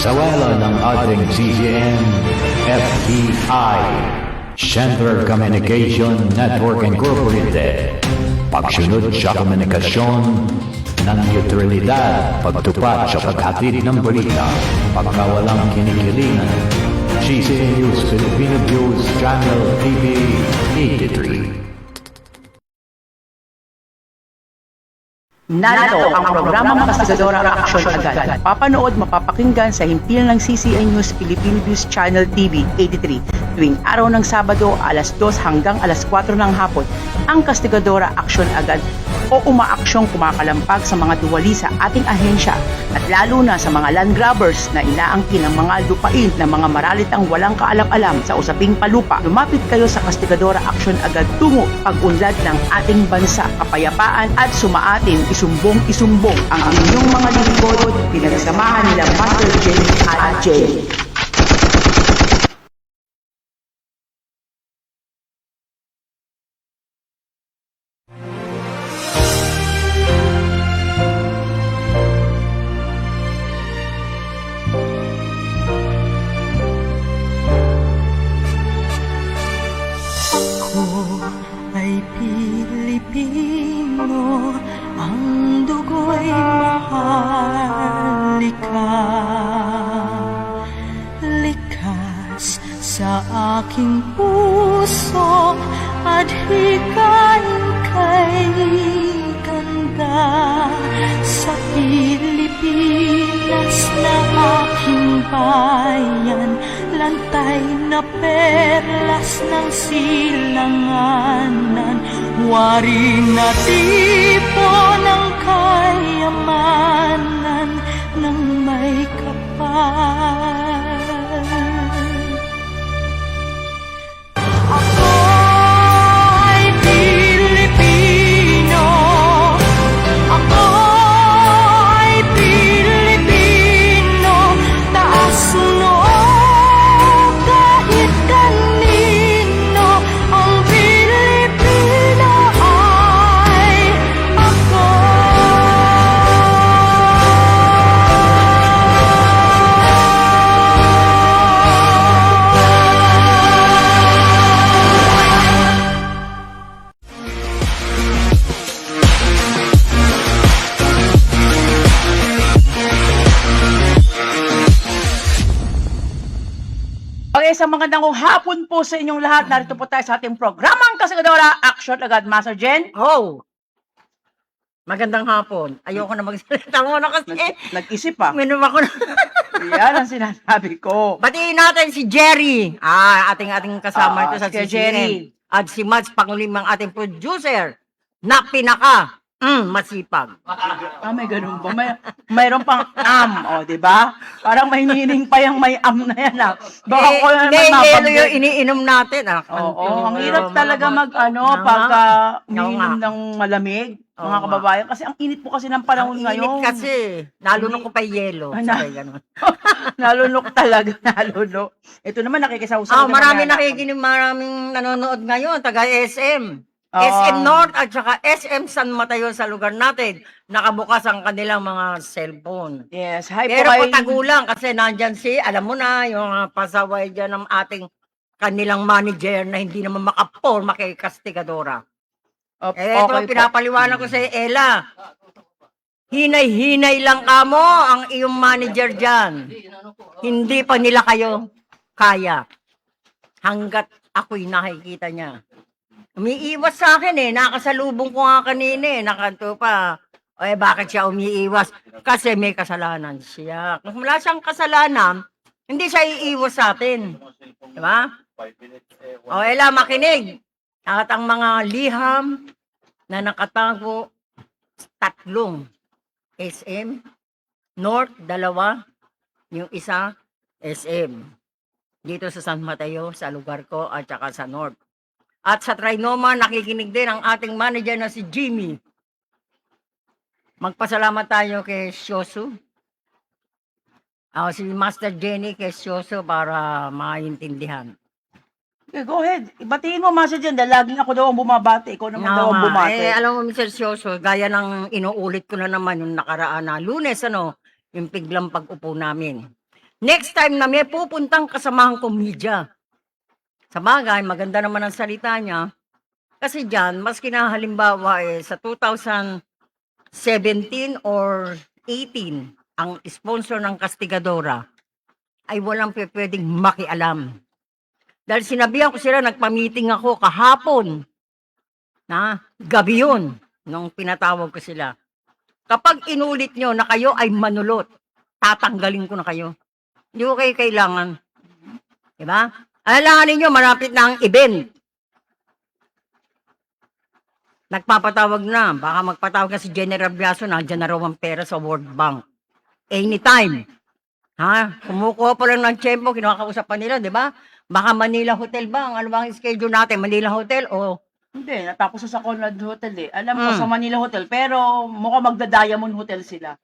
Pagsawalan ng ating CCM, FTI, Center Communication Network Incorporated. Pagsunod sa komunikasyon ng neutralidad, pagtupad sa paghatid ng balita, pagkawalang kinikilingan. CCM News Filipino News Channel TV 83. Narito ang programang Kastigadora Action Agad. Papanood, mapapakinggan sa himpilan ng CCN News Philippine News Channel TV 83 tuwing araw ng Sabado alas 2 hanggang alas 4 ng hapon. Ang Kastigadora Action Agad o umaaksyong kumakalampak sa mga duwali sa ating ahensya at lalo na sa mga land grabbers na inaangkin ng mga lupain ng mga maralitang walang kaalam-alam sa usaping palupa. Lumapit kayo sa Kastigadora Action Agad tungo pag-unlad ng ating bansa, kapayapaan at sumaatin isumbong ang inyong mga lingkod, pinagsamahan nila Master Jenny at Jenny. Ako ay Pilipino, ang dugo'y mahalika. Likas sa aking puso at hikain kay ganda. Sa Pilipinas na aking bayan, lantay na perlas ng silanganan, wari na tipo ng kayamanan ng may kapal. Ako ay Pilipino, ako ay Pilipino, taas noo kahit kanino, ang Pilipino ay ako. Okay, sa magandang hapon po sa inyong lahat. Narito po tayo sa ating programang Kastigadora Action Agad. Master Jen, Oh! Magandang hapon. Ayoko na magsalita muna kasi nag-isip pa. minum ako na. Yan ang sinasabi ko. Batiin natin si Jerry. Ating kasama ito sa si CCN. Jerry. At si Mads Pangulimang ating producer na pinaka masipag. May ganun ba? Mayroon pang di ba? Parang may meaning pa yung may na yan, Baka ko na naman Hindi, yung iniinom natin. Oo, ang hirap talaga pagka umiinom ng malamig, mga kababayan. Kasi ang init po kasi ng panahon Ang ngayon. init kasi. Nalunok ko pa yelo. Sabi ganun. Nalunok talaga, nalunok. Ito naman, nakikisawsaw. Maraming nanonood ngayon, taga SM. SM North at saka SM San Mateo sa lugar natin. Nakabukas ang kanilang mga cellphone. Yes, hi Pero po kay... patagulang kasi nandyan alam mo na, yung pasaway dyan ng ating kanilang manager na hindi naman makaporma kay Kastigadora. Ito, pinapaliwanag ko sa Ella. Hinay-hinay lang kamo ang iyong manager dyan. Hindi pa nila kayo kaya. Hanggat ako'y nakikita niya. Umiiwas sa akin nakasalubong ko nga kanina nakanto pa. Bakit siya umiiwas? Kasi may kasalanan siya. Kung wala siyang kasalanan, hindi siya iiwas sa atin. Diba? Ella, makinig. At ang mga liham na nakatago, 3 SM, North, 2, yung isa, SM. Dito sa San Mateo, sa lugar ko, at saka sa North. At sa Trinoma, nakikinig din ang ating manager na si Jimmy. Magpasalamat tayo kay Shosu. Si Master Jenny kay Shosu para maintindihan. Okay, go ahead. Ibatiin mo, Master Jen, dahil laging ako daw ang bumabati. Ikaw naman daw ang bumati. Alam mo, Mr. Sioso, gaya ng inuulit ko na naman yung nakaraan na Lunes, yung biglang pag-upo namin. Next time na may pupuntang kasamahan kong media. Sa bagay, maganda naman ang salita niya. Kasi dyan, mas kinahalimbawa sa 2017 or 18, ang sponsor ng Castigadora ay walang pwedeng makialam. Dahil sinabihan ko sila, nagpa-meeting ako kahapon, na gabi yun, nung pinatawag ko sila. Kapag inulit nyo na kayo ay manulot, tatanggalin ko na kayo. Hindi ko kayo kailangan. Diba? Alalahanin nyo, malapit na ang event. Nagpapatawag na, baka magpatawag na si General Biaso, nandiyan na raw ang pera sa World Bank. Anytime. Ha? Kumukuha pa lang ng tiyempo, kinakausap pa nila, di ba? Baka Manila Hotel ba? Ano bang schedule natin? Manila Hotel o... Hindi, natapos sa Conrad Hotel eh. Alam ko sa Manila Hotel, pero mukhang magda-Diamond Hotel sila.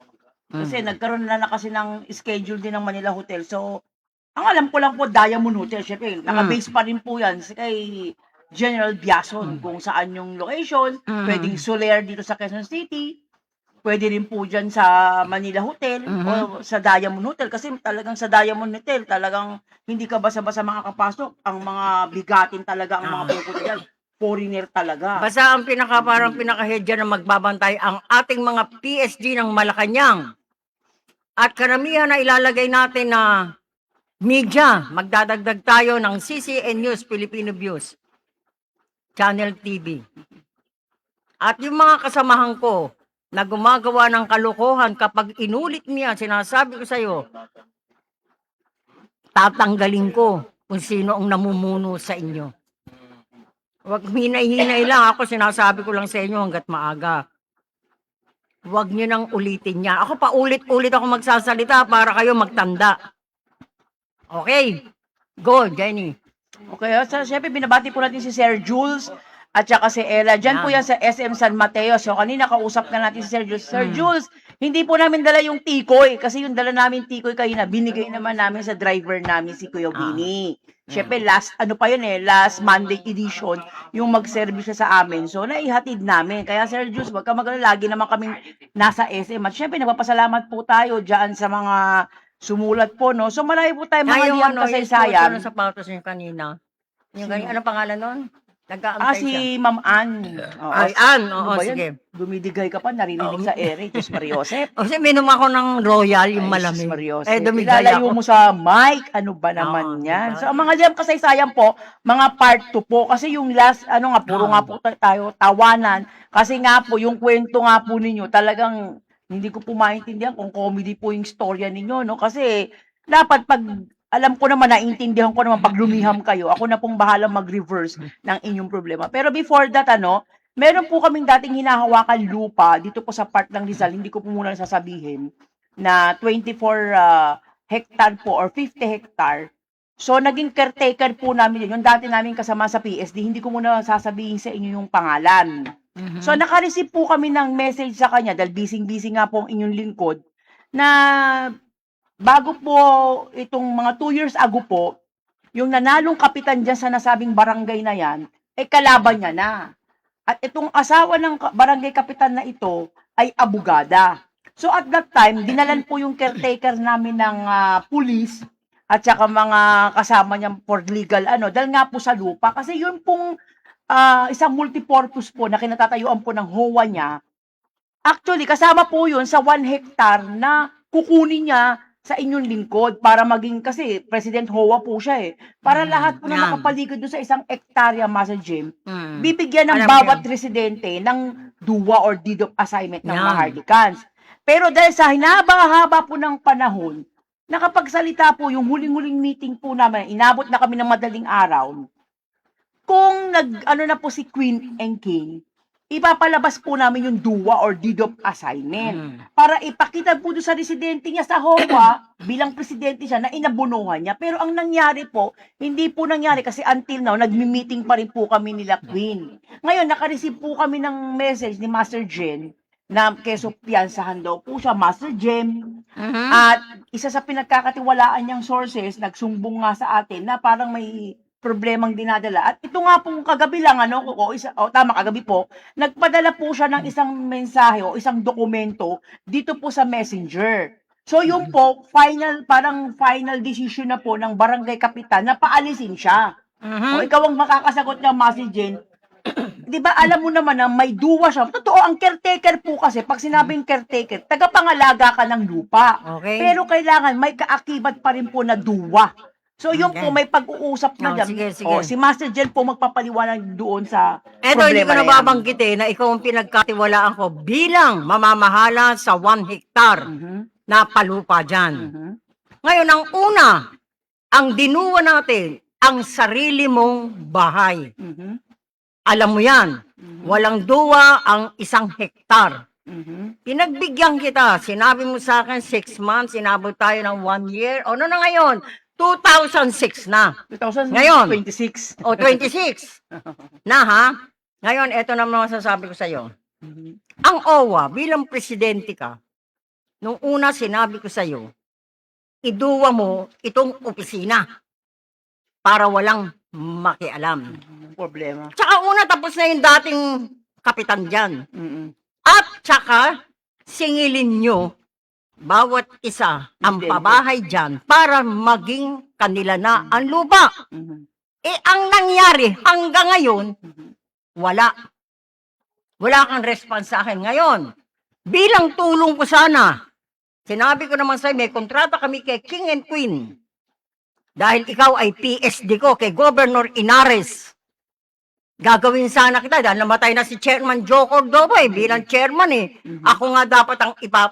Kasi nagkaroon na kasi ng schedule din ng Manila Hotel. So, ang alam ko lang po, Diamond Hotel. Siyempre, naka-base pa rin po yan kay General Biason kung saan yung location. Pwedeng Soler dito sa Quezon City. Pwede rin po dyan sa Manila Hotel o sa Diamond Hotel. Kasi talagang sa Diamond Hotel, talagang hindi ka basa-basa makakapasok. Ang mga bigatin talaga ang mga pupunta dyan. Foreigner talaga. Basta ang parang pinaka-head dyan na magbabantay ang ating mga PSG ng Malacanang. At karamihan na ilalagay natin na media, magdadagdag tayo ng CCN News, Filipino Views, Channel TV. At yung mga kasamahan ko na gumagawa ng kalokohan, kapag inulit niya, sinasabi ko sa'yo, tatanggalin ko kung sino ang namumuno sa inyo. Huwag hinay-hinay lang. Ako sinasabi ko lang sa inyo hanggat maaga. Huwag nyo nang ulitin yan. Ako paulit-ulit ako magsasalita para kayo magtanda. Okay. Go, Jenny. Okay, so syempre binabati po natin si Sir Jules at saka si Ella. Diyan po yan sa SM San Mateo. So kanina kausap na natin si Sir Jules. Sir Jules, hindi po namin dala yung tikoy kasi yung dala namin tikoy kayo na binigay naman namin sa driver namin si Kuya Winnie. Syempre last last Monday edition yung mag-service siya sa amin. So naihatid namin. Kaya Sir Jules, wag ka magalala, lagi naman kaming nasa SM. At syempre nagpapasalamat po tayo diyan sa mga sumulat po, no? So marami po tayong mga liyang kasaysayan. Yung sapatos niyo kanina. Yung kanina, anong pangalan nun? Nagkaantay siya. Si Ma'am Ann. Oo, Ay, Ann, oo, ano ba yun? sige. Dumidigay ka pa, narinig sa ere. Diyos Mariosep. Kasi minom ako ng Royal, yung Diyos malamig. Mariosep. Dumigay Ilalayo ako. mo sa mic. Ano ba naman Oo, yan? diba? So, ang mga liyang kasaysayan po, mga part 2 po. Kasi yung last, puro nga po tayo tawanan. Kasi nga po, yung kwento nga po ninyo, talagang hindi ko po maintindihan kung comedy po yung storya ninyo, no? Kasi, dapat pag alam ko naman, naintindihan ko naman pag lumiham kayo, ako na pong bahala mag-reverse ng inyong problema. Pero before that, meron po kaming dating hinahawakan lupa dito po sa part ng Rizal, hindi ko po muna sasabihin, na 24 hectare po or 50 hectare. So, naging caretaker po namin yun. Yung dati namin kasama sa PSD, hindi ko muna sasabihin sa inyo yung pangalan. So, naka-receive po kami ng message sa kanya, dahil busy-busy nga po ang inyong lingkod, na bago po itong mga 2 years ago po, yung nanalong kapitan dyan sa nasabing barangay na yan, kalaban niya na. At itong asawa ng barangay kapitan na ito ay abogada. So at that time, dinalan po yung caretaker namin ng pulis at saka mga kasama niya for legal dahil nga po sa lupa. Kasi yun pong isang multipurpose po na kinatatayuan po ng HOA niya. Actually, kasama po yun sa 1 hectare na kukunin niya sa inyong lingkod para maging, kasi President HOA po siya para lahat po na yan. nakapaligid doon sa isang hektarya, Master Jim, bibigyan ng Alam ko bawat yan. residente ng duwa or deed of assignment ng Yan. Mahardicans. Pero dahil sa hinaba-haba po ng panahon, nakapagsalita po yung huling-huling meeting po namin, inabot na kami ng madaling araw, kung na po si Queen and King, ipapalabas po namin yung duwa or deed of assignment para ipakita po doon sa residente niya sa HOA bilang presidente siya na inabunuhan niya. Pero ang nangyari po, hindi po nangyari kasi until now, nagmi-meeting pa rin po kami nila Queen. Ngayon, naka-receive po kami ng message ni Master Jen na keso piyansahan daw po siya, Master Jem. At isa sa pinagkakatiwalaan niyang sources, nagsumbong nga sa atin na parang may problemang dinadala. At ito nga pong kagabi lang, kagabi po, nagpadala po siya ng isang mensahe o isang dokumento dito po sa Messenger. So yung po, parang final decision na po ng barangay kapitan na paalisin siya. O ikaw ang makakasagot niya, Masi Jen. Di ba alam mo naman na may duwa siya. Totoo, ang caretaker po kasi, pag sinabing caretaker, tagapangalaga ka ng lupa. Okay. Pero kailangan may kaakibat pa rin po na duwa. So yun Okay. po, may pag-uusap na Oh, dyan. sige, sige. O, si Master Jen po magpapaliwanag doon sa Eto, hindi ko problema na yan. nababanggitin na ikaw ang pinagkatiwalaan ko bilang mamamahala sa 1 hektar Mhm, na palupa dyan. mhm. Ngayon, ang una, ang dinuwa natin, ang sarili mong bahay. Mhm, Alam mo yan, walang duwa ang 1 hektar. mhm. Pinagbigyan kita, sinabi mo sa akin 6 months, inabot tayo ng 1 year. O ano na ngayon? 2006 na. 2026. O 26 na ha? Ngayon, eto naman masasabi ko sa'yo. Mhm. Ang OWA, bilang presidente ka, nung una sinabi ko sa'yo, iduwa mo itong opisina para walang makialam. Problema. Tsaka una, tapos na yung dating kapitan dyan. Mhm. At tsaka, singilin nyo bawat isa ang Presidente. pabahay dyan para maging kanila na ang lupa. Mhm. Eh, ang nangyari hanggang ngayon, wala. Wala kang response sa akin. Ngayon, bilang tulong ko sana, sinabi ko naman sa'yo, may kontrata kami kay King and Queen. Dahil ikaw ay PSD ko, kay Governor Inares. Gagawin sana kita dahil namatay na si Chairman Joe Cordova bilang chairman eh. Ako nga dapat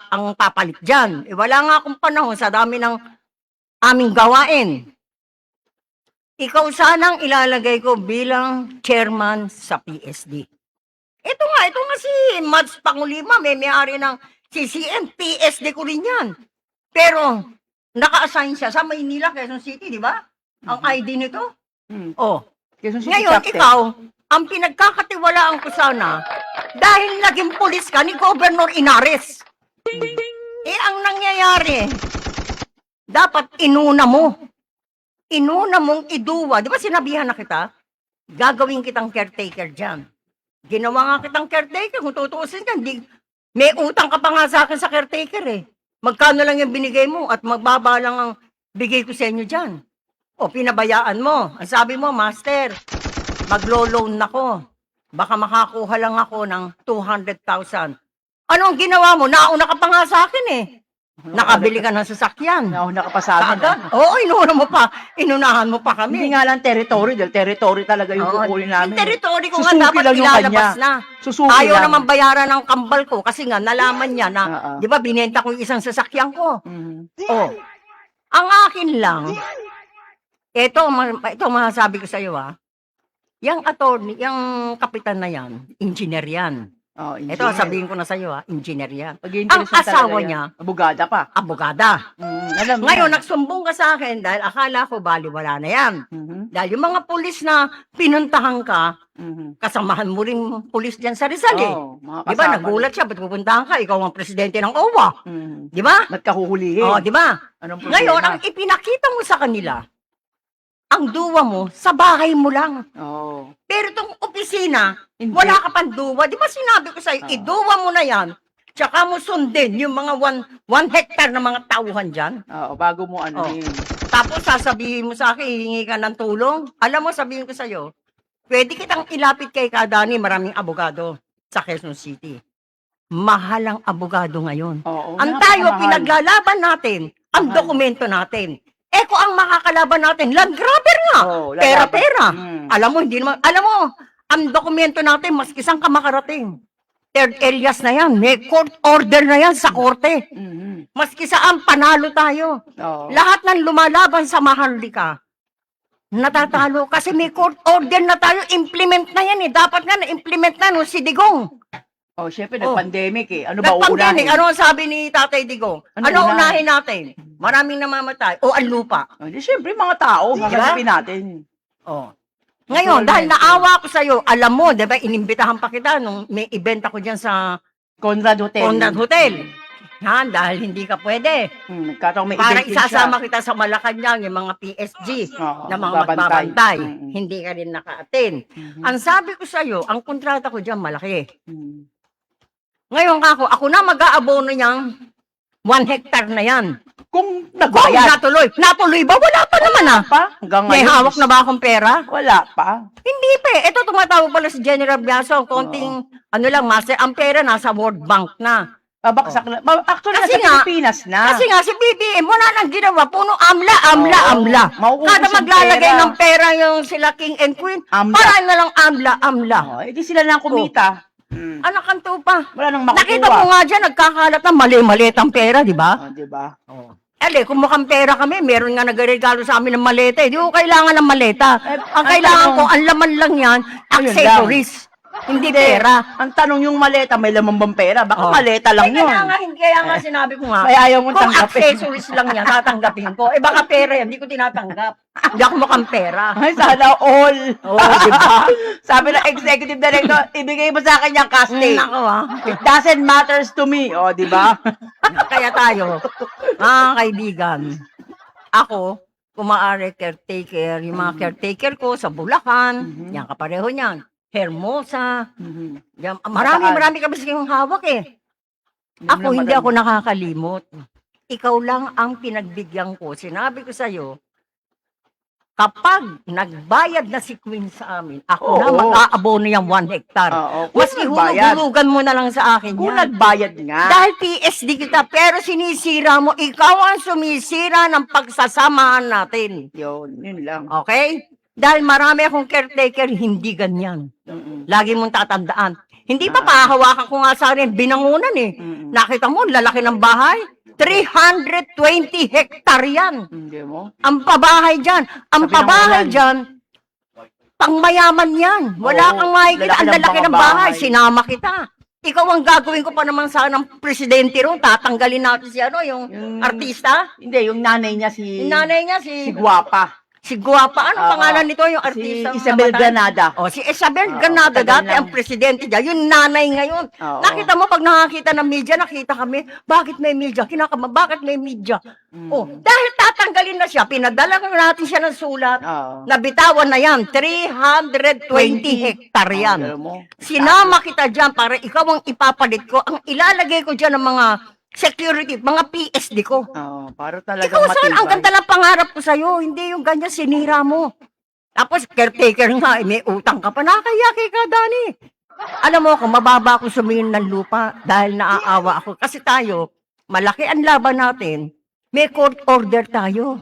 ang papalit dyan. Eh, wala nga akong panahon sa dami ng aming gawain. Ikaw sanang ilalagay ko bilang chairman sa PSD. Ito nga si Mads Pangulima, may-ari ng CCM, PSD ko rin yan. Pero, naka-assign siya sa Maynila, Quezon City, di ba? Ang ID nito. Mhm. Oh, Quezon City ngayon, chapter. ikaw, ang pinagkakatiwalaan ko sana, dahil naging pulis ka ni Governor Inares. Eh, ang nangyayari, dapat inuna mo. Inuna mong iduwa. Di ba sinabihan na kita? Gagawin kitang caretaker dyan. Ginawa nga kitang caretaker. Kung tutuusin ka, may utang ka pa nga sa akin sa caretaker eh. Magkano lang yung binigay mo at magbaba lang ang bigay ko sa inyo dyan. O, pinabayaan mo. Ang sabi mo, Master, maglo-loan ako. Baka makakuha lang ako ng 200,000. Ano ang ginawa mo? Nauna ka pa nga sa akin eh. Nakabili ka ng sasakyan. Nauna ka pa sa amin. Agad. Oo, inuna mo pa. Inunahan mo pa Hindi kami. nga lang territory, dahil territory talaga yung Oo, kukunin namin. yung territory ko nga Susuki dapat lang yung ilalabas kanya. na. Susuki Ayaw lang. naman bayaran ng kambal ko kasi nga nalaman niya na, Oo. di ba, binenta ko yung isang sasakyan ko. Mhm. Oh. Ang akin lang, ito masasabi ko sa iyo yung attorney, yung kapitan na yan, engineer yan. Oh, Ito, sabihin ko na sa iyo engineer yan. Ang asawa niya, abogada pa. abogada. Alam mo Ngayon, yan. nagsumbong ka sa akin dahil akala ko baliwala na yan. Mhm, Dahil yung mga pulis na pinuntahan ka, mhm. kasamahan mo rin pulis dyan sa Rizal eh. Oo, mga Di ba, kasama nagulat siya, ba't pupuntahan ka? Ikaw ang presidente ng OWA. rin. Mhm. Di ba? Ba't ka huhulihin? Oh, di ba? Anong problema? Ngayon, ang ipinakita mo sa kanila, ang duwa mo, sa bahay mo lang. Oo. Pero itong opisina, Hindi. wala ka pang duwa. Di ba sinabi ko sa'yo, Oo. iduwa mo na yan, tsaka mo sundin yung mga 1 hectare na mga tauhan dyan. Oo, bago mo ano Oh. yun. Tapos sasabihin mo sa akin, hihingi ka ng tulong. Alam mo, sabihin ko sa'yo, pwede kitang ilapit kay Kadani, maraming abogado sa Quezon City. Mahal ang abogado ngayon. Oo, Ang tayo, napakamahal. pinaglalaban natin, ang Mahal. dokumento natin. Eh kung ang makakalaban natin, land grabber nga. Oo, lalaban. Pera-pera. Mm. Alam mo, ang dokumento natin, maski saan ka makarating. Third areas na yan, may court order na yan sa korte. Mhm. Maski saan, panalo tayo. Oo. Lahat ng lumalaban sa Maharlika, natatalo kasi may court order na tayo, implement na yan eh. Dapat nga na-implement na no, si Digong. Oh, syempre, Oh. nag-pandemic eh. Ano ba Nagpandemic, uunahin? ano ang sabi ni Tatay Digong? Ano Ano unahin? unahin natin? Maraming namamatay. O ang lupa. Oh, di syempre, mga tao, Diba? hahanapin natin. Oh. Ngayon, dahil naawa ko sa'yo, alam mo, di ba, inimbitahan pa kita nung may event ako dyan sa Conrad Hotel. Conrad Hotel. Ha, dahil hindi ka pwede. Nagkataong may Para event din isasama siya. kita sa Malacanang, yung mga PSG Oo, na mga magbabantay. magbabantay. Mm-mm. Hindi ka rin naka-attend. Mhm. Ang sabi ko sa'yo, ang kontrata ko dyan malaki. Mhm. Ngayon ako na mag-aabono niyang 1 hectare na yan. Kung Kung nagbayad. natuloy ba? Wala pa naman ah. Pa? Hanggang May ngayon. hawak na ba akong pera? Wala pa. Hindi pa eh. Ito tumatawag pala si General Biaso. Konting, ano lang, master, ang pera nasa World Bank na. Babaksak na. Actually, Kasi nasa nga- Pilipinas na. Kasi nga si BBM, wala nang ginawa. Puno amla. Oo. Mauubos Kada ang maglalagay pera. ng pera yung sila King and Queen, Amla. parang na lang amla. Oh, edi sila na ang kumita. Anak kanto pa. Wala nang makukuha. Nakita mo nga dyan, nagkakalat ng mali-maliit ang pera, di ba? Oh, di ba? Kung mukhang pera kami, meron nga nagregalo sa amin ng maleta. Di ko kailangan ng maleta. Eh, Ang ang kailangan tanong- ko, ang laman lang yan, Ayun accessories. Hindi pera. Ang tanong yung maleta, may laman bang pera? Baka Oh. maleta lang yun. Kaya nga sinabi ko nga, Kaya ayaw mong kung tanggapin. accessories lang yan, tatanggapin ko. Eh baka pera yan, hindi ko tinatanggap. Hindi ako mukhang pera. Ay, sana all. Oo, di ba? Sabi ng executive director, ibigay mo sa akin yung casting. Nako ah. It doesn't matters to me. O, di ba? Kaya tayo, mga kaibigan, ako, kung maaari caretaker, yung mga caretaker ko sa Bulacan, yan kapareho niyan. Hermosa, yan, marami kami yung hawak eh. Ako, hindi ako nakakalimot. Ikaw lang ang pinagbigyan ko. Sinabi ko sa'yo, kapag nagbayad na si Queen sa amin, ako na Oo. mag-aabono yung 1 hectare. Oo. Kung Mas nagbayad. ihulugan mo na lang sa akin Kung yan. nagbayad nga. Dahil PSD kita, pero sinisira mo, ikaw ang sumisira ng pagsasamahan natin. Yun lang. Okay? Dahil marami akong caretaker, hindi ganyan. Lagi mong tatandaan. Hindi pa pahawakan ko nga sa akin, binangunan eh. Nakita mo, lalaki ng bahay. 320 hektar yan. Hindi mo? Ang pabahay dyan. Ang Sa pabahay Binangonan. dyan, pangmayaman yan. Wala Oo, kang makikita. Ang lalaki ng lalaki ng mga bahay. bahay. Sinama kita. Ikaw ang gagawin ko pa naman sana ng presidente ron. Tatanggalin natin si ano, yung artista. Hindi, yung nanay niya si... Yung nanay niya Si Guapa. si Guapa. Anong Oo. pangalan nito? Yung Si artista. Isabel Granada. Oh, si Isabel Oo, Granada, tagal dati na. ang presidente dyan. Yung nanay ngayon. Oo. Nakita mo, pag nakakita ng media, nakita kami, bakit may media? Kinakama, bakit may media? Oh, dahil tatanggalin na siya, pinadala natin siya ng sulat. Oo. Nabitawan na yan, 320 hektar yan. Alam mo? Sinama kita dyan para ikaw ang ipapalit ko. Ang ilalagay ko dyan ng mga security, mga PSD ko. Oo, para talagang Ikaw saan? Ang matibay. ganda lang pangarap ko sa'yo. Hindi yung ganyan, sinira mo. Tapos, caretaker nga, may utang ka pa. Nakakaya kay ka, Dani. Alam mo, kung mababa ako sumingin ng lupa dahil naaawa ako. Kasi tayo, malaki ang laban natin. May court order tayo.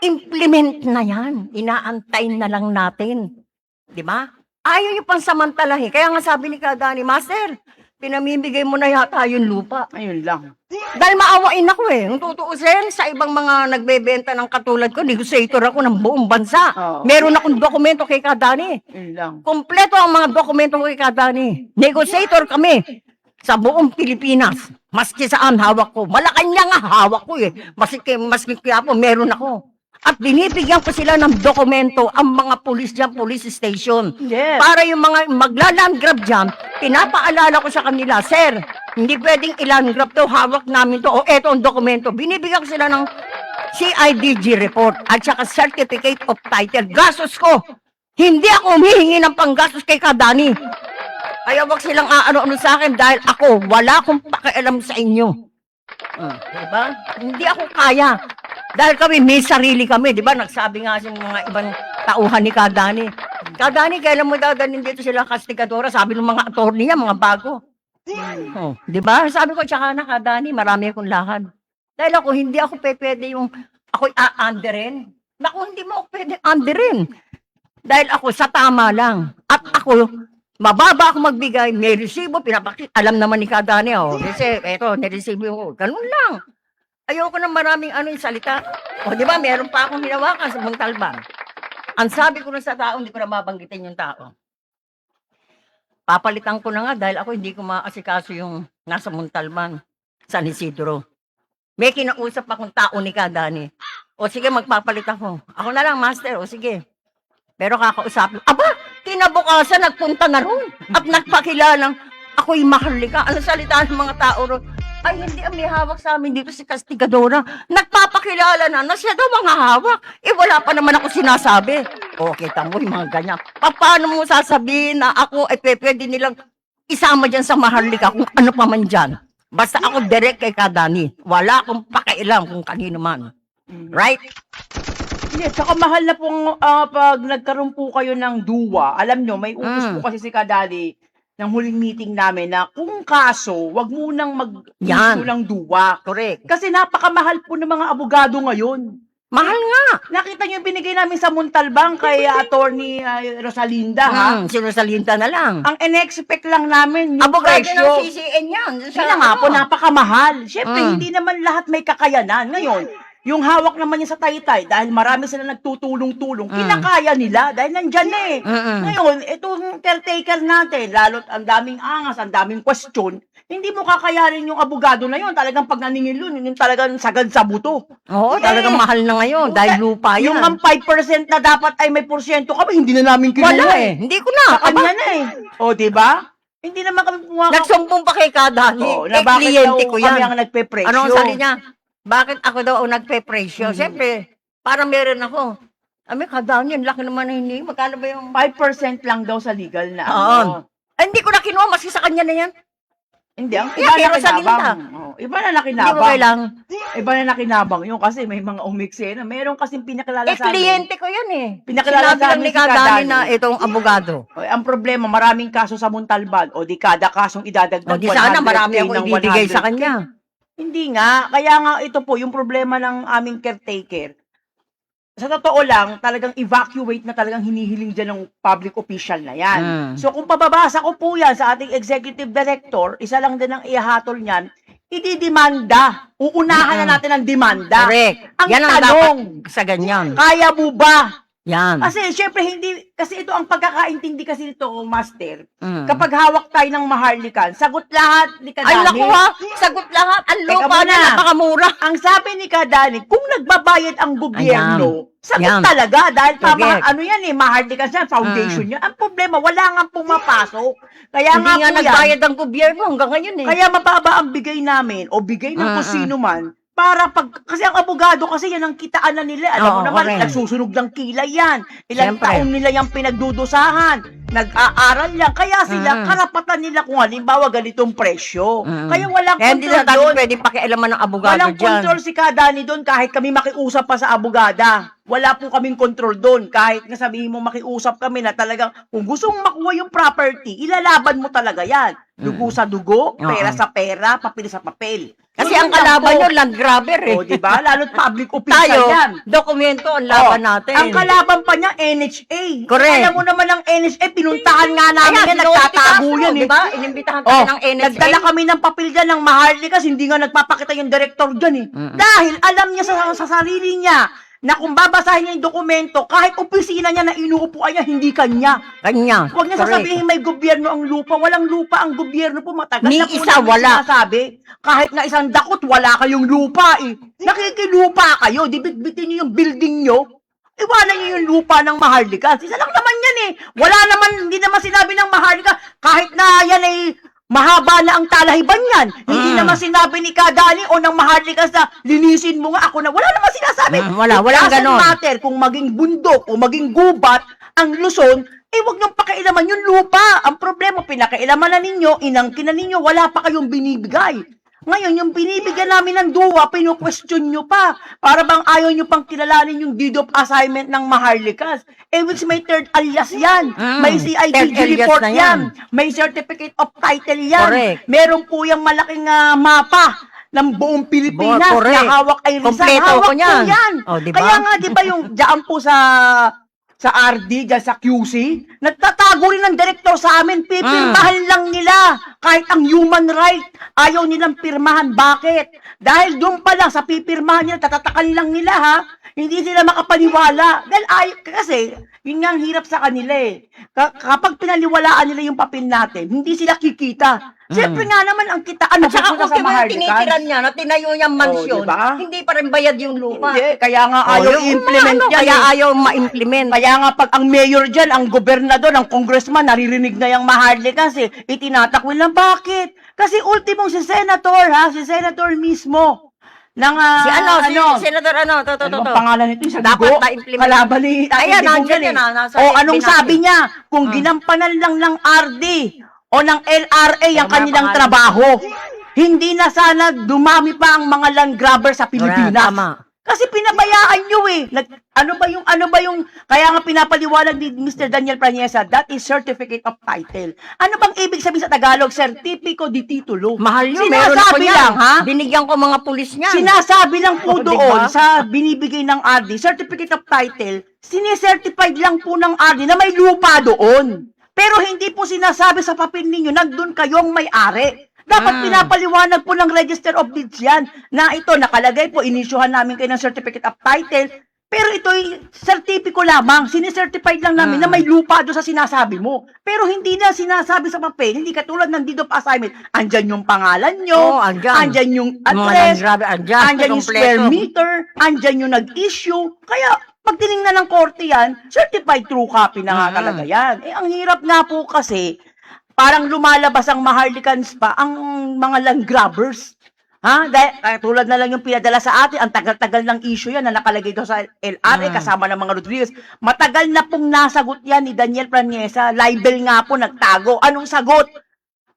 Implement na yan. Inaantayin na lang natin. Di ba? Ayaw yung pansamantalahin. Kaya nga sabi ni Kadani, Master, pinamimigay mo na yata yung lupa. Ayun lang. Dahil maawain ako eh. Kung tutuusin, sa ibang mga nagbebenta ng katulad ko, negotiator ako ng buong bansa. Oo. Meron akong dokumento kay Kadani. Ayun lang. Kompleto ang mga dokumento ko kay Kadani. Negotiator kami sa buong Pilipinas. Maski saan hawak ko. Malacanang nga hawak ko eh. Maski kaya po, meron ako. At binibigyan ko sila ng dokumento ang mga pulis dyan, police station. Yes. Para yung mga magla-land grab dyan, pinapaalala ko sa kanila, Sir, hindi pwedeng i-land grab to, hawak namin to, o eto ang dokumento. Binibigyan ko sila ng CIDG report at saka certificate of title. Gastos ko. Hindi ako humihingi ng panggastos kay Kadani. Kaya wag silang aano-ano sa akin dahil ako, wala akong pakialam sa inyo. Diba? Hindi ako kaya. Dahil kami, may sarili kami, di ba? Nagsabi nga sa mga ibang tauhan ni Kadani. Kadani, kailan mo dadanin dito sila kastigadora? Sabi ng mga attorney niya, mga bago. Oh, di ba? Sabi ko, tsaka na Kadani, marami akong lakad. Dahil ako, hindi ako pwede yung, ako'y aanderin. Naku, hindi mo ako pwede anderin. Dahil ako, sa tama lang. At ako, mababa ako magbigay, may resibo, pinapakit. Alam naman ni Kadani, oh, kasi, eto, niresibo ko. Ganun lang. Ayoko ng maraming ano yung salita. O, di ba, meron pa akong hinawakan sa Montalban. Ang sabi ko na sa tao, hindi ko na mabanggitin yung tao. Papalitan ko na nga dahil ako hindi ko maasikaso yung nasa Montalban, San Isidro. May kinausap akong tao ni Kadani. O sige, magpapalit ako. Ako na lang, master. O sige. Pero kakausapin. Aba, kinabukasan, nagpunta na ron. At nagpakilalang, ako'y mahalika. Ano salita ng mga tao ron? Ay, hindi ang may hawak sa amin dito si Castigadora. Nagpapakilala na siya daw mga hawak. Eh, wala pa naman ako sinasabi. O, kita mo yung mga ganyan. Paano mo sasabihin na ako, pwede nilang isama dyan sa Maharlika kung ano pa man dyan? Basta ako direct kay Kadani. Wala akong pakialam kung kanino man. Right? Hindi, tsaka mahal na pong pag nagkaroon po kayo ng duwa, alam nyo, may utos po kasi si Kadali ng huling meeting namin na kung kaso, wag munang Yan. mag-issue ng duwa. Correct. Kasi napakamahal po ng mga abogado ngayon. Mahal nga. Nakita nyo yung binigay namin sa Montalbang kay Attorney Rosalinda, ha? Si Rosalinda na lang. Ang in-expect lang namin yung Abogado presyo. ng CCN yan. Kaya nga po, napakamahal. Siyempre, Mm. hindi naman lahat may kakayanan. Ngayon, yung hawak naman niya sa Taytay, dahil marami sila nagtutulong-tulong, kinakaya nila dahil nandyan na eh. Ngayon, itong caretaker natin, lalo't ang daming angas, ang daming question, hindi mo kakayanin yung abogado na yun. Talagang pag naningil yun, yung talagang sagad sa buto. Oo, talagang mahal na ngayon dahil lupa yan. Yung ang 5% na dapat ay may porsyento kami, hindi na namin kinuha Wala eh. Hindi ko na. Sa kanya na eh. O, diba? Hindi naman kami pumaka. Nagsumbong pa kay Kadani. Oh, na bakit kliyente daw ko kami yan. ang nagpe-presyo. Anong sabi niya? Bakit ako daw ang nagpe-presyo? Siyempre, parang meron ako. Kami, Kadani, ang laki naman na hindi. Magkano ba yung... 5% lang daw sa legal na. Oo. Ay, hindi ko na kinuha, maski sa kanya na yan. Hindi, ang Yeah, iba pero na sa nakinabang. linta. Oh, iba na Hindi nakinabang. ko kailang. Iba na nakinabang yun kasi may mga umiksena. Meron kasing pinakilala sa amin. Kliyente ko yan eh. Pinakilala Sinabi sa lang amin ni si Kadani Kadani. na itong abogado. O, ang problema, maraming kaso sa Montalban. O di kada kasong idadagdag O, di sana marami 100K akong ng ibibigay 100K. sa kanya. Hindi nga. Kaya nga ito po, yung problema ng aming caretaker. Sa totoo lang, talagang evacuate na talagang hinihiling dyan ng public official na yan. So kung pababasa ko po yan sa ating executive director, isa lang din ang ihahatol niyan, ididemanda. Uunahan na natin ang demanda. Correct. Ang Yan ang tanong, dapat sa ganyan. kaya mo ba? Yan. Kasi syempre hindi, kasi ito ang pagkakaintindi kasi nito, Master. Mm. Kapag hawak tayo ng maharlikan, sagot lahat ni Kadani. Ay, naku ha. Sagot lahat. Ang Teka lupa muna. na napakamura. Ang sabi ni Kadani, kung nagbabayad ang gobyerno, sagot Ayan. talaga dahil Correct. ano yan eh, maharlikan siya, foundation niya. Ang problema, wala nga pumapasok. Kaya Hindi nga nga po yan, nagbayad ang gobyerno hanggang ngayon eh. kaya mababa ang bigay namin o bigay ng kung sino man para kasi ang abogado kasi yan ang kitaan na nila. Alam mo Oo, naman, correct. nagsusunog ng kilay yan. Ilang Siyempre. taon nila yung pinagdudusahan. Nag-aaral yan. Kaya sila, karapatan nila kung halimbawa ganitong presyo. Kaya walang Kaya hindi control na tayo doon. pwede pakialaman ng abogado Walang dyan. control si Kadani doon kahit kami makiusap pa sa abogada. Wala po kaming control doon. Kahit nga sabihin mo makiusap kami na talagang kung gusto mong makuha yung property, ilalaban mo talaga yan. Dugo sa dugo, pera sa pera, papel sa papel. Kasi Yun ang lang kalaban po. nyo, land grabber eh. O, diba? Lalo't public official Tayo, yan. dokumento ang laban O, natin. Ang kalaban pa niya, NHA. Correct. Alam mo naman ang NHA, pinuntahan nga namin yan, nagtatago yan eh. Diba? Inimbitahan tayo ng NHA. Nagdala kami ng papel dyan ng Maharlikas, hindi nga nagpapakita yung director dyan eh. Dahil alam niya sa sarili niya na kung babasahin niya yung dokumento, kahit opisina niya na inuupuan niya, hindi kanya. Kanya. Huwag niya Correct. sasabihin may gobyerno ang lupa. Walang lupa ang gobyerno po. Matagal Ni na po isa, namin wala. sinasabi. Kahit na isang dakot, wala kayong lupa eh. Nakikilupa kayo. Di bitbitin niyo yung building niyo. Iwanan niyo yung lupa ng Maharlikas. Isa lang naman yan eh. Wala naman, hindi naman sinabi ng Maharlikas. Kahit na yan ay mahaba na ang talahiban yan. Hindi naman sinabi ni Kadani o ng Maharlikas na linisin mo nga ako na. Wala naman sinasabi. Wala, walang It doesn't ganon. matter kung maging bundok o maging gubat ang Luzon, huwag niyong pakialaman yung lupa. Ang problema, pinakailaman na ninyo, inangkin na ninyo, wala pa kayong binibigay. Ngayon, yung binibigyan namin ng duwa, pinu-question nyo pa. Para bang ayaw nyo pang kilalanin yung deed of assignment ng Maharlikas. Which may third alias yan. May Third CIDG alias report na yan. yan. May certificate of title yan. Correct. Meron po yung malaking mapa ng buong Pilipinas Correct. na hawak ay Rizal. Kompleto Hawak ko po yan. yan. O, diba? Kaya nga, di ba yung dyan po sa RD, dyan sa QC, nagtatago rin ng direktor sa amin, pipirmahan lang nila. Kahit ang human right, ayaw nilang pirmahan. Bakit? Dahil doon pa lang, sa pipirmahan nila, tatatakan lang nila ha. Hindi sila makapaniwala. Dahil kasi, yun nga ang hirap sa kanila eh. Kapag pinaliwalaan nila yung papel natin, hindi sila kikita. Siyempre nga naman, ang kitaan At saka napupunta kung sa diba tinitiran Maharlikan. niya na tinayo niyang mansyon, diba? hindi pa rin bayad yung lupa. Hindi, kaya nga ayaw yung i-implement mga yan Kaya eh. ayaw ma-implement. Kaya nga pag ang mayor dyan, ang gobernador, ang congressman, naririnig na yung Maharlikas eh, itinatakwil lang. Bakit? Kasi ultimong si Senator, ha? Si Senator mismo. Ng, Si Senator Ano bang pangalan nito? Sa Dapat dugo? ma-implement. Kalaban ni Ayan, Digong nandyan yan yan, nasa O anong FB sabi natin. niya? Kung ginampanan lang ng RD o ng LRA ang Ano ba kanilang pangalan? trabaho, hindi na sana dumami pa ang mga land grabber sa Pilipinas. Tama. Kasi pinabayaan nyo eh. Ano ba yung, kaya nga pinapaliwanag ni Mr. Daniel Prañesa, that is certificate of title. Ano bang ibig sabihin sa Tagalog? Certifico di titulo. Mahal yun, meron ako Sinasabi yan. lang, ha? Binigyan ko mga pulis niyan. Sinasabi lang po Oo, doon diba? sa binibigay ng RD, certificate of title, sinicertified lang po ng RD na may lupa doon. Pero hindi po sinasabi sa papel ninyo, nandun kayong may-ari. Dapat pinapaliwanag po ng Register of Deeds yan, na ito nakalagay po, inisyuhan namin kayo ng certificate of title, pero ito'y sertipiko lamang, sinicertified lang namin na may lupa doon sa sinasabi mo. Pero hindi na sinasabi sa papel, hindi katulad ng deed of assignment, andyan yung pangalan nyo, Oo, andyan. andyan yung Mga address, landgrabber, andyan, andyan yung kompleto. square meter, andyan yung nag-issue, kaya pag tinignan ng korte yan, certified true copy na nga talaga yan. Ang hirap nga po kasi, parang lumalabas ang Maharlikans pa, ang mga land grabbers. Ha? Dahil, tulad na lang yung pinadala sa atin, ang tagal-tagal ng issue yan na nakalagay doon sa LRA kasama ng mga Rodriguez. Matagal na pong nasagot yan ni Daniel Prañesa. Libel nga po, nagtago. Anong sagot?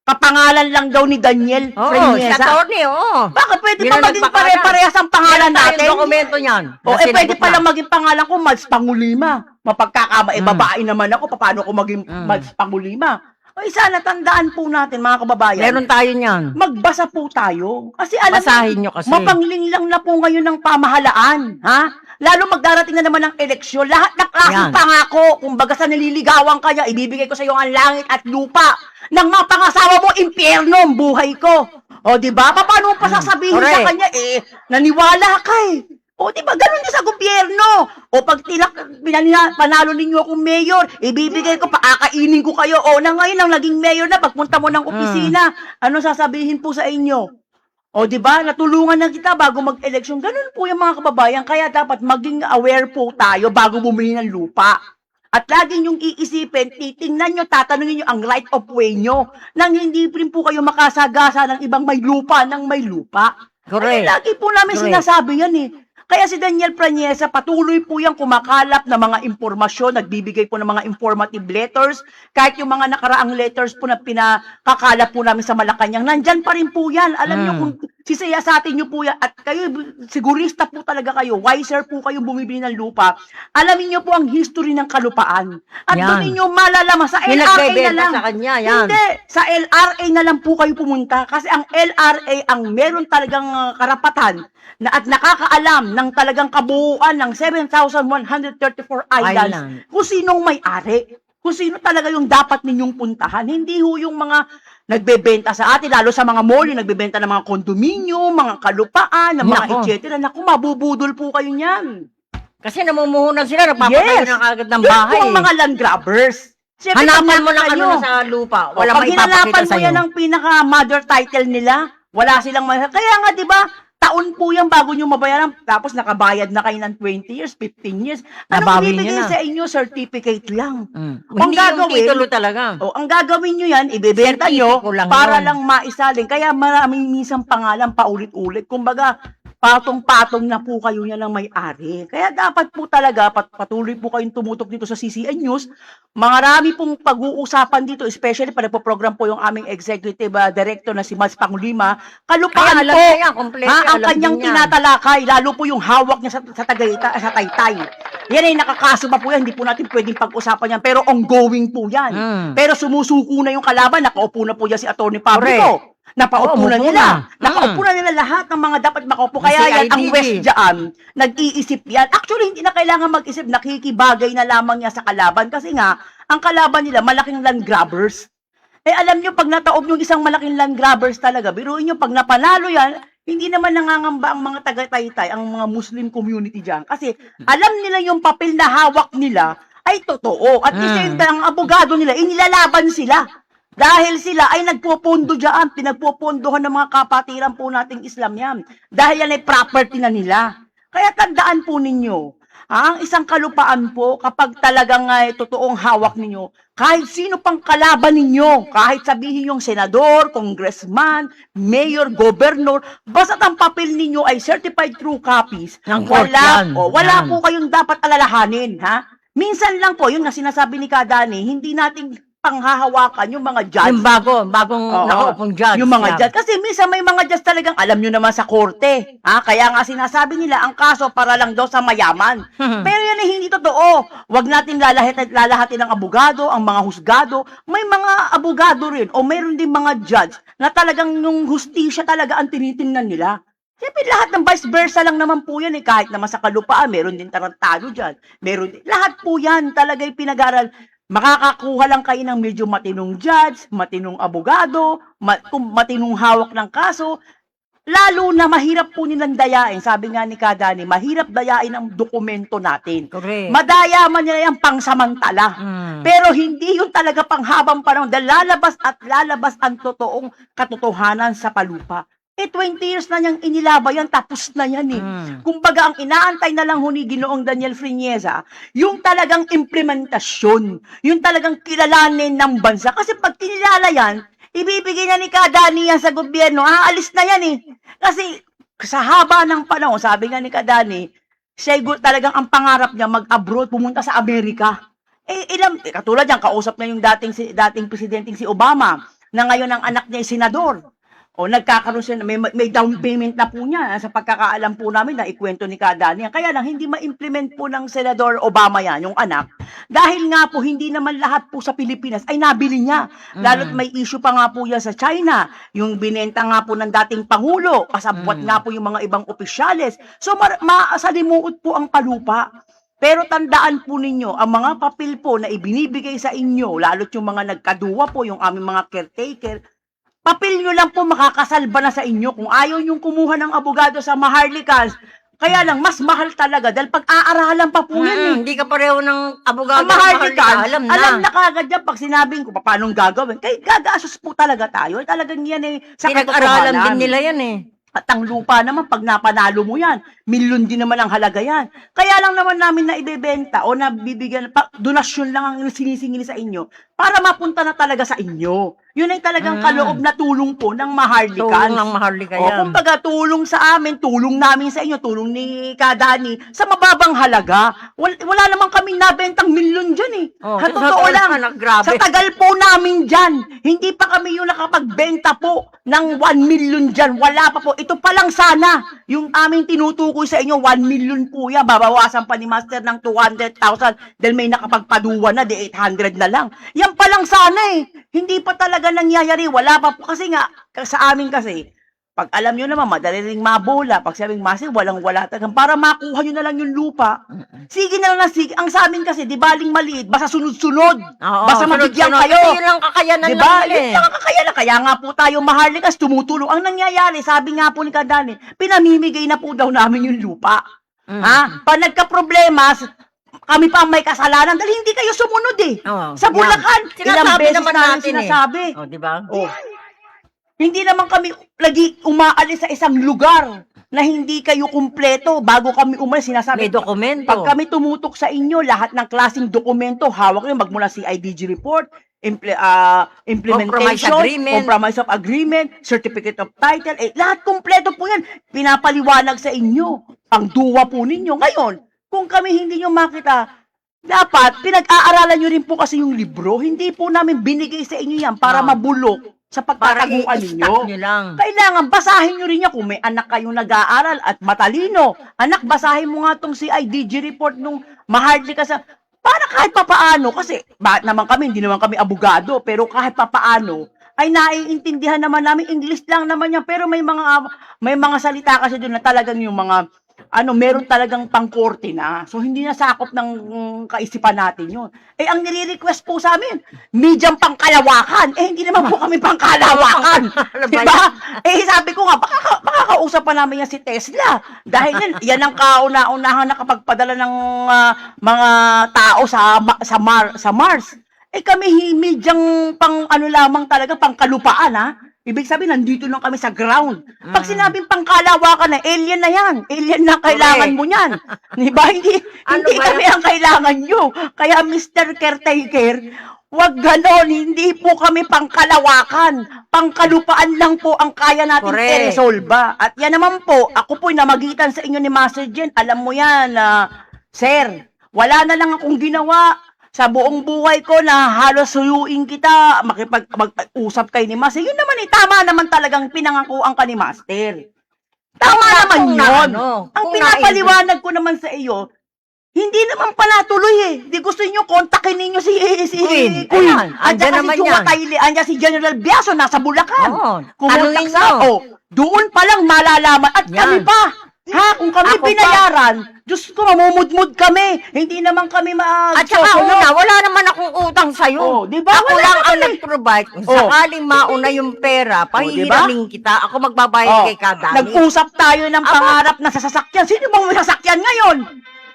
Kapangalan lang daw ni Daniel Oo, Prañesa. sa attorney, oo. Bakit pwede Yun pa ang maging nagpakalat. pare-parehas ang pangalan Meron tayong natin? dokumento niyan. O, na pwede sinagot pala na. maging pangalan ko, Mads Pangulima. Mapagkakama, babae naman ako, paano ko maging Mads Pangulima? O, sana tandaan po natin, mga kababayan. Meron tayo niyan. Magbasa po tayo. Kasi alam Basahin nyo kasi. mapangling lang na po ngayon ng pamahalaan. Ha? Lalo magdarating na naman ng eleksyon. Lahat ng aking Yan. pangako, kumbaga sa nililigawan kanya, ibibigay ko sa iyo ang langit at lupa. Nang mga pangasawa mo, impyerno ang buhay ko. O, di ba? Paano mo pa sasabihin sa Correct. kanya, naniwala ka eh. O, di ba? Ganun din sa gobyerno. O, pag panalo ninyo akong mayor, ibibigay ko, paakainin ko kayo. O, na ngayon, ang naging mayor na, pagpunta mo ng opisina, ano sasabihin po sa inyo? O, di ba? Natulungan na kita bago mag-eleksyon. Ganun po yung mga kababayan. Kaya dapat maging aware po tayo bago bumili ng lupa. At laging yung iisipin, titingnan nyo, tatanungin nyo ang right of way nyo nang hindi rin po kayo makasagasa ng ibang may lupa ng may lupa. Correct. Ay, lagi po namin Correct. sinasabi yan eh. Kaya si Daniel Prañesa, patuloy po yung kumakalap ng mga impormasyon, nagbibigay po ng mga informative letters, kahit yung mga nakaraang letters po na pinakakalap po namin sa Malacanang, nandyan pa rin po yan. Alam nyo kung sisiyasatin nyo po yan, at kayo, sigurista po talaga kayo, wiser po kayo bumibili ng lupa, alamin nyo po ang history ng kalupaan. At Yan. doon ninyo malalaman, sa May LRA na nagbebenta lang. sa kanya, yan. Hindi, sa LRA na lang po kayo pumunta, kasi ang LRA ang meron talagang karapatan na at nakakaalam ng talagang kabuuan ng 7,134 islands Island. kung sinong may-ari. Kung sino talaga yung dapat ninyong puntahan. Hindi ho yung mga nagbebenta sa atin, lalo sa mga mall, yung nagbebenta ng mga kondominium, mga kalupaan, ng mga Nako. et cetera. Naku, mabubudol po kayo niyan. Kasi namumuhunan sila, napapatayo na kagad ng bahay. Yun po ang mga land grabbers. Siyempre, Hanapan mo tama lang ano kayo. na sa lupa. O, Wala pag maipapakita hinanapan mo sa'yo. yan ang pinaka-mother title nila, wala silang kaya nga, di ba, taon po yan bago nyo mabayaran, tapos nakabayad na kayo ng 20 years, 15 years. Anong Nabawi ibibigay nyo na. sa inyo? Certificate lang. Ang Ang hindi yung gagawin- titulo talaga. O, ang gagawin nyo yan, ibebenta nyo Certificate lang para yun. lang maisalin. Kaya maraming minsan pangalan paulit-ulit. Kumbaga, patong-patong na po kayo niya ng may-ari. Kaya dapat po talaga, patuloy po kayong tumutok dito sa CCN News. Marami pong pag-uusapan dito, especially pag nagpo-program po yung aming executive director na si Mads Pangulima. Kalupaan Kaya alam po, niya yan, kompleto, ang alam kanyang din niya. tinatalakay, lalo po yung hawak niya sa Taytay. Yan ay nakakaso pa po yan, hindi po natin pwedeng pag-usapan yan, pero ongoing po yan. Pero sumusuko na yung kalaban, nakaupo na po yan si Atty. Pablico. Napaupo Oo, na umupo nila. na. Nakaupo na nila lahat ng mga dapat makaupo. Si Kaya yan, ang IDG. West dyan, nag-iisip yan. Actually, hindi na kailangan mag-isip, nakikibagay na lamang niya sa kalaban. Kasi nga, ang kalaban nila, malaking land grabbers. Alam nyo, pag nataob yung isang malaking land grabbers talaga, biruin nyo, pag napanalo yan, hindi naman nangangamba ang mga taga-Taytay, ang mga Muslim community dyan. Kasi alam nila yung papel na hawak nila ay totoo. At the same time, ang abogado nila, inilalaban sila. Dahil sila ay nagpopondo dyan, pinagpopondohan ng mga kapatiran po nating Islam yan. Dahil yan ay property na nila. Kaya tandaan po ninyo, ang isang kalupaan po, kapag talagang totoong hawak ninyo, kahit sino pang kalaban ninyo, kahit sabihin yung senador, congressman, mayor, governor, basta't ang papel ninyo ay certified true copies, Ng court yan. wala Yan. po kayong dapat alalahanin, ha? Minsan lang po, yun nga sinasabi ni Kadani, hindi natin panghahawakan yung mga judge. Yung bagong Oo, nakaupong judge. yung mga yan. judge. Kasi minsan may mga judge talagang alam nyo naman sa korte. Kaya nga sinasabi nila, ang kaso para lang daw sa mayaman. Pero yan ay hindi totoo. Huwag natin lalahatin ng abogado, ang mga husgado. May mga abogado rin o mayroon din mga judge na talagang yung hustisya talaga ang tinitingnan nila. Siyempre, lahat ng vice versa lang naman po yan. Kahit naman sa kalupaan, meron din tarantado dyan. Meron din. Lahat po yan talaga'y pinag-aral. Makakakuha lang kayo ng medyo matinong judge, matinong abogado, matinong hawak ng kaso. Lalo na mahirap po nilang dayain. Sabi nga ni Kadani, mahirap dayain ang dokumento natin. Correct. Madaya man nila yung pangsamantala. Pero hindi yung talaga panghabang panahon. Dahil lalabas at lalabas ang totoong katotohanan sa palupa. 20 years na niyang inilaba yan, tapos na yan Kumbaga, ang inaantay na lang ni Ginoong Daniel Friñeza, yung talagang implementasyon, yung talagang kilalanin ng bansa. Kasi pag kinilala yan, ibibigay na ni Kadani yan sa gobyerno, aalis na yan Kasi sa haba ng panahon, sabi nga ni Kadani, siya talagang ang pangarap niya mag-abroad, pumunta sa Amerika. Katulad yan, kausap niya yung dating presidenteng si Obama, na ngayon ang anak niya ay senador. O nagkakaroon siya, may down payment na po niya sa pagkakaalam po namin na ikwento ni Kadani. Kaya lang, hindi ma-implement po ng Senador Obama yan, yung anak. Dahil nga po, hindi naman lahat po sa Pilipinas ay nabili niya. Lalo't may issue pa nga po yan sa China. Yung binenta nga po ng dating Pangulo, kasabwat nga po yung mga ibang opisyales. So, maasalimuot po ang palupa. Pero tandaan po ninyo, ang mga papel po na ibinibigay sa inyo, lalo't yung mga nagkaduwa po, yung aming mga caretaker, papel nyo lang po makakasalba na sa inyo. Kung ayaw nyong kumuha ng abogado sa Maharlikans, kaya lang, mas mahal talaga dahil pag-aaralan pa po yan Hindi ka pareho ng abogado. Ang Maharlikans, alam na kagad yan pag sinabing ko paano gagawin. Kaya gagasos po talaga tayo. Talagang yan sa Pinag-aralan katotohanan. din nila yan At ang lupa naman, pag napanalo mo yan, milyon din naman ang halaga yan. Kaya lang naman namin na ibebenta o nabibigyan, donasyon lang ang sinisingil sa inyo para mapunta na talaga sa inyo. Yun ay talagang kaloob na tulong po ng Maharlikans. Tulong ng Maharlika yan. Kumbaga, tulong sa amin, tulong namin sa inyo, tulong ni Kadani sa mababang halaga. Wala naman kaming nabentang milyon dyan Totoo lang. Grabe. Sa tagal po namin dyan, hindi pa kami yung nakapagbenta po ng 1 million dyan. Wala pa po. Ito pa lang sana. Yung aming tinutukoy sa inyo, 1 million po yan. Babawasan pa ni Master ng 200,000 dahil may nakapagpaduwa na, di 800 na lang. Yan pa lang sana Hindi pa talaga nangyayari. Wala pa po. Kasi nga, sa amin kasi, pag alam nyo naman, madali ring mabola. Pag sabing Master, walang-wala talagang. Para makuha nyo na lang yung lupa. Sige na lang, sige. Ang sa amin kasi, di baling maliit, basta sunod-sunod. Basta mabigyan kayo. Yun lang kakayanan Diba? lang nila Yun lang ang kakayanan. Kaya nga po tayo Maharlikas, tumutulong. Ang nangyayari, sabi nga po ni Kadani, pinamimigay na po daw namin yung lupa. Pag nagka-problema, kami pa ang may kasalanan dahil hindi kayo sumunod sa Bulacan. Ilang beses naman namin natin sinasabi. di ba? Hindi naman kami lagi umaalis sa isang lugar na hindi kayo kumpleto bago kami umalis. Sinasabi, May dokumento. pag kami tumutok sa inyo, lahat ng klaseng dokumento, hawak nyo, magmula CIDG report, implementation, compromise of agreement, certificate of title, lahat kumpleto po yan. Pinapaliwanag sa inyo. Ang duwa po ninyo. Ngayon, kung kami hindi nyo makita, dapat pinag-aaralan nyo rin po kasi yung libro. Hindi po namin binigay sa inyo yan para mabulok sa pagtataguan ninyo. Nyo lang. Kailangan basahin nyo rin yan kung may anak kayong nag-aaral at matalino. Anak, basahin mo nga tong CIDG report nung Maharlika sa... Para kahit papaano, kasi bakit naman kami, hindi naman kami abogado, pero kahit papaano, ay naiintindihan naman namin, English lang naman yan, pero may mga salita kasi doon na talagang yung mga meron talagang pangkorte na. So, hindi na sakop ng kaisipan natin yun. Ang nire-request po sa amin, medium pangkalawakan. Hindi naman po kami pangkalawakan. Diba? Sabi ko nga, baka kausap pa namin yan si Tesla. Dahil yan ang kauna-unahang nakapagpadala ng mga tao sa Mars. Kami medium lamang talaga, pangkalupaan Ibig sabihin, nandito lang kami sa ground. Pag sinabing pangkalawakan na, alien na yan. Alien na kailangan mo yan. Diba? Hindi kami ang kailangan nyo. Kaya Mr. Caretaker, wag ganon. Hindi po kami pangkalawakan. Pangkalupaan lang po ang kaya natin i-resolve. At yan naman po, ako po'y namagitan sa inyo ni Master Jen. Alam mo yan, Sir, wala na lang akong ginawa. sa buong buhay ko na halos suyuin kita, mag-usap kay ni Master. Yun naman tama naman talagang pinangakuan ka ni Master. Tama naman kung yun. ano, Ang kung pinapaliwanag ko naman sa iyo, hindi naman pala tuloy eh. Di gusto niyo kontakin ninyo si Queen. Queen. Ayan, Andiyan andyan si naman Juma yan. Tayli, andiyan si General Biaso, nasa Bulacan. Oo. Kumontak Tanungin sa, nyo. doon pa lang malalaman. At Yan. kami pa, ha, kung kami Ako pa. binayaran, Diyos ko, mamumudmud kami. Hindi naman kami At saka una, wala naman akong utang sa'yo. Oh, di ba? Ako Wala lang naman ang eh. nag-provide. Kung Oh. sakaling mauna yung pera, pahihiramin kita, ako magbabayad kay Kadani. Nag-usap tayo ng pangarap na sa sasakyan. Sino bang may sasakyan ngayon?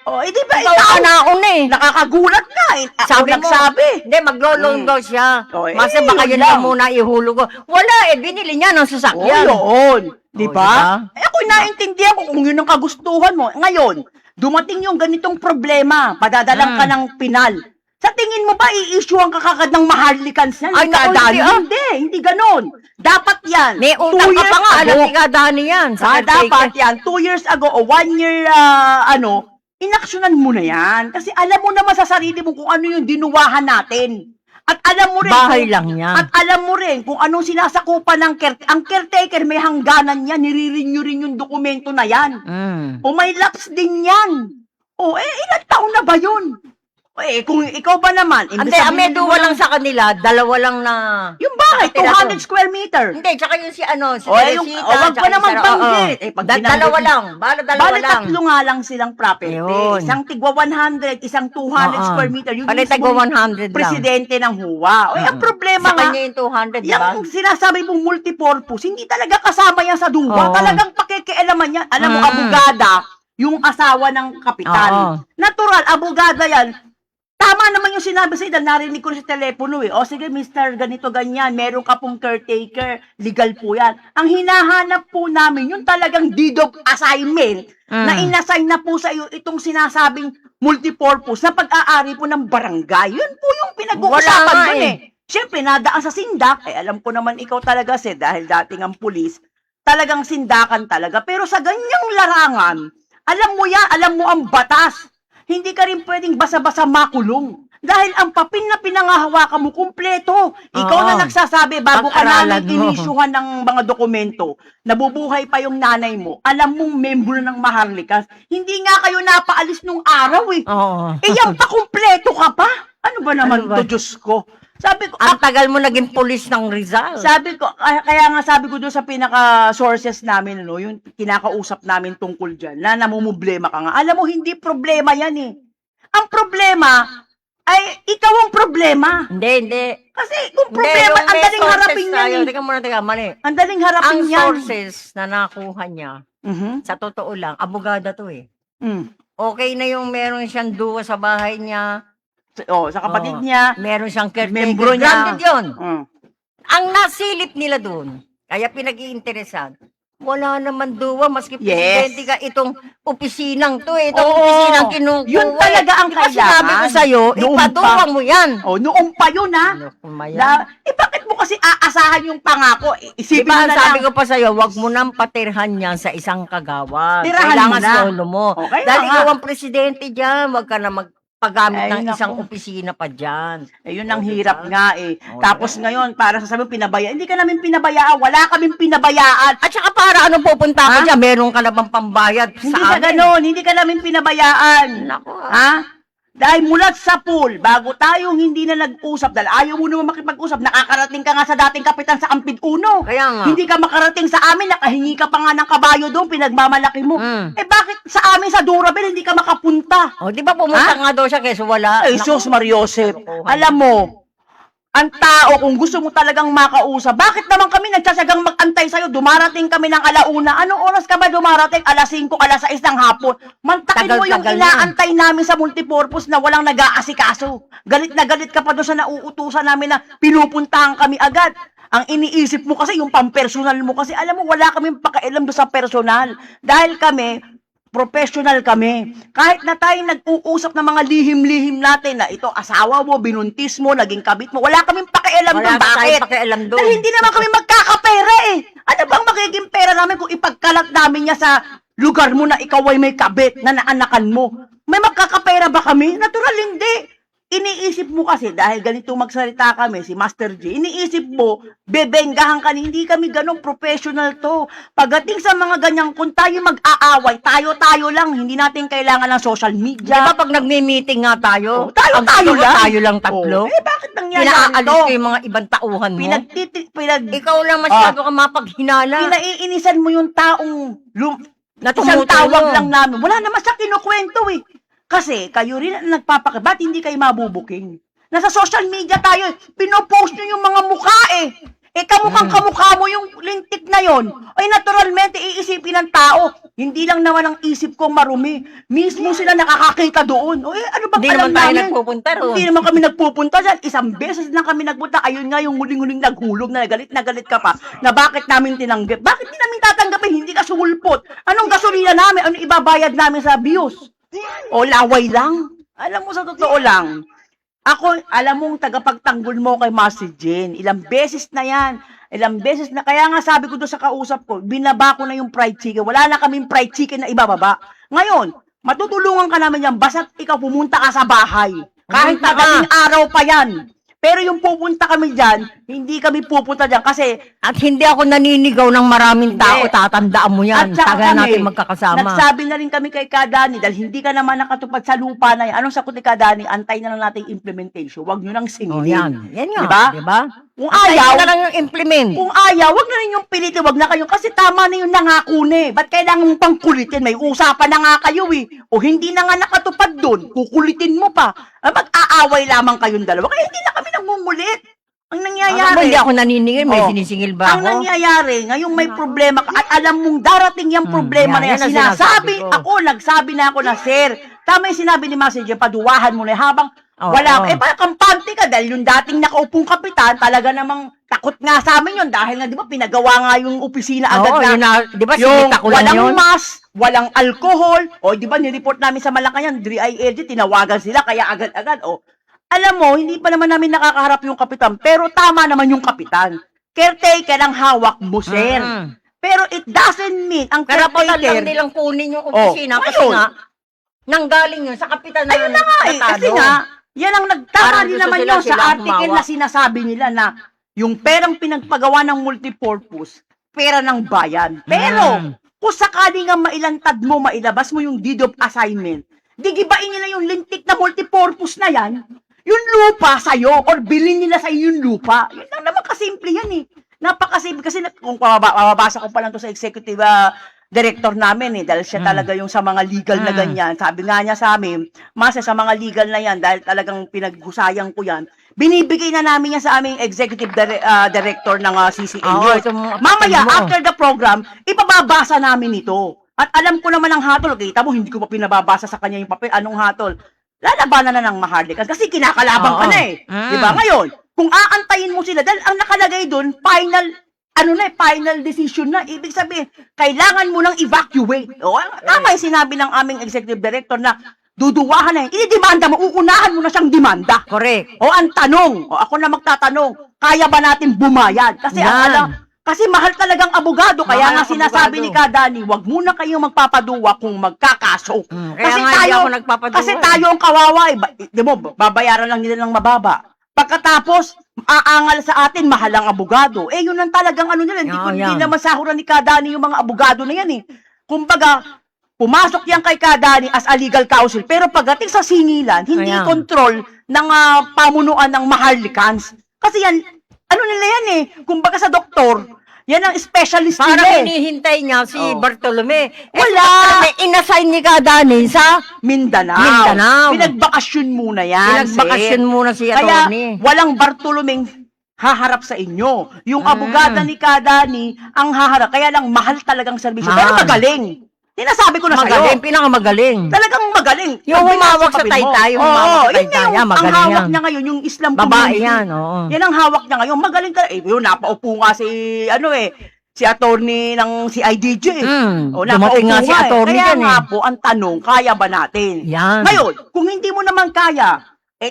Oh, di ba Ikaw ka nauna eh. Nakakagulat na eh. Ako Sabi mo, nagsabi. hindi, maglo-loan daw siya. Oh, eh, Masa baka yun yun na lang. muna ihulog ko. Wala eh, binili niya ng Oh, sasakyan. yun. Di Oh, ba? diba? Eh, ako naintindihan ko kung yun ang kagustuhan mo. Ngayon, dumating yung ganitong problema. Padadalang ka ng pinal. Sa tingin mo ba, i-issuean ka kagad ng maharlikans yan? Ay, naku, Kadani? hindi, ah. Hindi ganon. Dapat yan. May 2 utang ka years pa nga, alam ago. ni Kadani yan. Sa Dapat yan, 2 years ago o 1 year, inaksyonan mo na yan. Kasi alam mo naman sa sarili mo kung ano yung dinuwahan natin. At alam mo rin, Bahay lang yan. At alam mo rin kung anong sinasakupan ng ang caretaker, may hangganan yan, nire-renew rin yung dokumento na yan. O may lapse din yan. O ilang taon na ba yun? Kung ikaw ba naman, Hindi, ang may duwa lang sa kanila, dalawa lang na... yung bahay, Nakatira 200 doon. square meter. Hindi, tsaka yung si Teresita, wag tsaka pa naman si Sarah, banggit. Pag dalawa lang, dalawa Bale, lang. tatlo nga lang silang property. Ayun. Isang tigwa 100, isang 200 Oo. square meter. Yung Bale, tagwa 100 lang. presidente ng HUA. Ang problema Sa nga, kanya yung 200, di ba? yung sinasabi mong multipurpose, hindi talaga kasama yan sa duwa. Oo. Talagang pakikialaman yan. Alam mo, abogada, yung asawa ng kapitan. Oo. Natural, abogada yan. Tama naman yung sinabi sa ida, narinig ko sa telepono eh. O sige, Mr. Ganito, ganyan, meron ka pong caretaker, legal po yan. Ang hinahanap po namin, yung talagang deed of assignment, na inassign na po sa iyo itong sinasabing multipurpose na pag-aari po ng barangay. Yun po yung pinag-uusapan Wala nga dun eh. Siyempre, nadaan sa sindak, alam ko naman ikaw talaga, dahil dating ang pulis, talagang sindakan talaga. Pero sa ganyang larangan, alam mo yan, alam mo ang batas. Hindi ka rin pwedeng basa-basa makulong. Dahil ang papel na pinangahawakan mo, kumpleto. Ikaw Oo. na nagsasabi, bago ka Pag-aralan namin mo. inisyuhan ng mga dokumento, nabubuhay pa yung nanay mo, alam mong membro ng Maharlikas, hindi nga kayo napaalis nung araw eh. Oo. Yan pa, kumpleto ka pa? Ano ba naman Ano ba? to, Diyos ko? Sabi ko, Ang tagal mo naging pulis ng Rizal. kaya nga sabi ko doon sa pinaka-sources namin, yung kinakausap namin tungkol dyan, na namumblema ka nga. Alam mo, hindi problema yan eh. Ang problema ay ikaw ang problema. Hindi. Kasi kung Hindi, problema, yung ang may daling sources harapin yan tayo. eh. Teka muna, mali. Ang daling harapin Ang yan. sources na nakuha niya, Mhm. sa totoo lang, abogada to eh. Mm. Okay na yung meron siyang duwa sa bahay niya, Sa kapatid Oo. niya. meron siyang caretaker. Membro niya. Granted yun. Mm. Ang nasilip nila doon, kaya pinag-iinteresan, wala naman duwa, maski Yes. presidente ka, itong opisinang to eh, itong Oo. opisinang kinukuha. Yun talaga ang Kasi kailangan. sabi ko sa'yo, Noon ipaduwa pa. mo yan. Noong pa yun ha. Maya. Bakit mo kasi aasahan yung pangako? Isipin Diba, mo na sabi lang. ko pa sa'yo, wag mo nang patirhan yan sa isang kagawad. Tirahan Kailangan mo na. solo mo. Okay, Dahil nga. ikaw ang presidente dyan, wag ka na magpagamit Ay, ng isang naku. opisina pa dyan. Yun ang O, diba? hirap nga eh. O, Tapos ngayon, para sa sabi pinabayaan. Hindi ka namin pinabayaan. Wala kaming pinabayaan. At saka para ano pupunta Ha? ka dyan, meron ka na bang pambayad Hindi sa ka amin? ganon. Hindi ka namin pinabayaan. Naku, Ha? Dahil mulat sa pool, bago tayong hindi na nag-usap, dahil ayaw mo naman makipag-usap, nakakarating ka nga sa dating kapitan sa Ampid Uno. Kaya nga. Hindi ka makarating sa amin, nakahingi ka pa nga ng kabayo doon, pinagmamalaki mo. Bakit sa amin sa Durabel hindi ka makapunta? O, di ba pumunta nga daw siya keso wala? Ay, Naku. Sus Mariosep, Kalokohan. alam mo, ang tao, kung gusto mo talagang makausap, bakit naman kami nagsasagang mag-antay sa'yo? Dumarating kami ng alauna. Anong oras ka ba dumarating? Alas 5, alas 6 ng hapon. Mantakin mo yung Tagal-tagal inaantay namin sa multipurpose na walang nag-aasikaso. Galit na galit ka pa doon sa nauutusan namin na pinupuntahan kami agad. Ang iniisip mo kasi, yung pampersonal mo kasi, alam mo, wala kaming pakialam doon sa personal. Dahil kami, professional kami. Kahit na tayo nag-uusap ng mga lihim-lihim natin na ito, asawa mo, binuntis mo, naging kabit mo, wala kaming pakialam Wala doon. ka Bakit? tayong pakialam doon. Dahil hindi naman kami magkakapera eh. Ano bang magiging pera namin kung ipagkalat namin niya sa lugar mo na ikaw ay may kabit na naanakan mo? May magkakapera ba kami? Natural hindi. iniisip mo kasi, dahil ganito magsalita kami, si Master J, iniisip mo, bebenggahan ka, hindi kami ganong professional to. Pagdating sa mga ganyang, kung tayo mag-aaway, tayo-tayo lang, hindi natin kailangan ng social Di media. ba pag nagme-meeting nga tayo, Oh, tayo-tayo ang gusto mo, lang. tayo lang tatlo. Bakit nangyayari Pinaalis to? ko yung mga ibang tauhan mo. Ikaw lang masyado ka mapaghinala. Pinaiinisan mo yung taong Na isang tumutulong. tawag lang namin. Wala naman siya kinukwento eh. Kasi kayo rin ang nagpapaka. Ba't hindi kayo mabubuking? Nasa social media tayo. Pinopost nyo yung mga mukha eh. Kamukhang-kamukha mo yung lintik na yon. Ay naturalmente iisipin ng tao. Hindi lang naman ang isip kong marumi. Mismo sila nakakakita doon. Ano bang Hindi alam naman tayo namin? nagpupunta roon. Hindi naman kami nagpupunta dyan. Isang beses na kami nagpunta. Ayun nga yung huling-huling naghulog na galit ka pa. Na bakit namin tinanggap? Bakit di namin tatanggapin? Hindi ka sumulpot. Anong gasolina namin? Anong ibabayad namin sa views? O laway lang? Alam mo sa totoo lang. Ako, alam mong tagapagtanggol mo kay Master Jen. Ilang beses na yan. Ilang beses na. Kaya nga sabi ko doon sa kausap ko, binaba ko na yung fried chicken. Wala na kaming fried chicken na ibababa. Ngayon, matutulungan ka namin yan. Basta't ikaw pumunta ka sa bahay. Kahit tagaling araw pa yan. Pero yung pupunta kami dyan, hindi kami pupunta dyan kasi At hindi ako naninigaw ng maraming tao, Hindi. tatandaan mo yan. saka Tagal natin magkakasama. Nagsabi na rin kami kay Kadani dahil hindi ka naman nakatupad sa lupa na yan. Anong sagot ni Kadani? Antay na lang natin yung implementation. Huwag nyo nang singilin. Oh, yan. Yan nga. Diba? Diba? Kung Ayaw ayaw, na lang yung implement. kung ayaw, wag na rin yung pilitin, wag na kayo. Kasi tama na yung nangako na eh. Ba't kailangan mong pangkulitin? May usapan na nga kayo eh. O hindi na nga nakatupad doon, kukulitin mo pa. Mag-aaway lamang kayong dalawa. Kaya hindi na kami nagmumulit. Ang Alam mo, nangyayari. hindi ako naniningil, may Oh. sinisingil ba Ang ako? nangyayari, ngayong may problema ka, at alam mong darating yung problema na yan yan, ang sinasabi, sinasabi ko. nagsabi na ako na, sir, tama yung sinabi ni Messenger, paduwahan mo na habang Oo. wala, parang kampante ka, dahil yung dating nakaupong kapitan, talaga namang takot nga sa amin yun, dahil nga, di ba, pinagawa nga yung opisina agad Oo, na, yun na, di ba, yung sinita ko lang walang yun? mask, walang alcohol, o di ba, nireport namin sa Malacanang, DILG, tinawagan sila, kaya agad-agad, alam mo, hindi pa naman namin nakakaharap yung kapitan, pero tama naman yung kapitan. Caretaker ang hawak mo, sir. Mm. Pero it doesn't mean ang Karapatan lang caretaker. nilang kunin yung opisina kasi ngayon. nga, nanggaling yun sa kapitan na Ayun na nga eh, kasi tratado. nga, yan ang nagtama Parang din gusto naman sila yun sa ang article humawak. na sinasabi nila na yung perang pinagpagawa ng multipurpose, pera ng bayan. Pero, kung sakali nga mailantad mo, mailabas mo yung deed of assignment, digibain nila yung lintik na multipurpose na yan, yung lupa sa'yo, or bilhin nila sa'yo yung lupa. Yun lang naman kasimple yan eh. Napakasimple. Kasi kung mababasa ko pa lang to sa executive director namin eh, dahil siya talaga yung sa mga legal na ganyan. Sabi nga niya sa amin, Masa, sa mga legal na yan, dahil talagang pinaghusayang ko yan, binibigay na namin yan sa aming executive director ng CCA Oo, News. itong Mamaya, mo. after the program, ipababasa namin ito. At alam ko naman ang hatol. Kita mo, hindi ko pa pinababasa sa kanya yung papel. Anong hatol? Lalabanan na ng Maharlika kasi kinakalaban ka Oo. na eh. Di ba? Ngayon, kung aantayin mo sila, dahil ang nakalagay doon, final decision na. Ibig sabihin, kailangan mo nang evacuate. Tama yung sinabi ng aming executive director na duduwahan na yun. Ididemanda mo, uunahan mo na siyang demanda. Correct. Ang tanong, ako na magtatanong, kaya ba natin bumayad? Kasi kasi mahal talagang abogado, kaya Mahal nga ang sinasabi abogado. ni Kadani, wag muna kayong magpapaduwa kung magkakaso. Kaya nga hindi ako nagpapaduwa Kasi eh. tayo ang kawawa, di mo, babayaran lang nila ng mababa. Pagkatapos, aangal sa atin, mahal ang abogado. Yun ang talagang ano nila, hindi yan. naman sahuran ni Kadani yung mga abogado na yan eh. Kumbaga, pumasok yan kay Kadani as a legal counsel, pero pagdating sa singilan, hindi Ayan. kontrol ng pamunuan ng Maharlikans. Kasi yan, ano nila yan eh, kumbaga sa doktor, yan ang specialist Parang nila eh. hinihintay niya si Oh. Bartolome. Wala. May inassign ni Kadani sa Mindanao. Pinagbakasyon muna yan. Pinagbakasyon sir. muna si Kaya attorney. walang Bartolomeng haharap sa inyo. Yung Mm. abogada ni Kadani ang haharap. Kaya lang mahal talagang serbisyo. Mahal. Pero magaling. Sinasabi ko na magaling, sa'yo. pinakamagaling. Talagang magaling. Yung Pag humawak binasa sa papel mo. taytay, yung Oo, humawak sa yun taytay, yung- yan, magaling ang hawak yan. niya ngayon, yung Islam Babae community. yan, oo. Yan ang hawak niya ngayon. Magaling talaga. Yun, napaupo nga si attorney ng CIDJ. Dumating nga si attorney Kaya dyan nga eh. po, ang tanong, kaya ba natin? Yan. Ngayon, kung hindi mo naman kaya,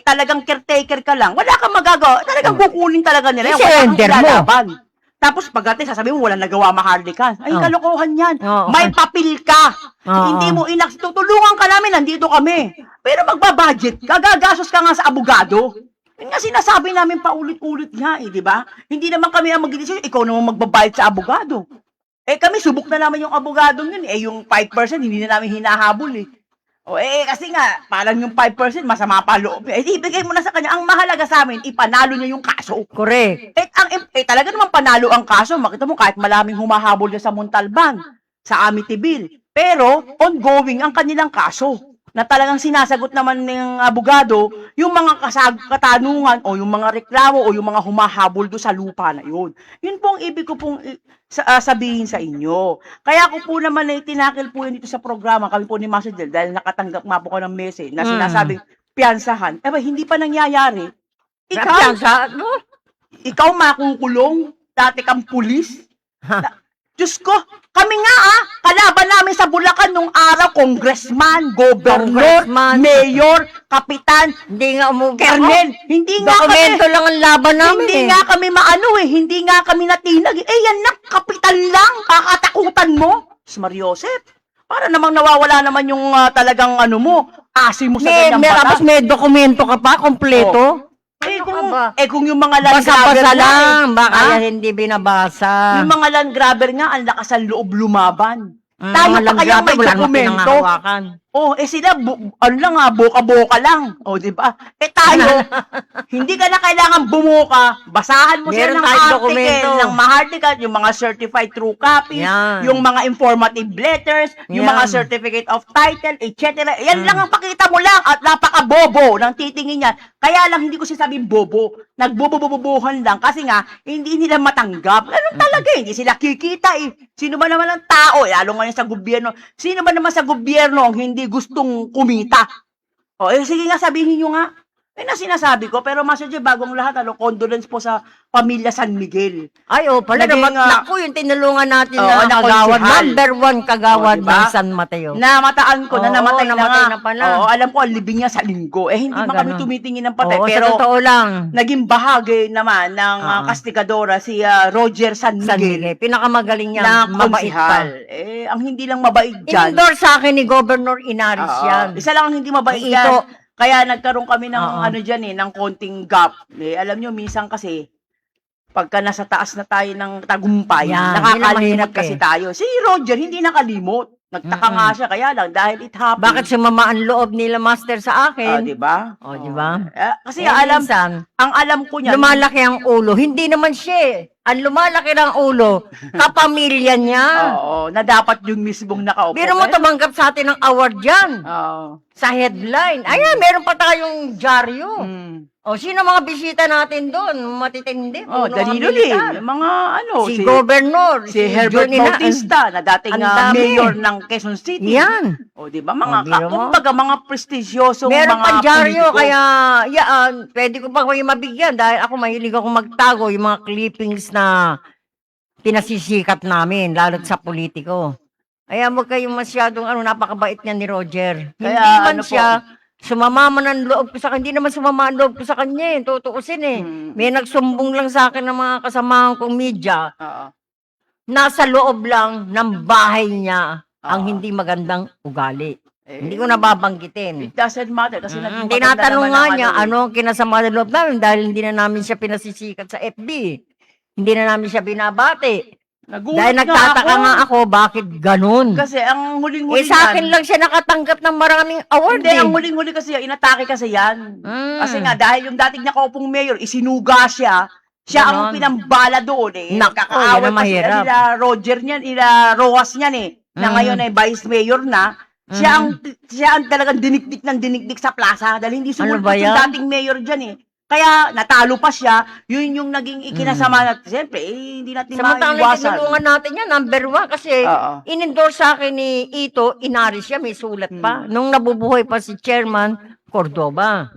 talagang caretaker ka lang, wala kang magagawa. Talagang kukunin talaga nila. yan. Wala kang I-surrender mo. ilalaban. Tapos pagdating, sasabihin mo, walang nagawa maharlikan. Ay, Oh. kalokohan yan. Oo. May papel ka. Oo. Hindi mo tutulungan ka namin, nandito kami. Pero magbabudget ka, gagastos ka nga sa abogado. Yun nga sinasabi namin paulit-ulit nga di ba? Hindi naman kami ang mag-decision, ikaw naman magbabayad sa abogado. Kami, subok na naman yung abogado yun. Yung 5%, hindi na namin hinahabol kasi nga, parang yung 5% masama pa loob. Ibigay mo na sa kanya. Ang mahalaga sa amin, ipanalo niya yung kaso. Correct. Talaga naman panalo ang kaso. Makita mo, kahit malaming humahabol niya sa Montalban, sa Amityville. Pero, ongoing ang kanilang kaso. Na talagang sinasagot naman ng abogado yung mga katanungan o yung mga reklamo o yung mga humahabol do sa lupa na yun. Yun po ang ibig ko pong sabihin sa inyo. Kaya ako po naman na itinakil po yun dito sa programa, kami po ni Master Del, dahil nakatanggap nga po ko ng message na sinasabing piyansahan. Hindi pa nangyayari. Ikaw makukulong, dati kang pulis. Diyos ko, kami nga kalaban namin sa Bulacan nung araw, congressman, governor, mayor, kapitan, Hindi nga Kernel. Hindi nga Dokumento kami, lang ang laban namin hindi eh. nga kami hindi nga kami natinag. Yan na, kapitan lang, kakatakutan mo. Mario Joseph, para namang nawawala naman yung talagang mo, asim mo sa ganyang bata. Tapos may dokumento ka pa, kompleto. Kung yung mga land grabber Basa-basa nga, lang, baka hindi binabasa. yung mga land grabber nga, ang lakas ang loob lumaban. Tayo Mga pa kaya langgabay, may wala namang dokumento. pinangahawakan. Sila, boka-boka lang. Di ba? Tayo, hindi ka na kailangan bumuka. Basahan mo sila Meron ng tayong article, dokumento. ng mahartikan, yung mga certified true copies, Yan. yung mga informative letters, yung Yan. mga certificate of title, etc. Yan lang ang pakita mo lang at napaka-bobo ng titingin yan. Kaya lang hindi ko sinasabing bobo. Nagbobobobohan lang kasi nga, hindi nila matanggap. Ganun talaga, hindi sila kikita Sino ba naman ang tao, lalo ngayon sa gobyerno, sino ba naman sa gobyerno ang hindi gustong kumita? Sige nga, sabihin nyo nga. Na sinasabi ko, pero Master J, bagong lahat, condolence po sa pamilya San Miguel. Pala Naging, naman, naku, yung tinulungan natin na na kagawad, konsehal. number 1 kagawad Diba? ng San Mateo. Namataan ko na namatay na pala. Alam ko, ang libing niya sa linggo. Hindi pa kami ganun. tumitingin ng patay. Oo, Pero, sa totoo lang. naging bahagi naman ng kastigadora si Roger San San Miguel. Miguel. Pinakamagaling niya, Na mabait pa. konsehal. Ang hindi lang mabait dyan. Indoor sa akin ni Governor Inaris yan. Isa lang ang hindi mabait Ito. yan. Kaya nagkaroon kami ng Oo. ng konting gap. Alam nyo, minsan kasi, pagka nasa taas na tayo ng tagumpay, Yan, nakakalimot yun ang mahirap kasi tayo. Si Roger, hindi nakalimot. Nagtaka nga siya, kaya lang, dahil it happened. Bakit sumama ang loob nila, Master, sa akin? Di ba? Di ba? Kasi ang alam ko niya, lumalaki ang ulo. Hindi naman siya. Ang lumalaki ng ulo, kapamilya niya. na dapat yung mismong nakaupo. Pero mo tumanggap sa atin ng award dyan. Sa headline. Ayan, meron pa tayong dyaryo. Sino mga bisita natin doon? Matitindi. Danilo Lim, mga si Governor. si Herbert Johnny Bautista, na dating Ang dami. mayor ng Quezon City. Yan. Di ba? Mga, biro mo. kumbaga, mga prestigyosong Meron mga pang dyaryo, politiko. kaya pwede ko pa kayo mabigyan dahil ako mahilig ako magtago yung mga clippings na pinasisikat namin, lalo't sa politiko. Kaya wag kayong masyadong napakabait niya ni Roger. Kaya, Hindi man ano po, siya, sumama man ang loob ko sa kanya, hindi naman sumama ang loob ko sa kanya tutuusin May nagsumbong lang sa akin ng mga kasamahan kong media, nasa loob lang ng bahay niya ang hindi magandang ugali. Hindi ko nababanggitin. It doesn't matter kasi Tinatanong nga niya, ano ang kinasama ng loob namin dahil hindi na namin siya pinasisikat sa FB. Hindi na namin siya binabati. Dahil nagtataka nga ako, bakit ganun? Kasi ang huling-huli sa akin lang siya nakatanggap ng maraming award. Hindi, ang huling-huli kasi inatake kasi yan. Kasi nga, dahil yung dating nakaupong mayor, isinuga siya. Siya ang pinambala doon Nako, Nagkakaaway yan ang pa mahirap. nila Roger niyan, nila Rojas niyan na ngayon ay vice mayor na. Siya ang talagang dinikdik ng dinikdik sa plaza dahil hindi Ano sumunod ba yung yan? dating mayor diyan Kaya natalo pa siya, yun yung naging ikinasama natin. Siyempre, hindi natin Samantalang maiwasan. tinulungan natin yan, number 1, kasi in-endorse sa akin ni Ito, Inaris siya, may sulat pa. Nung nabubuhay pa si Chairman Cordoba.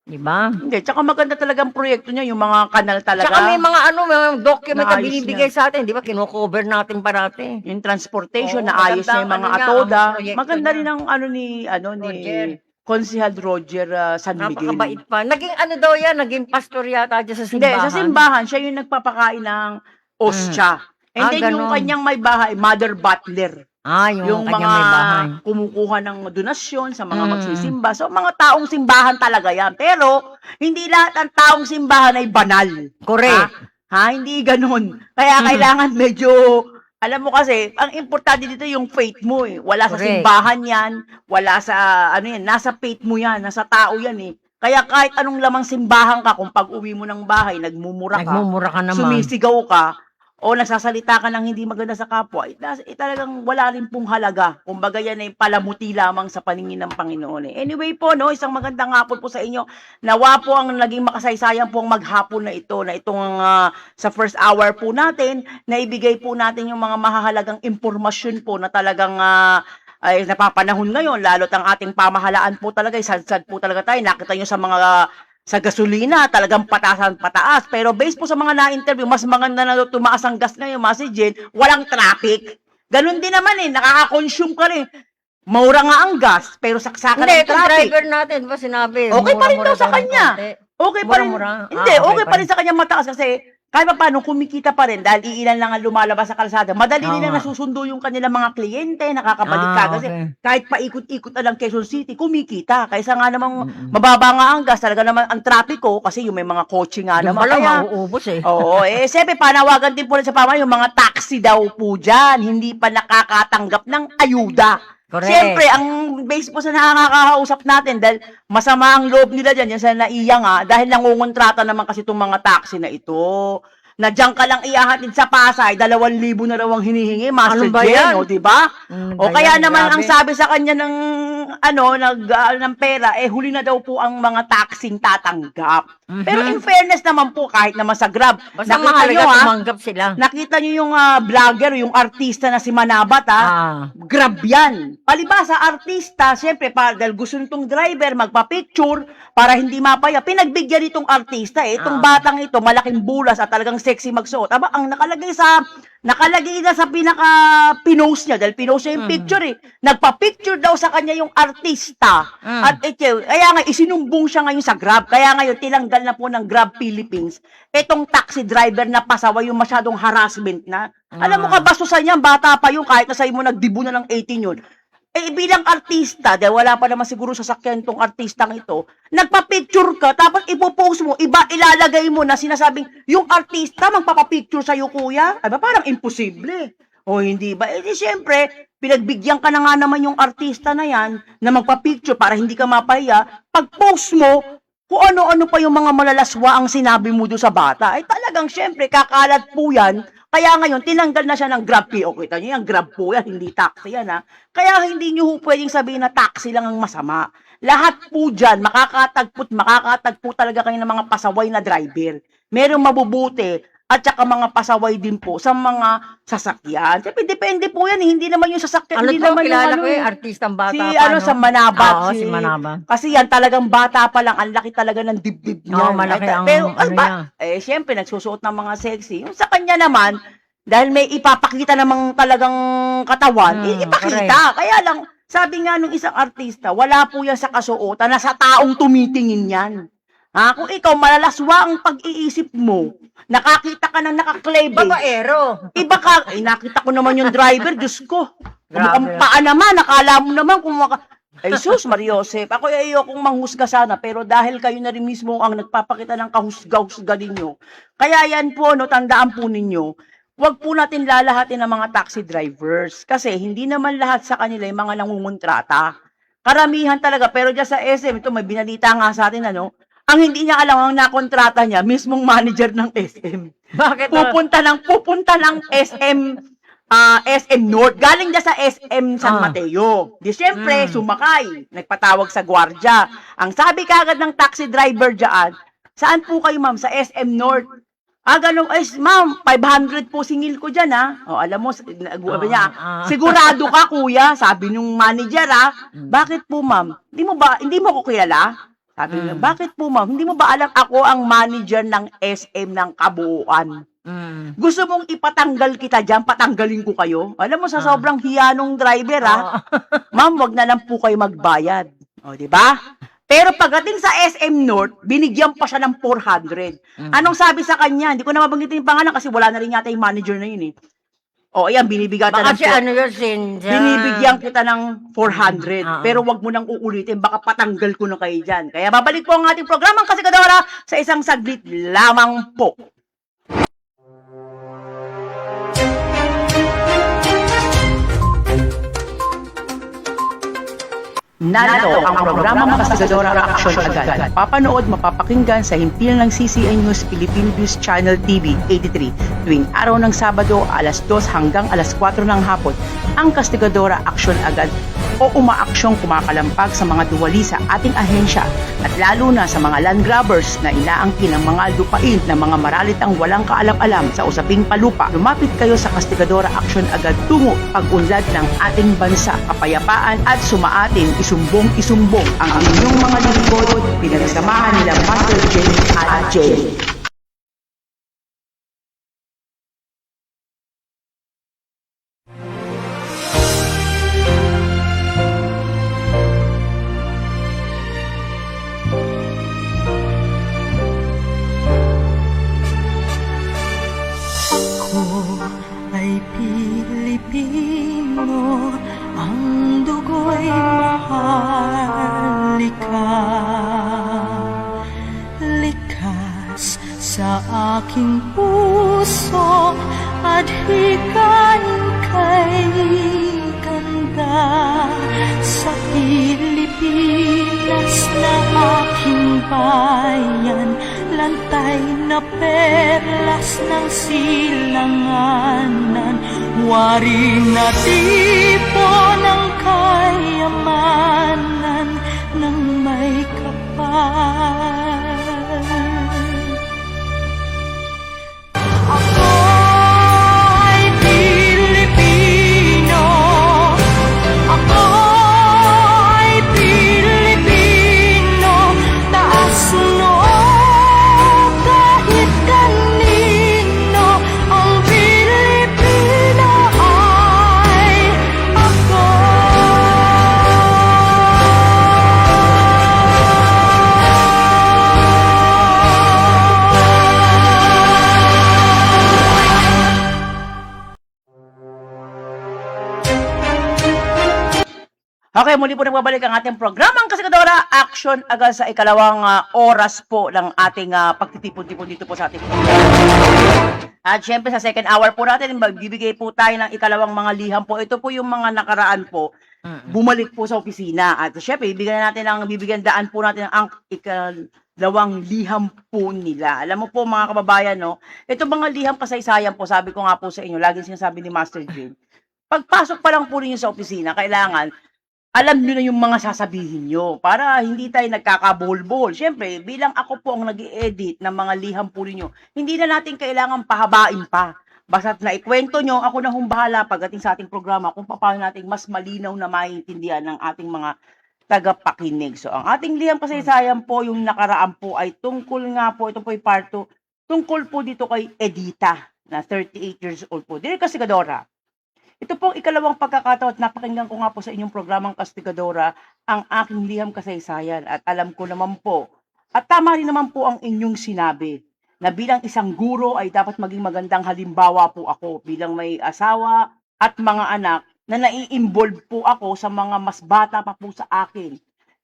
Diba? Hindi, tsaka maganda talagang proyekto niya, yung mga kanal talaga. Tsaka may mga mga document na Naayos binibigay sa atin, di ba? Kino-cover natin parati. Yung transportation, Oo, naayos maganda niya yung mga ang atoda. proyekto Maganda niya. rin ang ni Roger. Konsehal Roger San Miguel. Napakabait pa. Naging daw yan, naging pastor yata dyan sa Hindi, simbahan. sa simbahan, siya yung nagpapakain ng Ostia. And then yung ganun. kanyang may bahay, Mother Butler. Yung Yung kanya mga may bahay. kumukuha ng donasyon sa mga magsisimba. So, mga taong simbahan talaga yan. Pero, hindi lahat ng taong simbahan ay banal. Correct. Hindi ganun. Kaya kailangan medyo, alam mo kasi, ang importante dito yung faith mo eh. Wala sa Correct. simbahan yan, wala sa, nasa faith mo yan, nasa tao yan eh. Kaya kahit anong lamang simbahan ka, kung pag uwi mo ng bahay, nagmumura ka naman. sumisigaw ka, o nagsasalita ka ng hindi maganda sa kapwa, talagang wala rin pong halaga. Kumbaga yan ay palamuti lamang sa paningin ng Panginoon. Anyway po, no, isang magandang hapon po sa inyo. Nawa po ang naging makasaysayan po ang maghapon na ito, sa first hour po natin, na ibigay po natin yung mga mahahalagang impormasyon po na talagang ay napapanahon ngayon, lalo't ang ating pamahalaan po talaga, sad po talaga tayo. Nakita nyo sa gasolina, talagang pataas. Pero based po sa mga na-interview, mas maganda na tumaas ang gas ngayon, Masi Jen, walang traffic. Ganun din naman nakaka-consume ka rin. Maura nga ang gas, pero saksakan Hindi, ng itong traffic. driver natin, di ba sinabi? Okay pa rin mura-mura daw sa ng kanya. konti. Okay pa rin. Mura-mura? Hindi, Okay okay pa pa rin sa kanya mataas kasi kahit pa paano kumikita pa rin dahil iilan lang ang lumalabas sa kalsada. Madali nila Tama. nasusundo yung kanilang mga kliyente, nakakabalik ka kasi Okay. kahit paikot-ikot na lang Quezon City, kumikita. Kaysa nga namang mababa nga ang gas, talaga naman ang trapiko kasi yung may mga kotse nga Doon naman. pala, Kaya, mauubos eh. oo, siyempre panawagan din po rin sa pamahalaan yung mga taxi daw po dyan, hindi pa nakakatanggap ng ayuda. Correct. Siyempre, ang base po sa nakakausap natin, dahil masama ang loob nila dyan, yan sa naiya nga, dahil nangungontrata naman kasi itong mga taxi na ito. Na dyan ka lang ihahatid sa Pasay, 2,000 na raw ang hinihingi, Master Ano ba Jen, yan? o diba? Ano O ba kaya yan? naman ang Grabe. sabi sa kanya ng ng pera, huli na daw po ang mga taxing tatanggap. Pero in fairness naman po, kahit naman sa Grab, Basta nakita mahalaga nyo tumanggap sila. nakita nyo yung vlogger, yung artista na si Manabat Grab yan. Palibasa, artista, siyempre, dahil gusto nitong driver magpa-picture para hindi mapaya, pinagbigyan itong artista itong batang ito, malaking bulas at talagang sexy magsuot. Aba, ang nakalagay na sa pinaka-pinost niya, dahil pinost niya yung picture nagpa-picture daw sa kanya yung artista. At kaya nga, isinumbong siya ngayon sa Grab. Kaya ngayon, tinanggal na po ng Grab Philippines itong taxi driver na pasaway yung masyadong harassment na. Alam mo ka, bastusan niya, bata pa yung kahit na sa'yo mo nagdibo na ng 18 yun. Bilang artista, dahil wala pa naman siguro sasakyan tong artistang ito, nagpa-picture ka, tapos ipopost mo, ilalagay mo na sinasabing, yung artista magpapapicture sa'yo, kuya? Ay ba, parang imposible. O hindi ba? Siyempre, pinagbigyan ka na nga naman yung artista na yan, na magpa-picture para hindi ka mapaya, pag-post mo, kung ano-ano pa yung mga malalaswa ang sinabi mo doon sa bata, ay talagang siyempre, kakalat po yan. Kaya ngayon, tinanggal na siya ng Grab P. O, kita nyo yan, Grab po yan, hindi taxi yan, ha? Kaya hindi nyo pwedeng sabihin na taxi lang ang masama. Lahat po dyan, makakatagpo talaga kayo ng mga pasaway na driver. Merong mabubuti, at saka mga pasaway din po sa mga sasakyan. Siyempre, depende po yan, hindi naman yung sasakyan, Ano hindi to? naman Kilala yung ko yung artistang bata si pa, no? sa Manabat. Oo, si Manabat. Kasi yan talagang bata pa lang, ang laki talaga ng dibdib niya. Oo, malaki ang Pero, ano niya. siyempre, nagsusuot ng mga sexy. Yung sa kanya naman, dahil may ipapakita namang talagang katawan, ipakita. Kaya lang, sabi nga nung isang artista, wala po yan sa kasuotan, nasa taong tumitingin yan. Kung ikaw malalaswa ang pag-iisip mo, nakakita ka ng naka-clay base, Babaero. iba ka, nakita ko naman yung driver, Diyos ko. Grabe. Ang paa naman, nakala mo naman kung ay sus, Mariosep, ako ayokong manghusga sana, pero dahil kayo na rin mismo ang nagpapakita ng kahusga-husga ninyo, kaya yan po, tandaan po ninyo, wag po natin lalahatin ng mga taxi drivers, kasi hindi naman lahat sa kanila yung mga nangungontrata. Karamihan talaga, pero dyan sa SM, ito may binalita nga sa atin, ang hindi niya alam ang nakontrata niya, mismong manager ng SM. Bakit? Pupunta ng SM North. Galing niya sa SM San Mateo. Di syempre, sumakay. Nagpatawag sa gwardya. Ang sabi kagad ng taxi driver dyan, saan po kayo, ma'am? Sa SM North. Ganun, ma'am, 500 po singil ko dyan, ha? O, alam mo, sabi niya, sigurado ka, kuya, sabi nung manager, bakit po, ma'am? Hindi mo ko kilala? Sabi niya, bakit po, ma'am? Hindi mo ba alam ako ang manager ng SM ng kabuuan? Gusto mong ipatanggal kita dyan, patanggalin ko kayo? Alam mo, sa sobrang hiyanong driver, ma'am, wag na lang po kayo magbayad. O, di ba? Pero pagdating sa SM North, binigyan pa siya ng 400. Anong sabi sa kanya? Hindi ko na mabanggitin yung pangalan kasi wala na rin yata yung manager na yun eh. O, ayan, binibigyan Baka ng si ano yun, Cynthia. binibigyan kita ng 400. Oo. Pero wag mo nang uulitin, baka patanggal ko na kayo dyan. Kaya babalik po ang ating programang Kasikadora sa isang saglit lamang po. Narito ang programang Kasikadora Action Agad. Papanood, mapapakinggan sa himpilan ng CCN News Philippine News Channel TV 83 tuwing araw ng Sabado alas 2 hanggang alas 4 ng hapon. Ang Kastigadora Action Agad o umaaksyong kumakalampak sa mga duwali sa ating ahensya at lalo na sa mga land grabbers na inaangkin ng mga lupain ng mga maralitang walang kaalam-alam sa usaping palupa. Lumapit kayo sa Kastigadora Action Agad tungo pag-unlad ng ating bansa, kapayapaan at sumaatin isumbong ang inyong mga lingkod, pinagsamahan nila Master Jenny at Jenny. Ako ay Pilipino, ang dugo'y mahalika. Likas sa aking puso at hikain kay ganda. Sa Pilipinas na aking bayan, lantay na perlas ng silanganan, wari na tipo ng kayamanan ng may kapal. Ako ay Pilipino, ako ay Pilipino, taas noo kahit kanino, ang Pilipino ay ako. Okay, muli po nagbabalik ang ating programang Kasikadora Action Agad sa ikalawang oras po ng ating pagtitipon-tipon dito po sa ating At syempre sa second hour po natin, magbibigay po tayo ng ikalawang mga liham po. Ito po yung mga nakaraan po, bumalik po sa opisina. At syempre, bibigyan daan po natin ang ikalawang liham po nila. Alam mo po mga kababayan, no? Ito mga liham kasaysayan po, sabi ko nga po sa inyo, laging sinasabi ni Master Jim. Pagpasok pa lang po ninyo sa opisina, kailangan alam nyo na yung mga sasabihin nyo para hindi tayo nagkakabohol-bohol. Siyempre, bilang ako po ang nag-i-edit ng mga liham po ninyo, hindi na natin kailangan pahabain pa. Basta't naikwento nyo, ako na humbahala pagdating sa ating programa kung paano natin mas malinaw na maintindihan ng ating mga tagapakinig. So, ang ating liham kasaysayan po, yung nakaraan po ay tungkol nga po, ito po yung part 2, tungkol po dito kay Edita, na 38 years old po. Dear Kasikadora, ito pong ikalawang pagkakataon at napakinggan ko nga po sa inyong programang Kastigadora ang aking liham kasaysayan at alam ko naman po at tama rin naman po ang inyong sinabi na bilang isang guro ay dapat maging magandang halimbawa po ako bilang may asawa at mga anak na nai-involve po ako sa mga mas bata pa po sa akin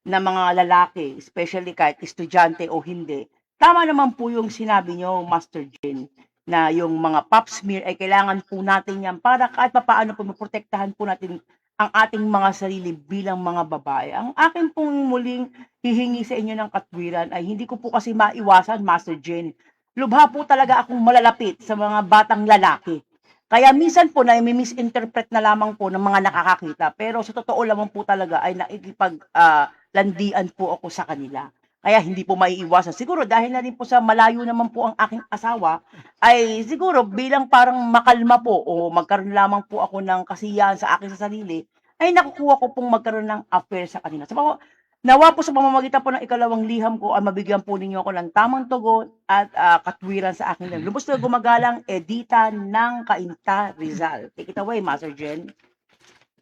na mga lalaki, especially kahit estudyante o hindi. Tama naman po yung sinabi nyo, Master Jen, na yung mga pap smear ay kailangan po natin yan para kahit papaano po maprotektahan po natin ang ating mga sarili bilang mga babae. Ang akin pong muling hihingi sa inyo ng katwiran ay hindi ko po kasi maiwasan, Master Jen. Lubha po talaga akong malalapit sa mga batang lalaki. Kaya minsan po na misinterpret na lamang po ng mga nakakakita. Pero sa totoo lamang po talaga ay nakikipaglandian po ako sa kanila. Kaya hindi po maiiwasan. Siguro dahil na rin po sa malayo naman po ang aking asawa, ay siguro bilang parang makalma po o magkaroon lamang po ako ng kasiyahan sa akin sa sarili, ay nakukuha ko pong magkaroon ng affair sa kanila. So, nawa po sa pamamagitan po ng ikalawang liham ko, ay mabigyan po ninyo ako ng tamang tugon at katwiran sa akin. Lubos na gumagalang Edita ng Cainta Rizal. Take it away, Master Jen.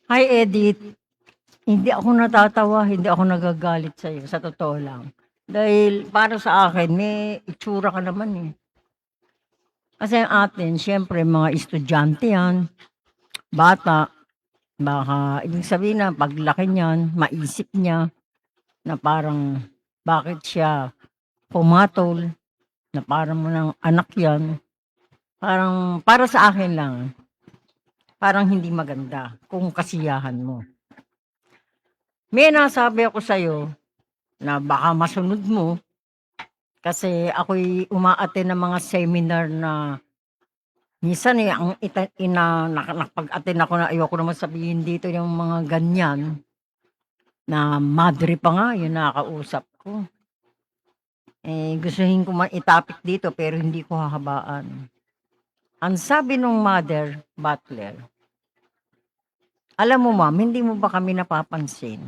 Hi, Edith. Hindi ako natatawa, hindi ako nagagalit sa'yo, sa totoo lang. Dahil para sa akin, may itsura ka naman eh. Kasi ang atin, siyempre, mga estudyante yan, bata, baka ibig sabihin na paglaki niyan, maisip niya na parang bakit siya pumatol, na parang mo ng anak yan. Parang, para sa akin lang, parang hindi maganda kung kasiyahan mo. May nasabi ako sa'yo na baka masunod mo kasi ako'y umaattend ng mga seminar na minsan ang nakapag-attend ako na ayoko naman sabihin dito yung mga ganyan na madre pa nga yung nakakausap ko. Gustuhin ko itapik dito pero hindi ko hahabaan. Ang sabi nung mother butler, alam mo ma'am, hindi mo ba kami napapansin?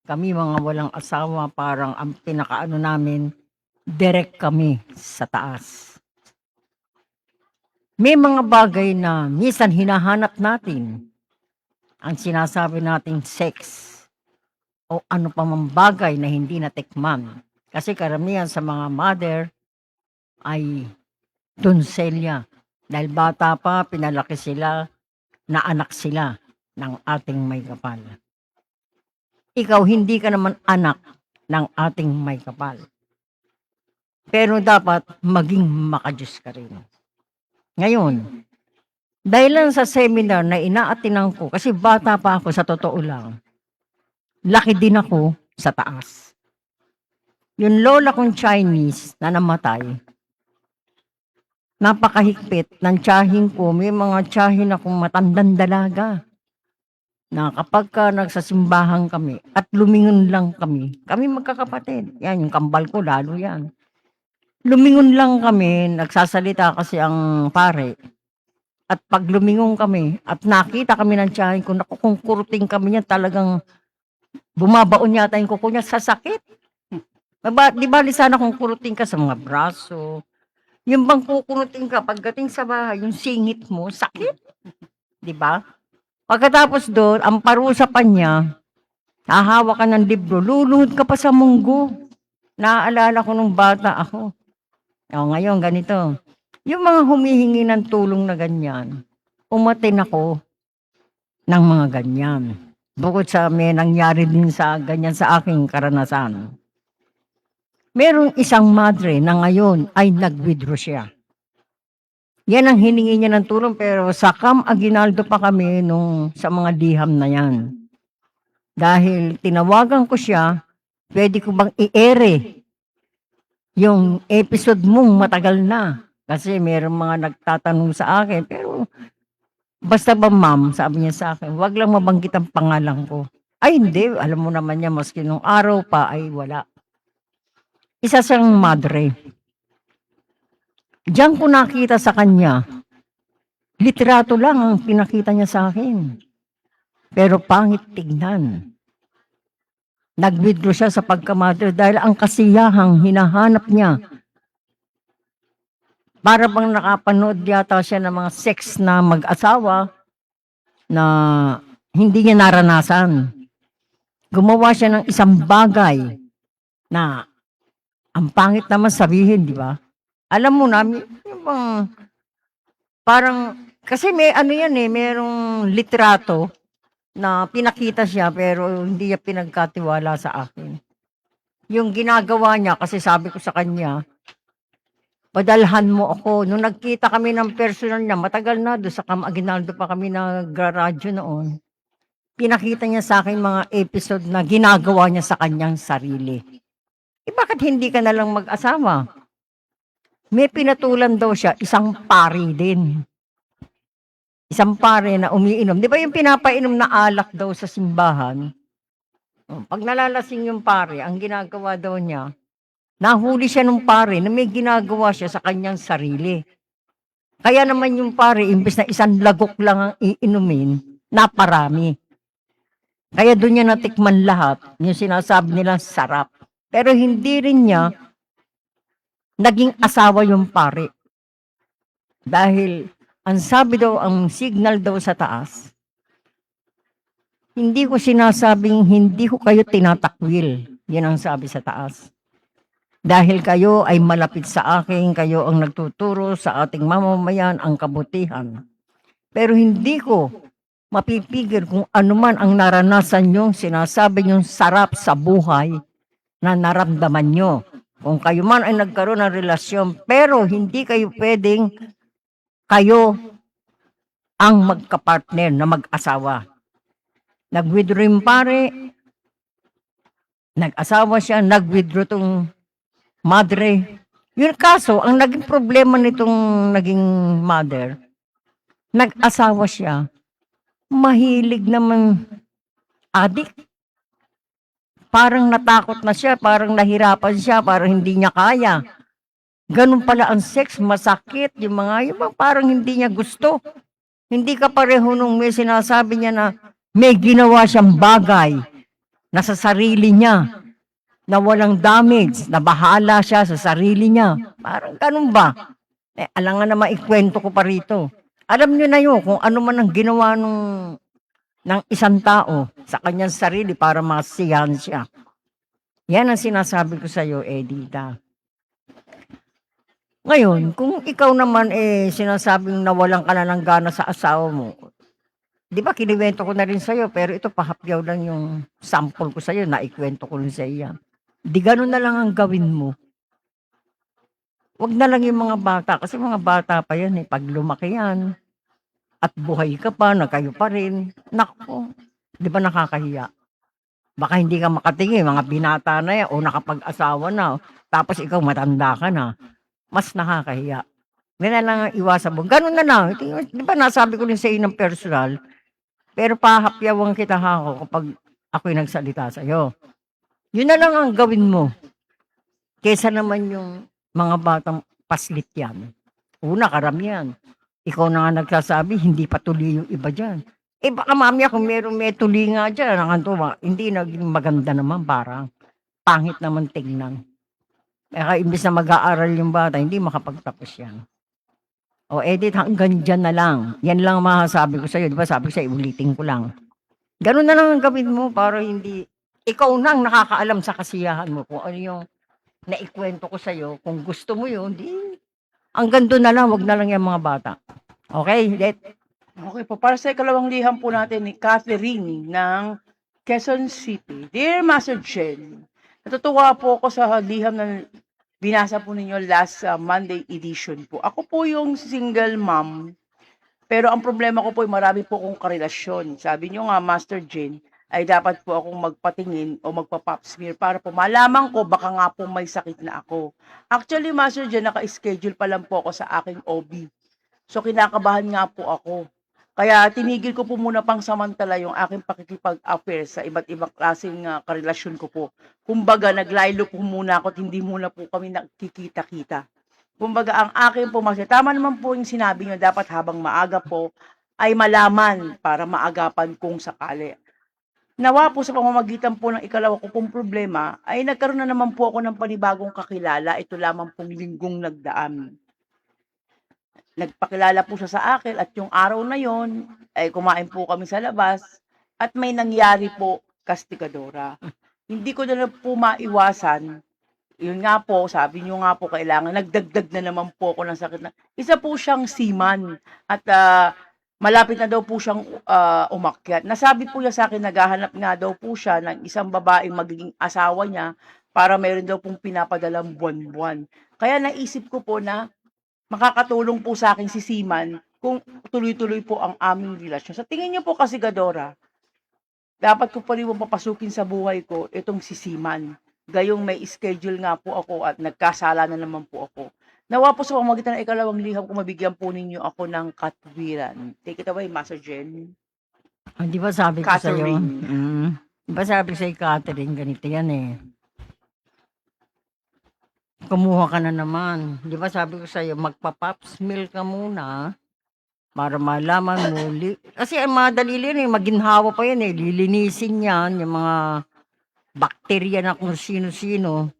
Kami mga walang asawa, parang ang pinakaano namin, direct kami sa taas. May mga bagay na minsan hinahanap natin. Ang sinasabi nating sex o ano pa mang bagay na hindi natikman. Kasi karamihan sa mga mother ay donselya. Dahil bata pa, pinalaki sila, na anak sila ng ating may kapal. Ikaw, hindi ka naman anak ng ating may kapal. Pero dapat maging makadiyos ka rin. Ngayon, dahil lang sa seminar na inaatinan ko, kasi bata pa ako sa totoo lang, laki din ako sa taas. Yung lola kong Chinese na namatay, napakahigpit ng tiyahin ko. May mga tiyahin akong matandang dalaga na kapag ka nagsasimbahan kami at lumingon lang kami magkakapatid. Yan, yung kambal ko, lalo yan. Lumingon lang kami, nagsasalita kasi ang pare. At pag lumingon kami at nakita kami ng tiyahin ko, naku, kung kuruting kami niya, talagang bumabaon yata yung kuko niya sa sakit. Di ba sana kung kuruting ka sa mga braso, yung bang kukuruting ka, pagdating sa bahay, yung singit mo, sakit. Di ba? Pagkatapos doon, ang parusa pa niya, hahawa ka ng libro, luluhod ka pa sa munggo. Naaalala ko nung bata ako. Ngayon, ganito. Yung mga humihingi ng tulong na ganyan, umatin ako ng mga ganyan. Bukod sa may nangyari din sa ganyan sa aking karanasan. Merong isang madre na ngayon ay nag-withdraw siya. Yan ang hiningi niya ng tulong pero sa Camp Aguinaldo pa kami sa mga liham na yan. Dahil tinawagan ko siya, pwede ko bang i-ere yung episode mong matagal na. Kasi merong mga nagtatanong sa akin, pero basta ba ma'am, sabi niya sa akin, wag lang mabanggit ang pangalan ko. Ay hindi, alam mo naman niya, maski nung araw pa ay wala. Isa siyang madre. Diyan ko nakita sa kanya, literato lang ang pinakita niya sa akin. Pero pangit tignan. Nag-withdraw siya sa pagkamadre dahil ang kasiyahang hinahanap niya. Para bang nakapanood yata siya ng mga sex na mag-asawa na hindi niya naranasan. Gumawa siya ng isang bagay na ang pangit naman sabihin, di ba? Alam mo na, yung bang, parang, kasi may ano yan merong literato na pinakita siya pero hindi niya pinagkatiwala sa akin. Yung ginagawa niya, kasi sabi ko sa kanya, padalhan mo ako. Nung nagkita kami ng personal niya, matagal na, doon sa Camp Aguinaldo pa kami nag-radyo noon. Pinakita niya sa akin mga episode na ginagawa niya sa kanyang sarili. Bakit hindi ka na lang mag-asawa? May pinatulan daw siya, isang pari din. Isang pare na umiinom. Di ba yung pinapainom na alak daw sa simbahan? Pag nalalasing yung pare, ang ginagawa daw niya, nahuli siya ng pare na may ginagawa siya sa kanyang sarili. Kaya naman yung pare, imbes na isang lagok lang ang iinumin, naparami. Kaya doon niya natikman lahat, yung sinasabi nila sarap. Pero hindi rin niya naging asawa yung pare. Dahil ang sabi daw, ang signal daw sa taas, Hindi ko sinasabing hindi ko kayo tinatakwil. Yan ang sabi sa taas. Dahil kayo ay malapit sa akin, kayo ang nagtuturo sa ating mamamayan ang kabutihan. Pero hindi ko mapipigil kung ano man ang naranasan nyo, sinasabi nyo sarap sa buhay na naramdaman nyo. Kung kayo man ay nagkaroon ng relasyon, pero hindi kayo pwedeng kayo ang magkapartner na mag-asawa. Nag-withdraw yung pare, nag-asawa siya, nag-withdraw tong madre. Yung kaso, ang naging problema nitong naging mother, nag-asawa siya, mahilig naman adik. Parang natakot na siya, parang nahirapan siya, parang hindi niya kaya. Ganun pala ang sex, masakit, yung mga parang hindi niya gusto. Hindi ka pareho nung may sinasabi niya na may ginawa siyang bagay na sa sarili niya, na walang damage, na bahala siya sa sarili niya. Parang ganun ba? Alangan na maikwento ko pa rito. Alam niyo na yun kung ano man ang ginawa ng isang tao sa kanyang sarili para masiyahan siya. Yan ang sinasabi ko sa iyo, Edita. Ngayon, kung ikaw naman sinasabing nawalan ka na ng gana sa asawa mo, di ba kiniwento ko na rin sa iyo, pero ito pahapyaw lang yung sample ko sa iyo, naikwento ko rin sa iyo. Di ganun na lang ang gawin mo. Wag na lang yung mga bata, kasi mga bata pa yan pag lumaki yan, at buhay ka pa, na kayo pa rin, naku, di ba nakakahiya? Baka hindi ka makatingin, mga binata na yan, o nakapag-asawa na, tapos ikaw matanda ka na, mas nakakahiya. Yan na lang ang iwasan mo. Ganun na lang. Di ba nasabi ko rin sa iyo ng personal, pero pahapyawan kita ako kapag ako'y nagsalita sa iyo. Yun na lang ang gawin mo. Kesa naman yung mga batang paslit yan. Una, karamihan. Ikaw na nga nagsasabi, hindi pa tuli yung iba dyan. Baka mamaya kung may tuli nga dyan, hindi naging maganda naman, parang pangit naman tingnan. Kaya imbis na mag-aaral yung bata, hindi makapagtapos yan. O Edith, hanggang dyan na lang. Yan lang masasabi ko sa'yo. Di ba sabi ko sa'yo, ulitin ko lang. Ganun na lang ang gawin mo para hindi, ikaw nang nakakaalam sa kasiyahan mo kung ano yung naikwento ko sa'yo. Kung gusto mo yun, di, hanggang doon na lang, wag na lang yung mga bata. Okay, Edith? Okay po, para sa ikalawang liham po natin ni Catherine ng Quezon City. Dear Master Jen, natutuwa po ako sa liham na binasa po ninyo last Monday edition po. Ako po yung single mom, pero ang problema ko po ay marami po akong karelasyon. Sabi nyo nga, Master Jen, ay dapat po akong magpatingin o magpa-pap smear para po malaman ko baka nga po may sakit na ako. Actually, Master Jen, naka-schedule pa lang po ako sa aking OB. So, kinakabahan nga po ako. Kaya tinigil ko po muna pang samantala yung aking pakikipag-affair sa iba't ibang klaseng karelasyon ko po. Kumbaga, naglaylo po muna ako at hindi muna po kami nakikita-kita. Kumbaga, ang akin po, tama naman po yung sinabi nyo, dapat habang maaga po ay malaman para maagapan kung sakali. Nawa po sa pamamagitan po ng ikalawa ko pong problema, ay nagkaroon na naman po ako ng panibagong kakilala, ito lamang pong linggong nagdaan. Nagpakilala po siya sa akin at yung araw na yon ay kumain po kami sa labas at may nangyari po, kastikadora. Hindi ko na po maiwasan. Yun nga po, sabi niyo nga po, kailangan nagdagdag na naman po ako ng sakit na. Isa po siyang seaman at malapit na daw po siyang umakyat. Nasabi po niya sa akin, naghahanap nga daw po siya ng isang babaeng magiging asawa niya para mayroon daw pong pinapadalang buwan-buwan. Kaya naisip ko po na makakatulong po sa akin si Seaman kung tuloy-tuloy po ang aming relasyon. Sa tingin niyo po kasi, Gadora, dapat ko pa rin papasukin sa buhay ko itong si Seaman. Gayong may schedule nga po ako at nagkasala na naman po ako. Nawa po sa pamamagitan ng ikalawang liham kung mabigyan po ninyo ako ng katwiran. Take it away, Master Jen. Di ba sabi ko sa'yo? Catherine. Di ba sabi ko sa'yo, Catherine, ganito yan Kumuha ka na naman. Di ba sabi ko sa'yo, magpa-pap smear ka muna para malaman mo. Kasi ang mga dalili maginhawa pa yan lilinisin yan, yung mga bakterya na kung sino-sino.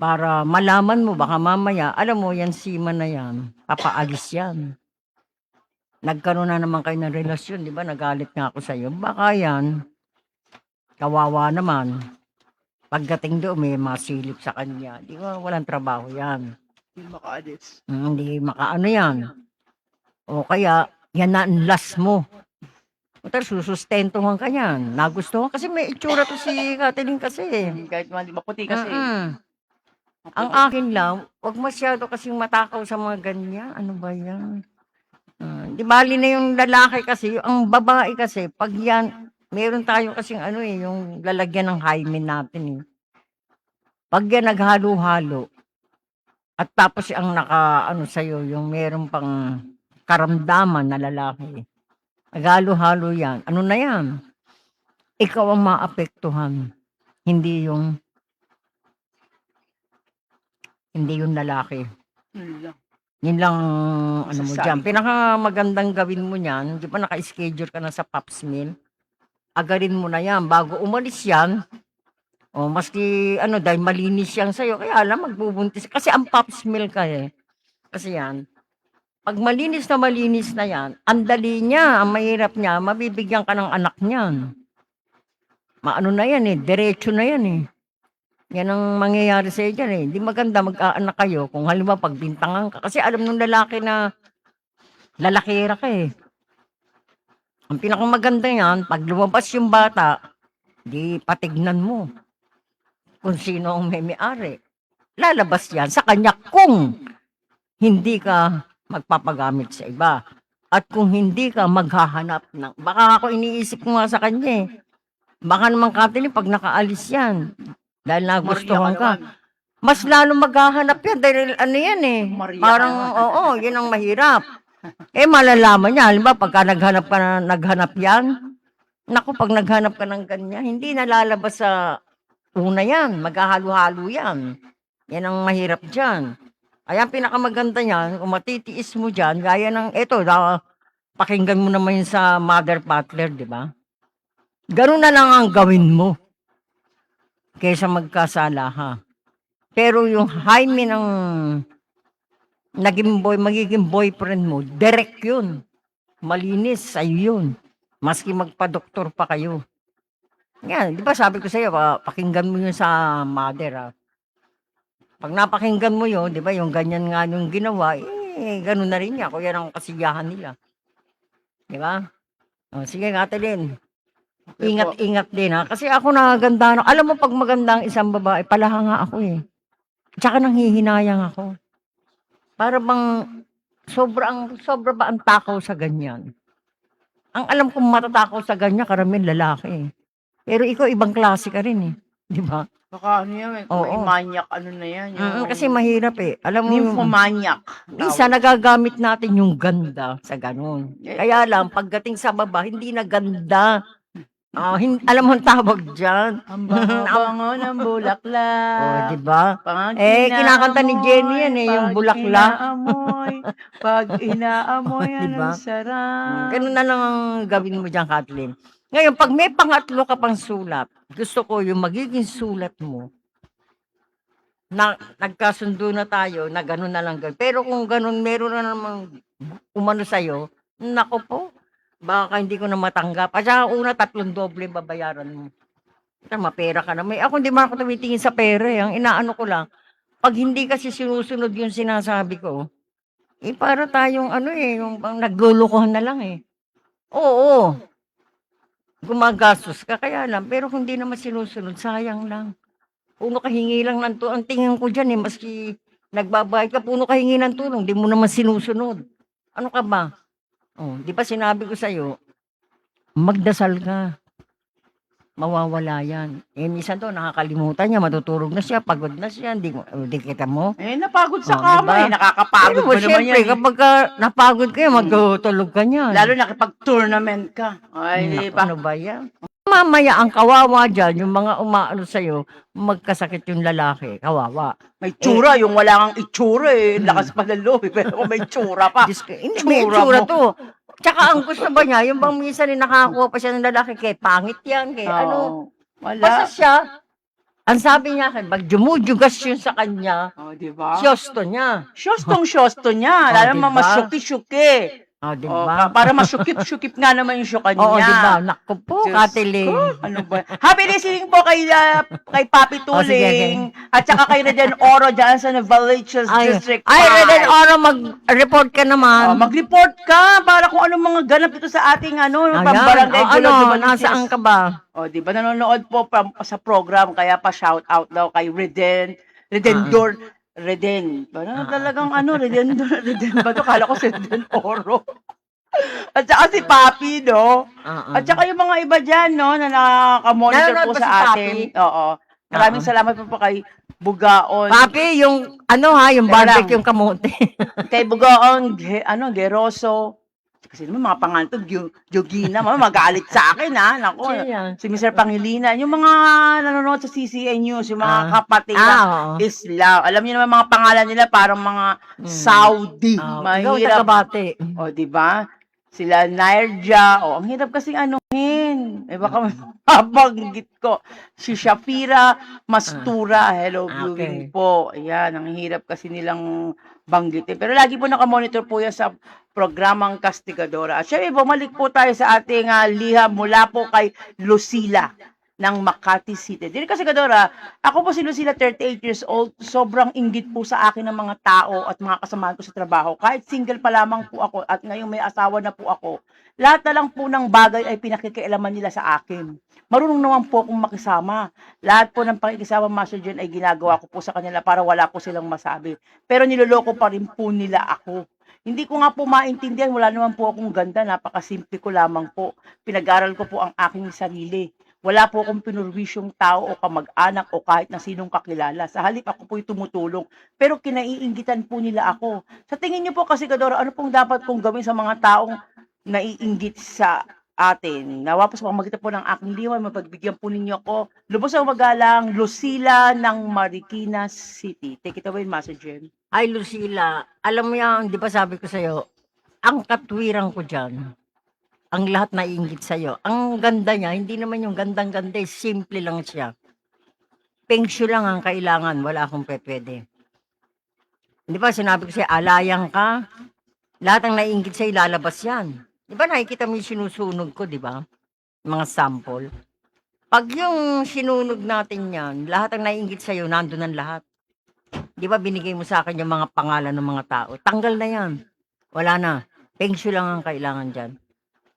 Para malaman mo, baka mamaya, alam mo, yan semen na yan, papaalis yan. nagkaroon na naman kayo ng relasyon, di ba? Nagalit nga ako sa'yo. Baka yan, kawawa naman. Pagdating doon, may masilip sa kanya. Di ba? Walang trabaho yan. Hindi makaalis. Hindi makaano yan. O kaya, yan na ang last mo. O talaga, susustentuhan ka yan. Nagustuhan. Kasi may itsura to si Kathleen kasi. Kahit man, di maputi kasi. Mm-mm. Ang akin lang, wag masyado kasing matakaw sa mga ganyan. Ano ba yan? Di bali na yung lalaki kasi, ang babae kasi, pag yan, meron tayo kasing ano eh, yung lalagyan ng hymen natin eh. Pag yan naghalo-halo, at tapos ang naka, ano sa'yo, yung meron pang karamdaman na lalaki, naghalo-halo yan, ano na yan? Ikaw ang maapektuhan, hindi yung lalaki. Yun lang. Yun lang, ano mo Masasabi dyan. ko. Pinakamagandang gawin mo niyan, di ba naka-schedule ka na sa Pops Mill? Agarin mo na yan. Bago umalis yan, o maski, ano, dahil malinis yan sa'yo, kaya alam, magbubuntis. Kasi ang Pops Mill ka eh. Kasi yan, pag malinis na yan, ang dali niya, ang mahirap niya, mabibigyan ka ng anak niyan. Maano na yan eh, diretso na yan eh. Yan ang mangyayari sa iyo dyan eh. Hindi maganda mag-aanak kayo kung halimbawa pagbintangan ka. Kasi alam nung lalaki na lalakira ka eh. Ang pinakamaganda yan, pag lumabas yung bata, di patignan mo kung sino ang may-ari. Lalabas yan sa kanya kung hindi ka magpapagamit sa iba. At kung hindi ka maghahanap ng... Baka ako iniisip ko nga sa kanya eh. Baka naman Kathleen, pag nakaalis yan, dahil nagustuhan ka, mas lalo maghahanap yan dahil ano yan eh. Maria Parang, oo, yun ang mahirap. Eh, malalaman niya. Halimbawa, pagka naghanap yan, naku, pag naghanap ka ng ganyan, hindi nalalabas sa una yan. Maghahalo-halo yan. Yan ang mahirap dyan. Ay, ang pinakamaganda niyan, kung matitiis mo dyan, gaya ng, eto, pakinggan mo naman yun sa Mother Butler, di ba? Ganun na lang ang gawin mo kaysa magkasala ha. Pero yung hymen ng magiging boyfriend mo, direct yun. Malinis, sa'yo yun. Maski magpa-doktor pa kayo. Yan, di ba sabi ko sa'yo, pakinggan mo yun sa mother ha. Pag napakinggan mo yun, di ba yung ganyan nga yung ginawa, ganun na rin niya. Kung yan ang kasiyahan nila. Di ba? O, sige, Kathleen. Ingat-ingat din ha. Kasi ako naganda na. Alam mo pag maganda ang isang babae, palahanga ako eh. Tsaka nanghihinayang ako. Para bang sobra ba ang takaw sa ganyan? Ang alam kong matatakaw sa ganyan, karamihan lalaki eh. Pero ikaw ibang klase ka rin eh. Di ba? Baka ano yan, Oo. may maniac, ano na yan. Yung Kasi mahirap eh. Alam mo, nymphomaniac. minsan nagagamit natin yung ganda sa ganun. Kaya lang, pagdating sa baba, hindi na ganda. Alam mo ang tawag dyan? Ang bango ng bulaklak. di ba? Pag Kinakanta ni Jenny yan eh, yung bulaklak. Pag inaamoy, Diba? anong sarap. Ganun na lang ang gawin mo dyan, Kathleen. Ngayon, pag may pangatlo ka pang sulat, gusto ko yung magiging sulat mo, na nagkasundo na tayo, na ganun na lang gawin. Pero kung ganun, meron na namang umano sa'yo, nako po, baka hindi ko na matanggap. At saka una, 3 doble babayaran mo. Mapera ka na. Ako hindi man ako tumitingin sa pera eh. Ang inaano ko lang, pag hindi kasi sinusunod yung sinasabi ko, para tayong yung naglulukuhan na lang eh. Oo. Gumagastos ka kaya lang, pero kung hindi naman sinusunod, sayang lang. Puno kahingi lang ng tulong. Ang tingin ko dyan maski nagbabayad ka, puno kahingi ng tulong, di mo naman sinusunod. Ano ka ba? Di ba sinabi ko sa'yo, magdasal ka. Mawawala yan. Minsan to, nakakalimutan niya, matutulog na siya, pagod na siya, di kita mo. Napagod sa diba? kama nakakapagod mo naman Siyempre, yan. kapag napagod kayo, magtutulog ka niyan. Lalo na kapag tournament ka. Ay, di ba? Ano ba yan? Mamaya, ang kawawa dyan, yung mga umaano sa'yo, magkasakit yung lalaki, kawawa. May tsura, yung wala kang itsura eh. Lakas pa ng loob, pero kung may tsura pa. Hindi, may Tsura itsura mo. to. Tsaka ang gusto ba niya, yung bang minsan nakakuha pa siya ng lalaki, kay pangit yan, kay ano. Wala. Basta siya, ang sabi niya, pag dumudugas yun sa kanya, di ba? siyosto niya. Syostong-syosto niya. Oh, Lalo diba? naman masyuki-syuki. O, di O, ba? para masyukip-syukip nga naman yung syukan Oo, niya. di ba? Naku po, Diyos Katiling. ko, ano ba? Happy listening po kay Papi Oh, sige, Tuling at saka kay Reden Oro dyan sa Novaliches District 5. Reden Oro, mag-report ka naman. Mag-report ka para kung anong mga ganap dito sa ating Ayan. pambarangay Ano, Gulod nasaan ka ba? O, di ba nanonood po sa program, kaya pa shout out daw kay Redendor, Reden. Parang talagang Reden ba to? Kala ko si Reden Oro. At saka si Papi, no? At saka yung mga iba dyan, no, na nakamonitor Nanonood po ba si sa Papi? atin. Oo. Maraming salamat po kay Bugaon. Papi, yung, yung Teka lang. barbecue yung kamote. Kay Bugaon, Geroso. Kasi naman mga pangalan to, Jogina, magalit sa akin, ha? Naku, Sino yan? si Mr. Pangilinan. Yung mga nanonood sa CCN News, yung mga kapatid oo. Islam. Alam niyo naman mga pangalan nila, parang mga Saudi. Ikaw, Mahirap. taga-bati. O, di ba? Sila Nairja. O, ang hirap kasing anuhin. Eh, baka mabanggit ko. Si Shafira Mastura. Hello, viewing po. Ayan, ang hirap kasi nilang banggitin. Pero lagi po nakamonitor po yan sa programang Castigadora. At syempre, bumalik po tayo sa ating liham mula po kay Lucila ng Makati City. Dili Castigadora, ako po si Lucila, 38 years old. Sobrang inggit po sa akin ng mga tao at mga kasamahan ko sa trabaho. Kahit single pa lamang po ako at ngayong may asawa na po ako, lahat na lang po ng bagay ay pinakikialaman nila sa akin. Marunong naman po akong makisama. Lahat po ng pakikisama, Master Jen, ay ginagawa ko po sa kanila para wala po silang masabi. Pero niloloko pa rin po nila ako. Hindi ko nga po maintindihan, wala naman po akong ganda, napakasimple ko lamang po. Pinag-aral ko po ang aking sarili. Wala po akong pinurwisyong tao o kamag-anak o kahit na sinong kakilala. Sa halip ako po'y tumutulong. Pero kinaiinggitan po nila ako. Sa tingin niyo po kasi, Kadora, ano pong dapat kong gawin sa mga taong naiinggit sa atin? Nawa po sa pamamagitan po ng aking liwan, mapagbigyan po ninyo ako. Lubos ang magalang, Lucila ng Marikina City. Take it away, Master Jen. Ay, Lucila, alam mo yan, di ba sabi ko sa'yo, ang katwiran ko dyan, ang lahat naiinggit sa'yo. Ang ganda niya, hindi naman yung gandang-ganda, simple lang siya. Pengsyo lang ang kailangan, wala akong pwede. Di ba, sinabi ko sa'yo, alayang ka, lahat ang naiinggit sa'yo, lalabas yan. Di ba, nakikita mo yung sinusunog ko, di ba? Mga sample. Pag yung sinunog natin yan, lahat ang naiinggit sa'yo, nandun ang lahat. Di ba, binigay mo sa akin yung mga pangalan ng mga tao. Tanggal na yan. Wala na. Pengsyo lang ang kailangan dyan.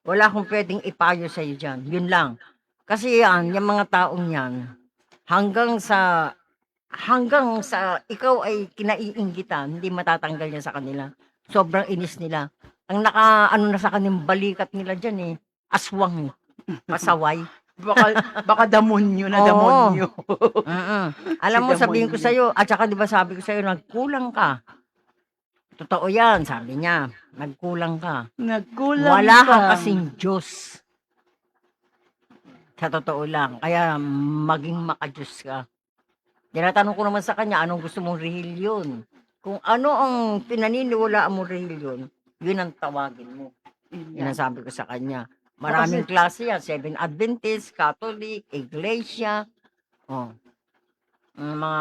Wala akong pwedeng ipayo sa iyo dyan. Yun lang. Kasi yan, yung mga taong yan, hanggang sa ikaw ay kinaiinggitan, hindi matatanggal niya sa kanila. Sobrang inis nila. Ang na sa kanilang balikat nila dyan aswang pasaway. Baka damonyo na damonyo. Alam mo, Si sabihin ko damonyo. sa'yo, at saka diba sabi ko sa'yo, nagkulang ka. Totoo yan, sabi niya. Nagkulang ka. Nagkulang Wala ka. kang kasing Diyos. Sa totoo lang. Kaya maging makadiyos ka. Tinatanong ko naman sa kanya, anong gusto mong relihiyon? Kung ano ang pinaniniwalaan mong relihiyon, yun ang tawagin mo. Yan ang sabi ko sa kanya. Maraming klase yan. 7 Adventist, Catholic, Iglesia. Mga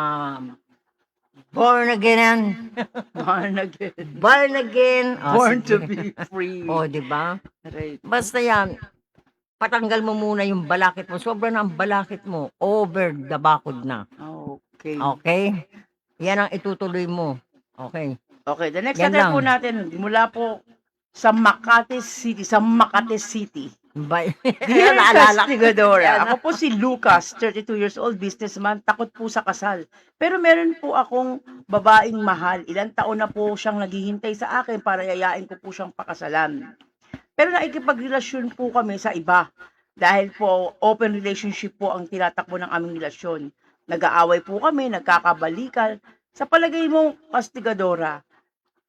born again. Born again. Born again. Born to sige. be free. Di ba? Right. Basta yan, patanggal mo muna yung balakit mo. Sobra na ang balakit mo. Over the bakod na. Okay. Okay? Yan ang itutuloy mo. Okay. Okay, the next Yan letter lang. po natin, mula po sa Makati City. Bye. Dear Naalala ko. Castigadora, Yan. ako po si Lucas, 32 years old, businessman, takot po sa kasal. Pero meron po akong babaeng mahal. Ilang taon na po siyang naghihintay sa akin para yayain ko po siyang pakasalan. Pero nakikipagrelasyon po kami sa iba. Dahil po, open relationship po ang tinatakbo ng aming relasyon. Nag-aaway po kami, nagkakabalikan. Sa palagay mo, Castigadora,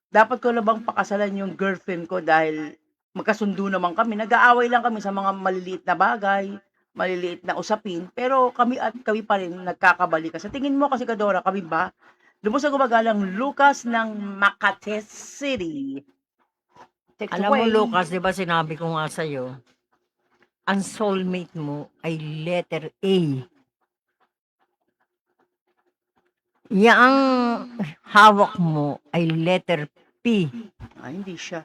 dapat ko na bang pakasalan yung girlfriend ko dahil magkasundo naman kami. Nag-aaway lang kami sa mga maliliit na bagay, maliliit na usapin, pero kami pa rin nagkakabalikan. Sa tingin mo, Castigadora, kami ba? Lubos sa gumagalang Lucas ng Makati City. Take it Alam mo, away. Lucas, di ba sinabi ko nga sa'yo, ang soulmate mo ay letter A. Yang hawak mo ay letter P. Hindi siya.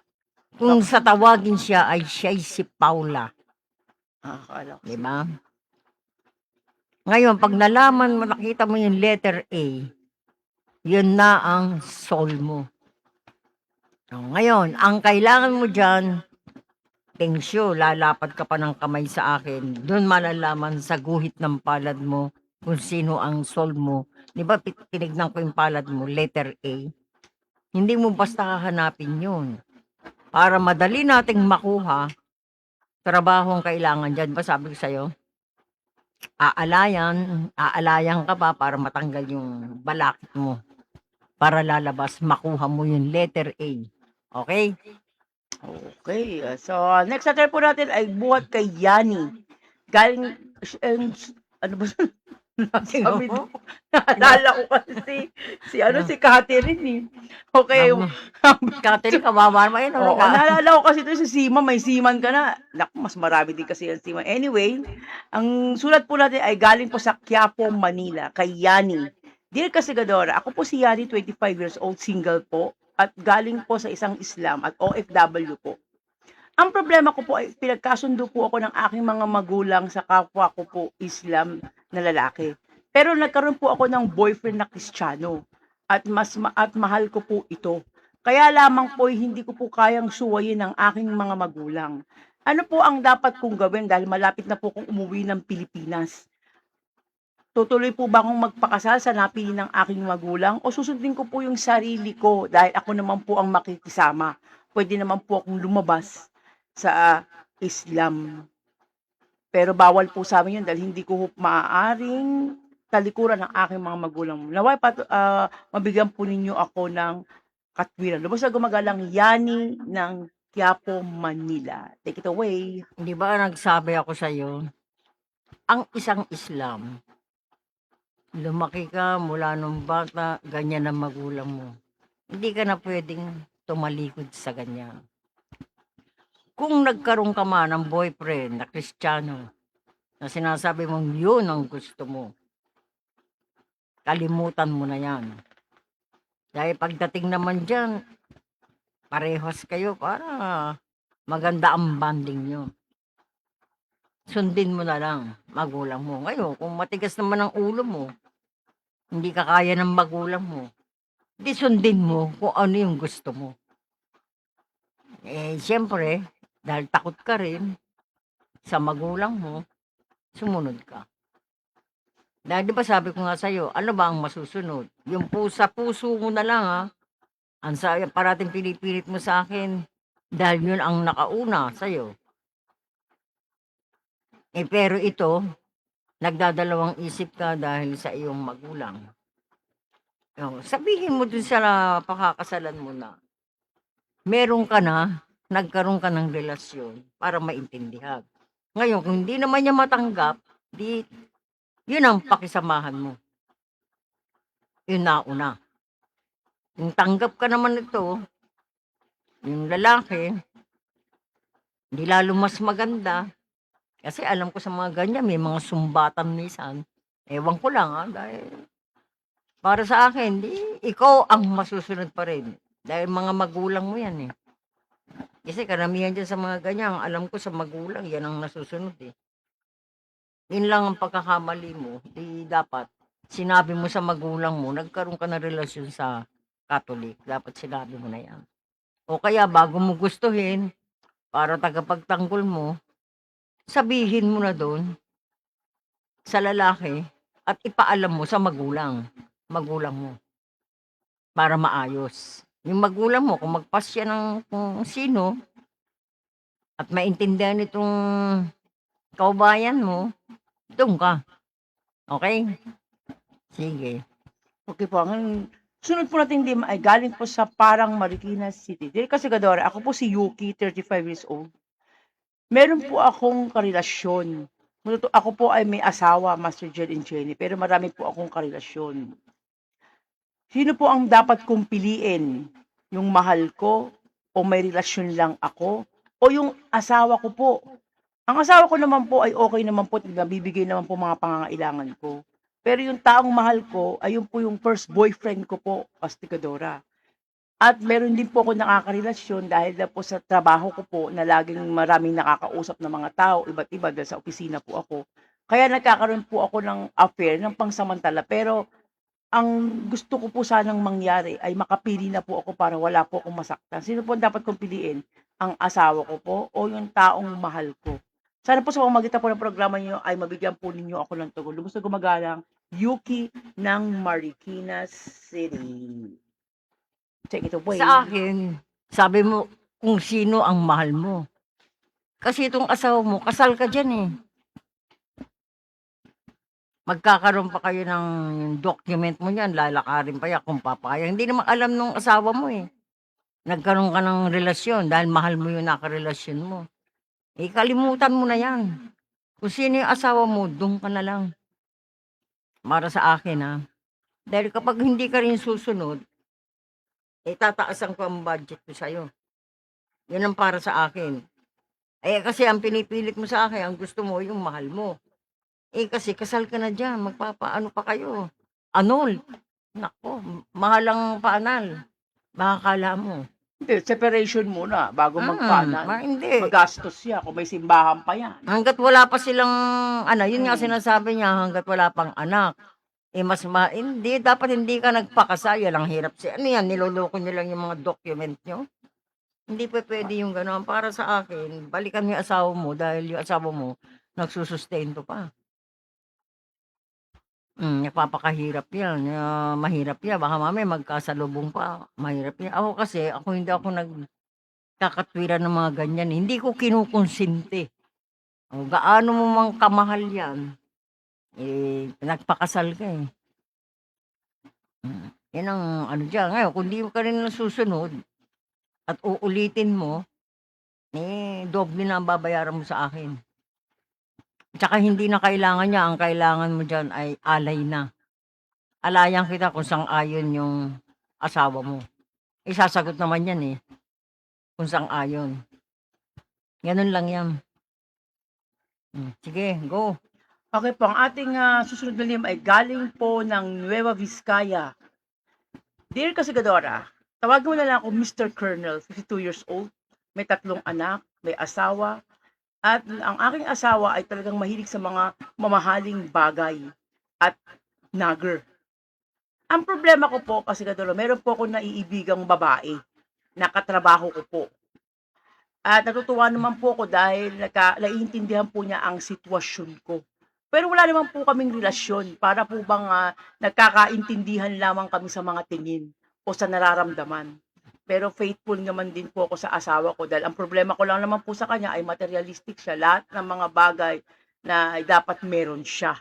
Kung sa tawagin siya ay siya'y si Paula, Akala ko. di ba? Ngayon, pag nalaman mo, nakita mo yung letter A, yun na ang soul mo. Ngayon, ang kailangan mo dyan, tensyo, lalapad ka pa ng kamay sa akin. Doon malalaman sa guhit ng palad mo kung sino ang soul mo. Di ba, tinignan ko yung palad mo, letter A. Hindi mo basta hahanapin yun. Para madali nating makuha, trabaho ang kailangan dyan. Ba sabi ko sa'yo, aalayan ka pa para matanggal yung balakit mo. Para lalabas, makuha mo yung letter A. Okay? Okay. So, next natin po natin ay buhat kay Yani. Galing, ano ba sabi Sino? ko? Naalala ko kasi si Catherine eh. Okay. Catherine, kawawa naman yun. Oo, naalala ko kasi ito si Seaman, may Seaman ka na. Naku, mas marami din kasi yung Seaman. Anyway, ang sulat po natin ay galing po sa Quiapo, Manila, kay Yani. Dear Kasigadora, ako po si Yani, 25 years old, single po, at galing po sa isang Islam at OFW po. Ang problema ko po ay pinagkasundo po ako ng aking mga magulang sa kapwa ko po Islam na lalaki. Pero nagkaroon po ako ng boyfriend na Kristiyano at mahal ko po ito. Kaya lamang po hindi ko po kayang suwayin ang aking mga magulang. Ano po ang dapat kong gawin dahil malapit na po akong umuwi ng Pilipinas? Tutuloy po ba akong magpakasal sa napili ng aking magulang o susundin ko po yung sarili ko dahil ako naman po ang makikisama? Pwede naman po akong lumabas sa Islam. Pero bawal po sa amin yun dahil hindi ko maaaring talikuran ng aking mga magulang. Naway mabigyan po ninyo ako ng katwiran. Lubos na gumagalang Yani ng Quiapo, Manila. Take it away. Di ba nagsabi ako sa'yo, ang isang Islam, lumaki ka mula nung bata, ganyan ang magulang mo. Hindi ka na pwedeng tumalikod sa ganyan. Kung nagkaroon ka man ng boyfriend na Kristiyano, na sinasabi mong yun ang gusto mo, kalimutan mo na yan. Dahil pagdating naman dyan, parehas kayo para maganda ang banding nyo. Sundin mo na lang magulang mo. Ngayon, kung matigas naman ang ulo mo, hindi ka kaya ng magulang mo, di sundin mo kung ano yung gusto mo. Siyempre, dahil takot ka rin sa magulang mo, sumunod ka. Dahil di ba sabi ko nga sa'yo, ano ba ang masusunod? Yung sa puso mo na lang ang parating pinipilit mo sa akin, dahil yun ang nakauna sa'yo. Pero ito, nagdadalawang isip ka dahil sa iyong magulang. Sabihin mo dun sa pakakasalan mo na, meron ka na, nagkaroon ka ng relasyon para maintindihan. Ngayon, kung hindi naman niya matanggap, yun ang pakisamahan mo. Yun na una. Kung tanggap ka naman ito, yung lalaki, hindi lalo mas maganda. Kasi alam ko sa mga ganyan, may mga sumbatan minsan. Ewan ko lang dahil para sa akin, ikaw ang masusunod pa rin. Dahil mga magulang mo yan eh. Kasi karamihan dyan sa mga ganyan, alam ko sa magulang, yan ang nasusunod eh. Yun lang ang pagkakamali mo. Dapat, sinabi mo sa magulang mo, nagkaroon ka ng relasyon sa Catholic. Dapat sinabi mo na yan. O kaya, bago mo gustuhin, para tagapagtanggol mo, sabihin mo na doon sa lalaki at ipaalam mo sa magulang mo para maayos. Yung magulang mo, kung magpasya ng kung sino at maintindihan itong kaubayan mo, doon ka. Okay? Sige. Okay po, ang sunod po natin ay galing po sa Parang Marikina City. Dear Kasigadora, ako po si Yuki, 35 years old. Meron po akong karelasyon. Ako po ay may asawa, Master Jel and Jenny, pero marami po akong karelasyon. Sino po ang dapat kong piliin? Yung mahal ko o may relasyon lang ako? O yung asawa ko po? Ang asawa ko naman po ay okay naman po, nabibigay naman po mga pangangailangan ko. Pero yung taong mahal ko ay yung po yung first boyfriend ko po, Kasigadora. At meron din po ako nakakarelasyon dahil na po sa trabaho ko po na laging maraming nakakausap na mga tao, iba't iba dahil sa opisina po ako. Kaya nagkakaroon po ako ng affair ng pangsamantala. Pero ang gusto ko po sanang mangyari ay makapili na po ako para wala po akong masaktan. Sino po ang dapat kong piliin? Ang asawa ko po o yung taong mahal ko? Sana po sa pamamagitan po ng programa niyo ay mabigyan po ninyo ako ng tugon. Lubos na gumagalang, Yuki ng Marikina City. Check it away. Sa akin, sabi mo kung sino ang mahal mo. Kasi itong asawa mo, kasal ka dyan eh. Magkakaroon pa kayo ng document mo niyan, lalakarin pa yan kung papayag. Hindi naman alam nung asawa mo eh. Nagkaroon ka ng relasyon dahil mahal mo yung nakarelasyon mo. Eh, kalimutan mo na yan. Kung sino yung asawa mo, doon ka na lang. Para sa akin ha. Dahil kapag hindi ka rin susunod, eh tataasan ko ang budget ko sa'yo. Yun ang para sa akin. Eh kasi ang pinipilit mo sa akin, ang gusto mo yung mahal mo. Eh kasi kasal ka na dyan, magpapaano pa kayo? Anol. Nako, mahalang paanal. Makakala mo. Hindi, separation muna bago magpanan. Hindi. Magastos siya kung may simbahan pa yan. Hanggat wala pa silang, yun nga sinasabi niya, hanggat wala pang anak. Eh hindi, dapat hindi ka nagpakasal, yan ang hirap siya. Ano yan, niloloko niyo lang yung mga document niyo? Hindi pa pwede yung gano'n. Para sa akin, balikan mo yung asawa mo dahil yung asawa mo nagsusustento pa. Napapakahirap yan. Mahirap yan. Baka mamaya magkasalubong pa. Mahirap yan. Ako kasi, hindi ako nagkakatwiran ng mga ganyan. Hindi ko kinukonsinti. O, gaano mo mang kamahal yan, eh, nagpakasal ka eh. Yan ang dyan. Ngayon, kung di ka rin nasusunod at uulitin mo, eh, doble na ang babayaran mo sa akin. Tsaka hindi na kailangan niya. Ang kailangan mo dyan ay alay na. Alayan kita kung sang-ayon yung asawa mo. Isasagot naman yan eh. Kung sang-ayon. Ganun lang yan. Sige, go. Okay po, ang ating susunod na liham ay galing po ng Nueva Vizcaya. Dear Kasigadora, tawagin mo na lang ako Mr. Colonel, 52 years old, may 3 anak, may asawa, at ang aking asawa ay talagang mahilig sa mga mamahaling bagay at nagger. Ang problema ko po, Kasigadora, meron po ako naiibigang babae, nakatrabaho ko po. At natutuwa naman po ako dahil naiintindihan po niya ang sitwasyon ko. Pero wala naman po kaming relasyon. Para po bang nagkakaintindihan lamang kami sa mga tingin o sa nararamdaman. Pero faithful naman din po ako sa asawa ko dahil ang problema ko lang naman po sa kanya ay materialistic siya. Lahat ng mga bagay na dapat meron siya.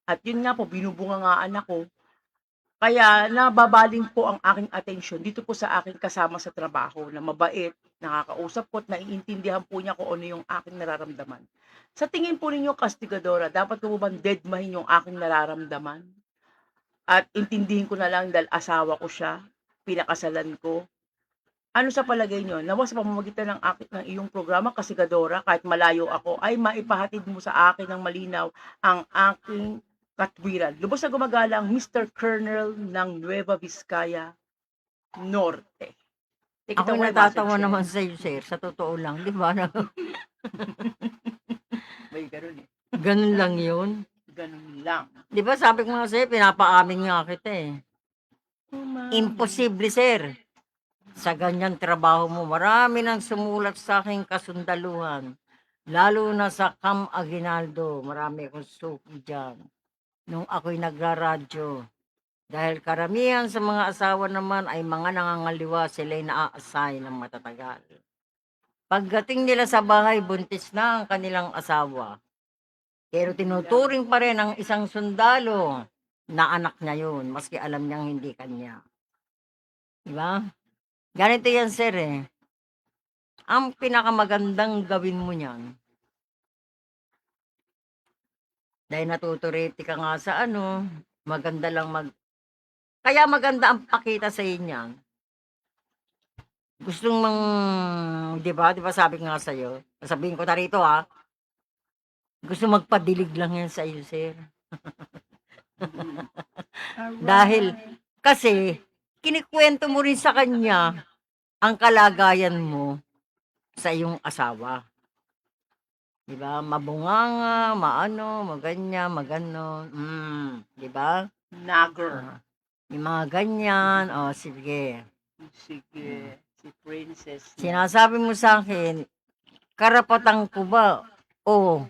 At yun nga po, binubungangaan ako. Kaya nababaling po ang aking atensyon dito po sa aking kasama sa trabaho na mabait, nakakausap ko at naiintindihan po niya kung ano yung aking nararamdaman. Sa tingin po ninyo, Kastigadora, dapat ko bang deadmahin yung aking nararamdaman? At intindihin ko na lang dahil asawa ko siya, pinakasalan ko. Ano sa palagay nyo? Nawa sa pamamagitan ng iyong programa, Kastigadora, kahit malayo ako, ay maipahatid mo sa akin ng malinaw ang aking katwiran. Lubos na gumagalang Mr. Colonel ng Nueva Vizcaya Norte. Take it Ako away, natatawa Master naman Chef. sa iyo, sir. Sa totoo lang, di ba? May ganun eh. Ganun lang yun. Ganun lang. Di ba sabi ko nga sa'yo, pinapaamin nga kita eh. Imposible, sir. Sa ganyan trabaho mo, marami nang sumulat sa aking kasundaluhan. Lalo na sa Cam Aguinaldo, marami akong suki dyan. Nung ako'y nagraradyo. Dahil karamihan sa mga asawa naman ay mga nangangaliwa, sila'y naa-assign ng matatagal. Pagdating nila sa bahay, buntis na ang kanilang asawa. Pero tinuturing pa rin ang isang sundalo na anak niya yun, maski alam niyang hindi kanya. Diba? Ganito yan, sir eh. Ang pinakamagandang gawin mo niyan, dahil natuturete ka nga sa maganda lang Kaya maganda ang pakita sa inyo. Gustong di ba sabi ko nga sa'yo, sabihin ko na rito gusto magpadilig lang yan sa iyo, sir. Dahil, kasi, kinikwento mo rin sa kanya ang kalagayan mo sa iyong asawa. Di ba? Mabunganga, maano, maganya, magano. Di ba? Nagger. Yung mga ganyan. O, sige. Sige, si Princess. Sinasabi mo sa akin, karapatan ko ba o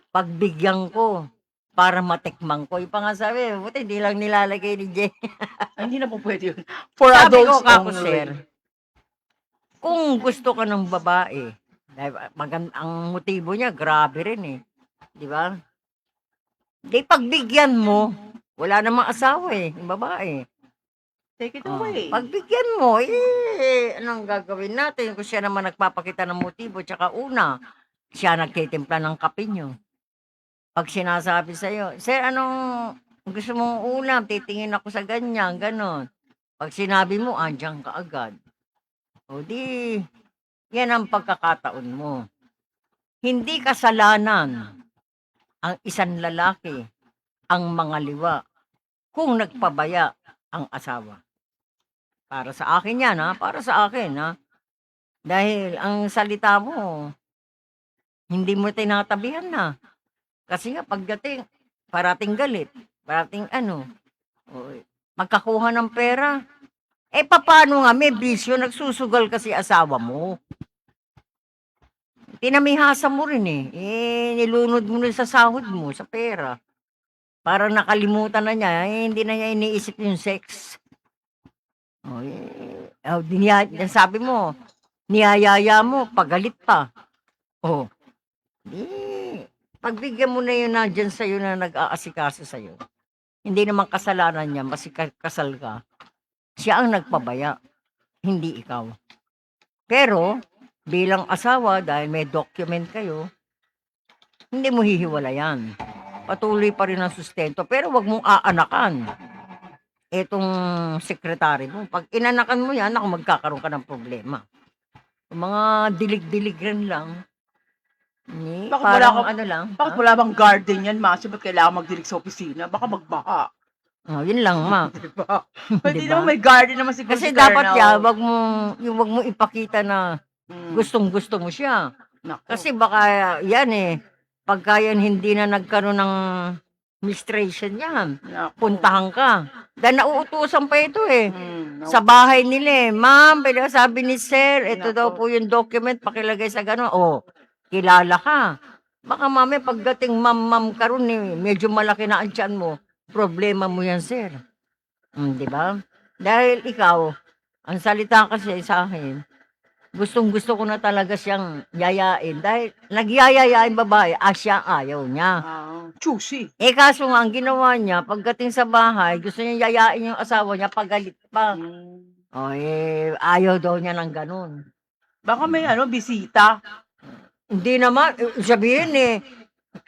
pagbigyan ko para matikman ko? Yung pangasabi, buti hindi lang nilalagay ni Jay. Ay, hindi na po pwede yun. For Sabi ko, adults kako, only. sir, kung gusto ka ng babae, dahil ang motibo niya, grabe rin eh. Di ba? Di pagbigyan mo, wala namang asawa eh, yung babae. Take it Oh, away. pagbigyan mo, anong gagawin natin kung siya naman nagpapakita ng motibo, tsaka una, siya nagtitimpla ng kape nyo. Pag sinasabi sa'yo, sir, anong gusto mong ulam? Titingin ako sa ganyan, ganon. Pag sinabi mo, andyan ka agad. O di, yan ang pagkakataon mo. Hindi kasalanan ang isang lalaki ang mangaliwa kung nagpabaya ang asawa. Para sa akin yan, ha? Para sa akin, ha? Dahil ang salita mo, hindi mo tinatabihan na. Kasi nga, pagdating, parating galit, parating ano, magkakuha ng pera. Paano nga, may bisyo, nagsusugal kasi asawa mo. Pinamihasa mo rin nilunod mo rin sa sahod mo, sa pera. Para nakalimutan na niya, hindi na niya iniisip yung sex. Sabi mo, niyayaya mo, pagalit pa. Pagbigyan mo na yun na dyan sa'yo na nag-aasikaso sa'yo. Hindi naman kasalanan niya, mas kasal ka. Siya ang nagpabaya, hindi ikaw. Pero, bilang asawa, dahil may document kayo, hindi mo hihiwalayan. Patuloy pa rin ang sustento, pero wag mong aanakan itong sekretary mo. Pag inanakan mo yan, ako magkakaroon ka ng problema. Mga dilig-dilig rin lang. Bakit Parang wala ka- ano lang. Bakit wala bang garden yan, Masi? Ba't kailangan magdilig sa opisina? Baka magbaha. Yun lang, ma. Diba? Pwede Diba? naman may garden naman siguro Kasi si dapat Colonel. wag mo ipakita na gustong-gusto mo siya. Naku. Kasi baka yan pagka yan hindi na nagkaroon ng administration yan, Naku. puntahan ka. Dahil nauutusan pa ito Naku. sa bahay nila Ma'am, sabi ni sir, ito Nako. daw po yung document, pakilagay sa gano'n. Kilala ka. Baka mami, pagdating ma'am ka ron medyo malaki na ang tiyan mo. Problema mo yan, sir. Di ba? Dahil ikaw, ang salita kasi sa akin, gustong-gusto ko na talaga siyang yayain. Dahil nagyayayain babae, siya ayaw niya. Choosy. Kaso nga, ang ginawa niya, pagdating sa bahay, gusto niya yayain yung asawa niya, pagalit pa. Ayaw daw niya ng ganun. Baka may bisita. Hindi naman, sabihin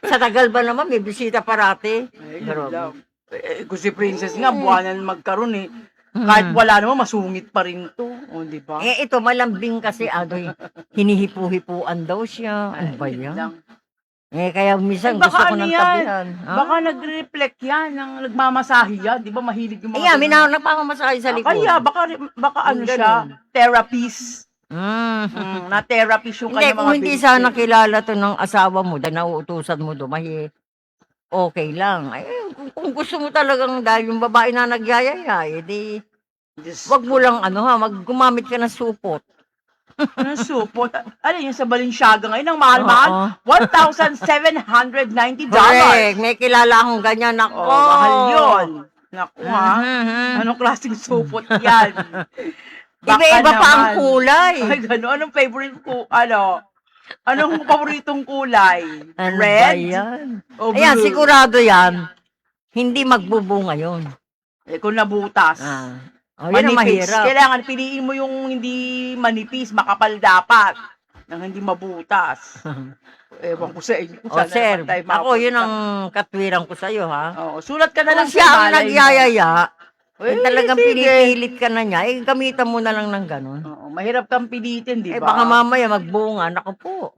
sa tagal ba naman, may bisita parati. Pero, kung si Princess nga, buwanan magkaroon Kahit wala naman, masungit pa rin to. Di ba? Ito, malambing kasi, hinihipu-hipuan daw siya. Ano ba yan? Kaya minsan gusto ko ng tabihan. Baka nag-reflect yan, ng nagmamasahe yan. Di ba mahilig yung mga... May nagpapamasahe sa likod. Kaya, baka ano siya, therapist. Na therapist yung Hindi, kanya kung mga hindi basic. sana kilala to ng asawa mo, dahil nauutusan mo doon, okay lang. Kung gusto mo talagang dahil yung babae na nagyayaya, di, wag mo lang gumamit ka ng supot. Ano supot? Alin yung sa Balenciaga ngayon, ang mahal-mahal. $1,790. Correct. May kilala akong ganyan. Nako. Mahal yun. Naku ha. Anong klaseng supot yan? Iba-iba pa ang kulay. Ay, gano'n. Anong favorite ko? Anong paboritong kulay? Ano ba Red? yan? O blue? Ayan, sigurado yan. Hindi magbubunga yun. Kung nabutas. Yun ang Manipis. mahirap. Kailangan piliin mo yung hindi manipis, makapal dapat. Nang hindi mabutas. Ewan ko sa inyo. Sana Sir, naman tayo ako makapunta. yun ang katwiran ko sa'yo, ha? Sulat ka na lang Kung siya ang malay mo. nagyayaya, talagang sige. pinipilit ka na niya, gamitan mo na lang ng ganun. Mahirap kang pilitin, di ba? Baka mamaya magbunga, naku po.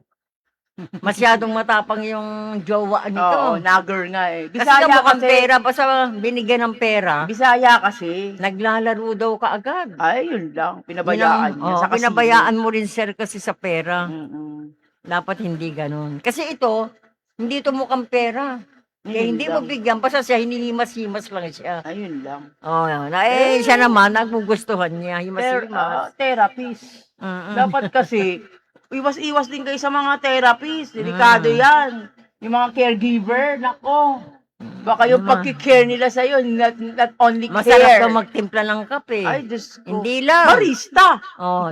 Masyadong matapang yung jowa nito. Oo, nagger nga eh. Kasi mukhang pera, basta binigyan ng pera, Bisaya kasi. naglalaro daw kaagad. Ay, yun lang. Pinabayaan niya. Sa Pinabayaan mo rin, sir, kasi sa pera. Mm-mm. Dapat hindi ganun. Kasi ito, hindi ito mukhang pera. Kaya Yun hindi lang. mo bigyan, basta siya, hinihimas-himas lang siya. Ayun lang. Siya naman, nagugustuhan niya, himas-himas. Therapist. Mm-mm. Dapat kasi, iwas-iwas din kayo sa mga therapist. Delikado yan. Yung mga caregiver, nako. Baka yung pagkikare nila sa'yo, not only Masarap care. daw magtimpla ng kape. Ay, Diyos ko. Hindi lang. Barista.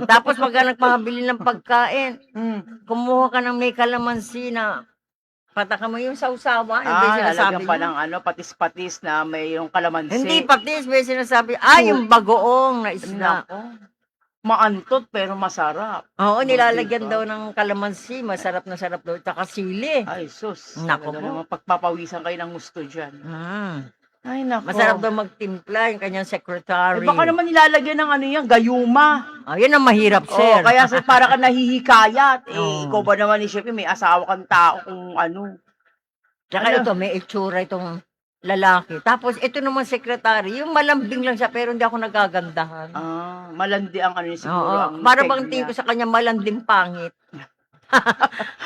Tapos pagka nagpapabili ng pagkain, Mm. kumuha ka ng may kalamansi na pataka mo yung sausawa. Hindi sinasabi Lalagyan pa niya. ng patis-patis na may yung kalamansi. Hindi patis, may sinasabi, yung bagoong na isda. Nako. Maantot pero masarap. Oo, nilalagyan Diba? daw ng kalamansi. Masarap na sarap daw. Tsaka sili. Ay, sus. Nako Talaga po. naman, pagpapawisan kayo ng gusto dyan. Ay, nako. Masarap daw magtimpla yung kanyang secretary. Baka naman nilalagyan ng yan, gayuma. Yun ang mahirap, sir. Kaya para ka nahihikayat. Oo. Ikaw ba naman ni Shepi, may asawa kang tao kung ano. Tsaka Ano? ito, may itsura itong lalaki. Tapos ito naman secretary, yung malambing lang siya pero hindi ako nagagandahan. Malandi ang siguro. Ang Para peg bang tingin ko niya. sa kanya malanding pangit.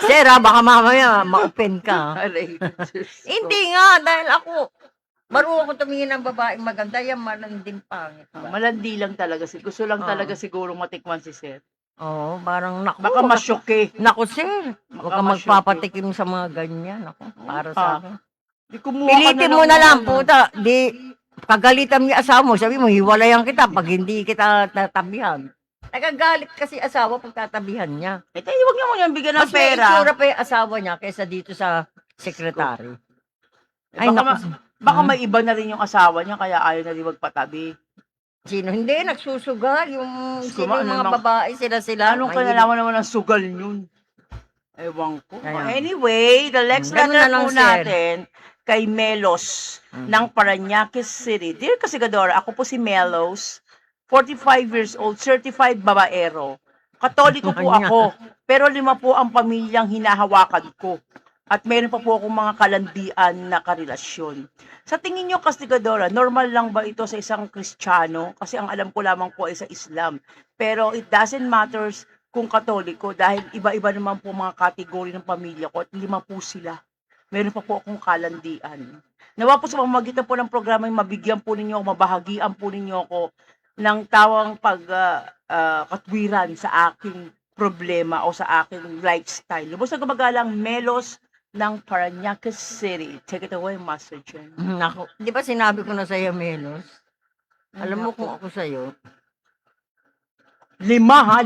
Sir, baka mamaya ma-open ka. Aray, Diyos ko. Hindi nga, dahil ako, marunong ako tumingin ng babaeng maganda, yan malanding pangit. Malandi lang talaga. Gusto lang Oo. talaga siguro matikman si Seth. Parang naku. Baka masyoke. Naku, sir. Huwag Baka kang masyuke. magpapatikim sa mga ganyan. Naku, para sa akin. Di kumuha Pilitin mo na lang, puta. Di, kagalitan mo yung asawa mo. Sabi mo, hiwalayan kita pag hindi kita tatabihan. Nagagalit kasi asawa pag tatabihan niya. Huwag niyo mo yan bigyan ng Mas may pera. itsura pa yung asawa niya kaysa dito sa sekretary. Ay, Baka, naku. baka may iba na rin yung asawa niya, kaya ayaw na rin magpatabi. Sino? Hindi, nagsusugal. Yung, sino yung Ano mga naman- babae, sila. Anong Ay, kanalaman naman ng sugal yun? Ewan ko. Ayan. Anyway, the next Ganun letter na lang, po sir. natin kay Melos ng Parañaque City. Dear Kasigadora, ako po si Melos, 45 years old, certified babaero. Katoliko po ako, pero 5 po ang pamilyang hinahawakan ko. At meron pa po akong mga kalandian na karelasyon. Sa tingin nyo, Kasigadora, normal lang ba ito sa isang Kristiyano? Kasi ang alam ko lamang po ay sa Islam. Pero it doesn't matters kung Katoliko dahil iba-iba naman po mga kategory ng pamilya ko at 5 po sila. Meron pa po akong kalandian. Nawa po sa pamamagitan po ng programa yung mabigyan po ninyo, mabahagian po ninyo ako ng tawang katwiran sa aking problema o sa aking lifestyle. Lubos na gumagalang Melos ng Parañaque City. Take it away, Master Jen. Naku, di ba sinabi ko na sa'yo, Melos? Alam mo kung ako sa'yo, 5, ha?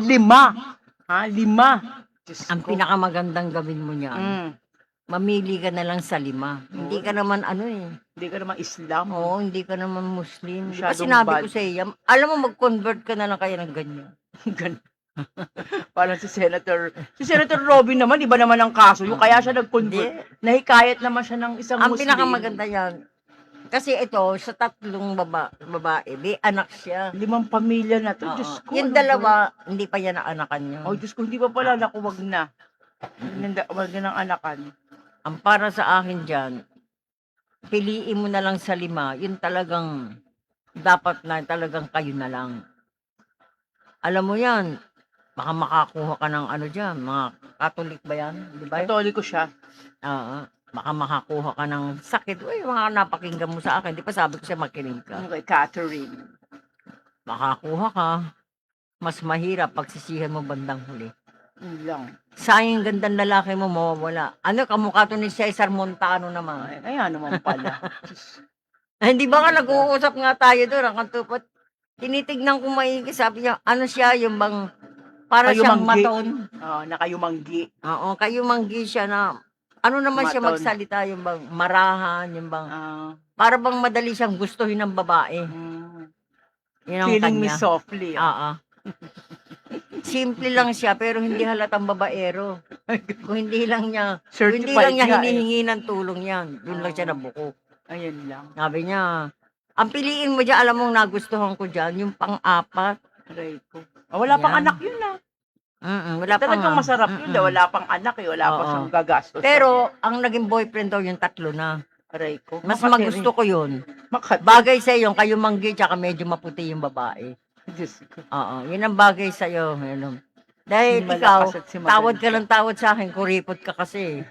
5. Diyos ang ko. pinakamagandang gawin mo niyan, Mm. mamili ka na lang sa 5. Hindi ka naman Hindi ka naman Islam. Oo, hindi ka naman Muslim. Di ba Masyadong sinabi bad. ko sa iyo, alam mo mag-convert ka na lang kaya ng ganyan. Ganun. Parang si Senator Robin naman, iba naman ang kaso. Yung kaya siya nag-convert. Hindi. Nahikayat naman siya ng isang Ang Muslim. pinakamaganda yan, kasi ito, sa 3 babae, may anak siya. 5 pamilya na to. Oo. Diyos ko. Yung ano ba? 2, hindi pa yan naanakan niya. Oh, Diyos ko, hindi pa pala. Naku, wag na. Wag na ng anakan. Ang para sa akin dyan, piliin mo na lang sa 5, yun talagang, dapat na talagang kayo na lang. Alam mo yan, baka makakuha ka ng dyan, mga Katolik ba yan? Di ba? Katoliko siya. Oo. Baka makakuha ka ng sakit. Uy, mga napakinggan mo sa akin. Di pa sabi ko siya makinig ka. Ano kay Catherine? Makakuha ka. Mas mahirap pagsisihan mo bandang huli. Yun lang. Sayang gandang lalaki mo mawawala. Ano, kamukha to ni Cesar Montano naman. Ay, kaya naman pala. Hindi ba nga nag-uusap nga tayo doon? Ang kantupot. Tinitignan ko maigi. Sabi niya, ano siya, yung bang, para siyang Kayumanggi. maton. Nakayumanggi. Oo, kayumanggi siya na, ano naman siya Maton. magsalita, yung bang marahan, yung bang, Ah, para bang madali siyang gustuhin ng babae. Yun ang feeling me kanya. softly. Oo. Simple lang siya, pero hindi halatang babaero. Kung hindi lang niya, kung hindi lang niya nga, hinihingi ng tulong yan, doon lang siya nabuko. Ayun lang. Sabi niya, ang piliin mo dyan, alam mong nagustuhan ko dyan, yung pang-4. Aray ko. Wala pang Yan. anak yun ah. Wala pa Talagang nga. masarap yun, wala pang anak eh, wala pa Oo. siyang gagastos. Pero, ang naging boyfriend daw yung 3 na. Aray ko. Mas Makatiri. magusto ko yun. Makatiri. Bagay sa yung kayo manggi, tsaka medyo maputi yung babae. Diyos ko. Oo, yun ang bagay sa iyo. Dahil Si ikaw, malakas at si maganda. tawad ka ng tawad sa akin, kuripot ka kasi.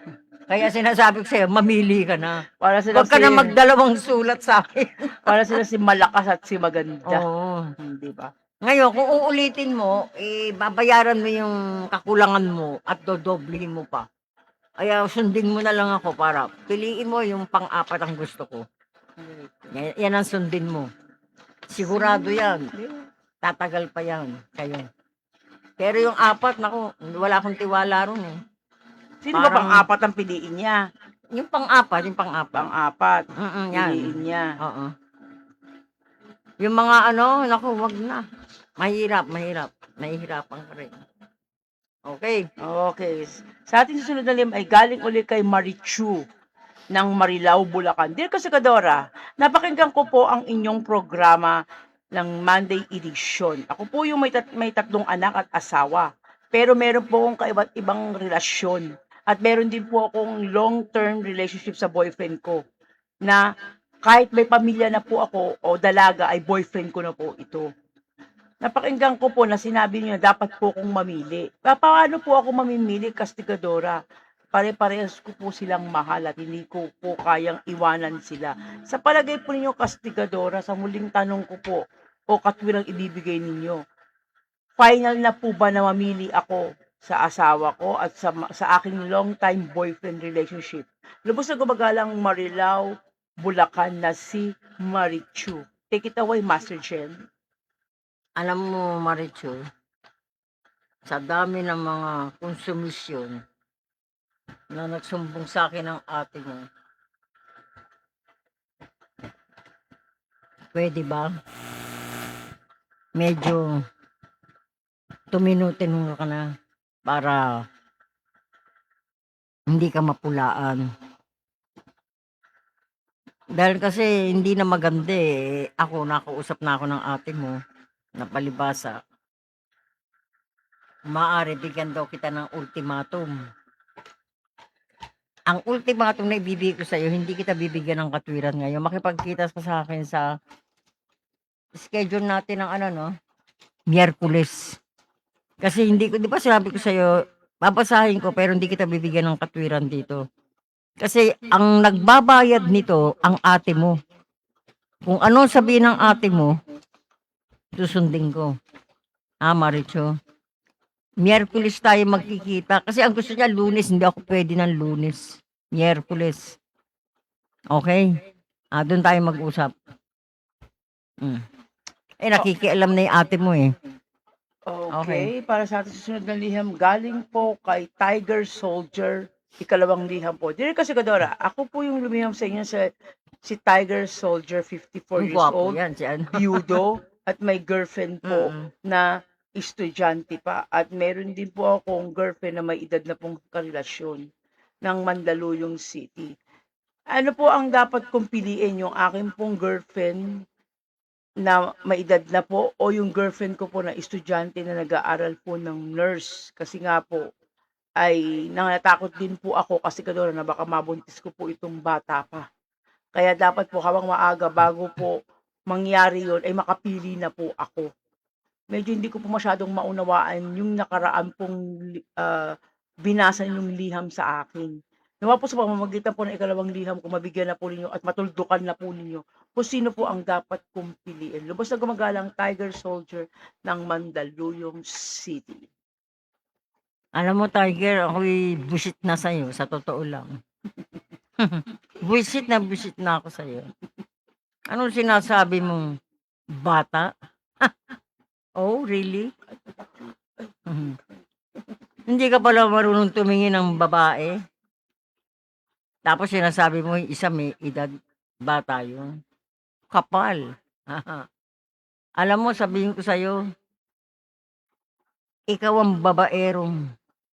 Kaya sinasabi ko sa'yo, mamili ka na. Para sila Huwag ka na magdalawang sulat sa akin. para sila si malakas at si maganda. Oo. Hindi ba? Ngayon, kung uulitin mo, babayaran mo yung kakulangan mo at dodoblihin mo pa. Kaya sundin mo na lang ako para piliin mo yung pang-apat ang gusto ko. Yan ang sundin mo. Sigurado yan. Tatagal pa yan kayo. Pero yung 4, naku, wala akong tiwala ron eh. Sino ba Parang- pang-apat ang piliin niya? Yung pang-apat. Pang-apat. Yan. Piliin niya. Oo. Yung mga naku, wag na. Mahirap. Nahihirapan ka rin. Okay. Okay. Sa ating susunod na ay galing ulit kay Marichu ng Marilao, Bulacan. Dear Kasikadora, napakinggan ko po ang inyong programa ng Monday edition. Ako po yung may 3 anak at asawa. Pero meron po akong kaiba't ibang relasyon. At meron din po akong long-term relationship sa boyfriend ko. Na kahit may pamilya na po ako o dalaga ay boyfriend ko na po ito. Napakinggan ko po na sinabi niyo dapat po akong mamili. Paano po ako mamimili, Kastigadora? Pare-parehas ko po silang mahal at hindi ko po kayang iwanan sila. Sa palagay po ninyo, Kastigadora, sa muling tanong ko po, o katwirang ibibigay ninyo, final na po ba na mamili ako sa asawa ko at sa aking long-time boyfriend relationship? Lubos na gumagalang Marilao, Bulacan na si Marichu. Take it away, Master Chen. Alam mo, Marichu, sa dami ng mga konsumisyon na nagsumbong sa akin ng ate mo, pwede ba? Medyo tuminutin mo ka na para hindi ka mapulaan. Dahil kasi hindi na maganda eh. Ako, nakausap na ako ng ate mo na palibasa. Maaari bigyan daw kita ng ultimatum. Ang ultimatum na ibibigay ko sa iyo, hindi kita bibigyan ng katwiran ngayon. Makipagkita ka sa akin sa schedule natin ng Miyerkules. Kasi hindi ko, di ba sinabi ko sa iyo, babasahin ko pero hindi kita bibigyan ng katwiran dito. Kasi ang nagbabayad nito, ang ate mo. Kung ano sabihin ng ate mo, susundin ko. Maricho. Miyerkules tayo magkikita. Kasi ang gusto niya, Lunes. Hindi ako pwede ng Lunes. Miyerkules. Okay? Doon tayo mag-usap. Nakikialam na yung ate mo eh. Okay. Para sa ating susunod na liham, galing po kay Tiger Soldier, ikalawang liham po. Dear Kasikadora, ako po yung lumiham sa inyo si Tiger Soldier, 54 Ang years gwapo old, yan. Si byudo, at may girlfriend po na estudyante pa. At meron din po akong girlfriend na may edad na pong karelasyon ng Mandaluyong City. Ano po ang dapat kong piliin? Yung aking pong girlfriend na may edad na po o yung girlfriend ko po na estudyante na nag-aaral po ng nurse? Kasi nga po, ay nangatakot din po ako kasi kadora na baka mabuntis ko po itong bata pa. Kaya dapat po habang maaga bago po mangyari yon ay makapili na po ako. Medyo hindi ko po masyadong maunawaan yung nakaraan pong binasa yung liham sa akin. Nawa po sa pamamagitan po ng ikalawang liham kung mabigyan na po ninyo at matuldukan na po ninyo kung sino po ang dapat kong piliin. Lubos na gumagalang Tiger Soldier ng Mandaluyong City. Alam mo, Tiger, ako'y busit na sa'yo, sa totoo lang. busit na ako sa'yo. Anong sinasabi mong bata? Oh, really? Hindi ka pala marunong tumingin ng babae? Tapos sinasabi mo, isa may edad, bata yun. Kapal. Alam mo, sabihin ko sa'yo, ikaw ang babaerong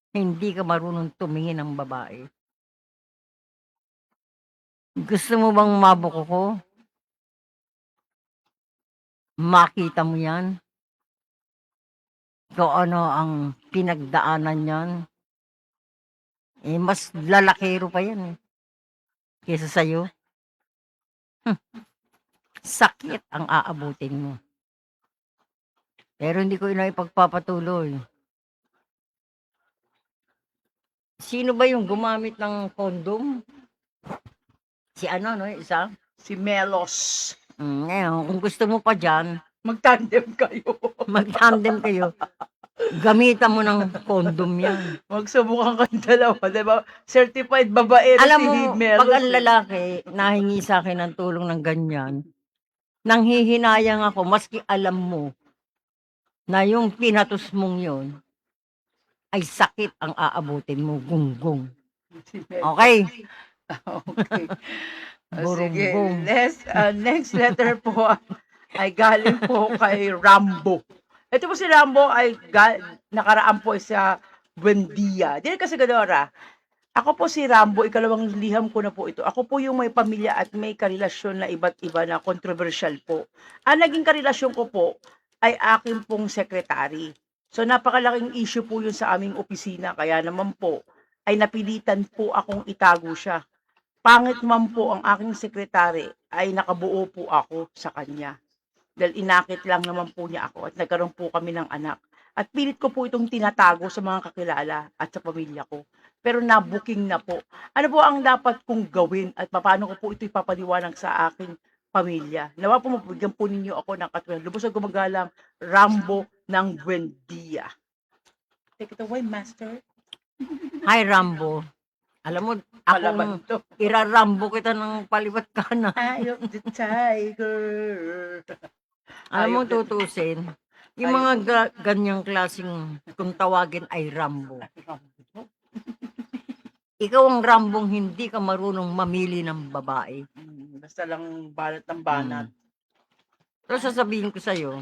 hindi ka marunong tumingin ng babae. Gusto mo bang mabuko ko? Makita mo yan? kung ano ang pinagdaanan niyan. Mas lalakero pa yan kaysa sa'yo. Sakit ang aabutin mo. Pero hindi ko ina ipagpapatuloy. Sino ba yung gumamit ng condom? Si ano, no? Isa? Si Melos. Ngayon, kung gusto mo pa dyan, Magtandem kayo. mag-tandem kayo. Gamitan mo ng condom yan. Magsubukan kayong dalawa, di ba? Certified babaero Alam si mo, Melos. pag ang lalaki nahingi sa akin ng tulong ng ganyan, nanghihinayang ako, maski alam mo na yung pinatos mong yun, ay sakit ang aabutin mo, gunggong. Si Melos. Okay? Okay. Sige, Burumbong. next letter po ay galing po kay Rambo. Ito po si Rambo ay nakaraan po sa Buendia. Dili kasi Gadora, ako po si Rambo, ikalawang liham ko na po ito. Ako po yung may pamilya at may karelasyon na iba't iba na controversial po. Ang naging karelasyon ko po ay akin pong sekretary. So napakalaking issue po yun sa aming opisina. Kaya naman po ay napilitan po akong itago siya. Pangit man po ang aking sekretary ay nakabuo po ako sa kanya. Dahil inakit lang naman po niya ako at nagkaroon po kami ng anak. At pilit ko po itong tinatago sa mga kakilala at sa pamilya ko. Pero nabuking na po. Ano po ang dapat kong gawin at paano ko po ito ipapaliwanag sa aking pamilya? Nawa po mabigyan po ninyo ako ng katulad. Lubos na gumagalang Rambo ng Buendia. Take it away, master. Hi, Rambo. Alam mo, Palaban akong to. irarambo kita ng paliwat kanan. Eye of the tiger. Alam mo, Ayok din. tutusin, yung mga ganyang klaseng kung tawagin ay Rambo. Ikaw ang Rambong hindi ka marunong mamili ng babae. Basta lang banat ng banat. Pero sasabihin ko sa'yo,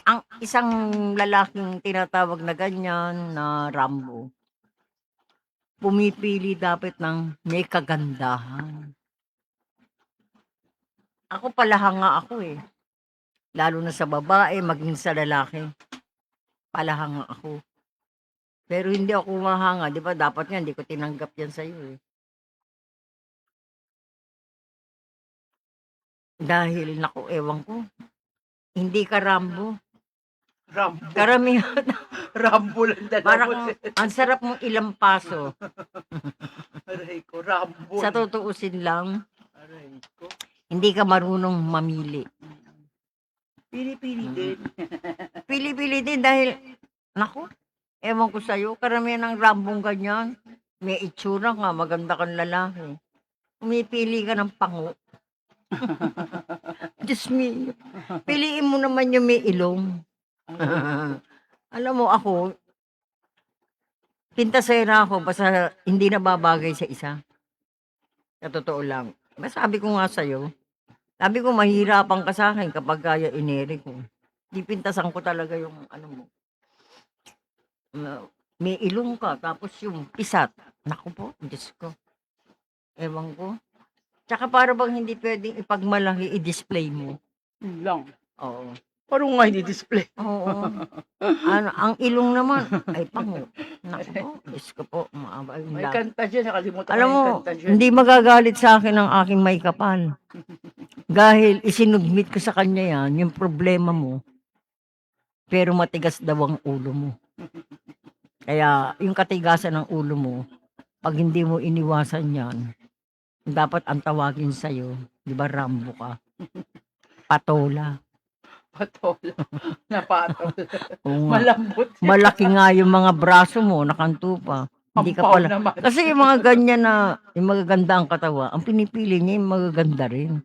ang isang lalaking tinatawag na ganyan na Rambo, pumipili dapat ng may kagandahan. Ako palahanga ako eh. Lalo na sa babae, maging sa lalaki. Palahanga ako. Pero hindi ako mahanga, di ba? Dapat nga, hindi ko tinanggap yan sa'yo eh. Dahil, naku, ewan ko. Hindi ka Rambo. Rambo. Karamihan, Rambo lang parang dalawa. ang sarap mong ilang paso. Aray ko, Rambo. Sa tutuusin lang, Aray ko. hindi ka marunong mamili. Pili-pili din. Pili-pili din dahil, naku, ewan ko sa'yo, karamihan ng Rambong ganyan. May itsura nga, maganda kang lalaki. Umipili ka ng pango. Diyos me, piliin mo naman yung may ilong. Alam mo ako, pintasera ako basta hindi nababagay sa isa. Sa totoo lang. Sabi ko nga sa'yo, sabi ko mahirapan ka sa akin kapag kaya ineri ko. Di pintasan ko talaga yung ano mo. May ilong ka, tapos yung pisat. Naku po, Diyos ko. Ewan ko. Tsaka para bang hindi pwedeng ipagmalaki, i-display mo. Yun lang. Oo. Parang nga display. Oo. Ano, ang ilong naman, ay pango. Naku po, Diyos ko po, maabay. May kanta dyan, nakalimutan Alam ko mo, yung kanta dyan. hindi magagalit sa akin ang aking may kapal. Dahil isinubmit ko sa kanya yan, yung problema mo, pero matigas daw ang ulo mo. Kaya yung katigasan ng ulo mo, pag hindi mo iniwasan yan, dapat ang tawagin sa'yo, di ba Rambo ka? Patola. Patol. Napatol. Oo nga. Malambot. Malaki nga yung mga braso mo, nakanto pa. Hindi ka Pampaw pala. naman. Kasi yung mga ganyan na, yung magaganda ang katawa, ang pinipili niya yung magaganda rin.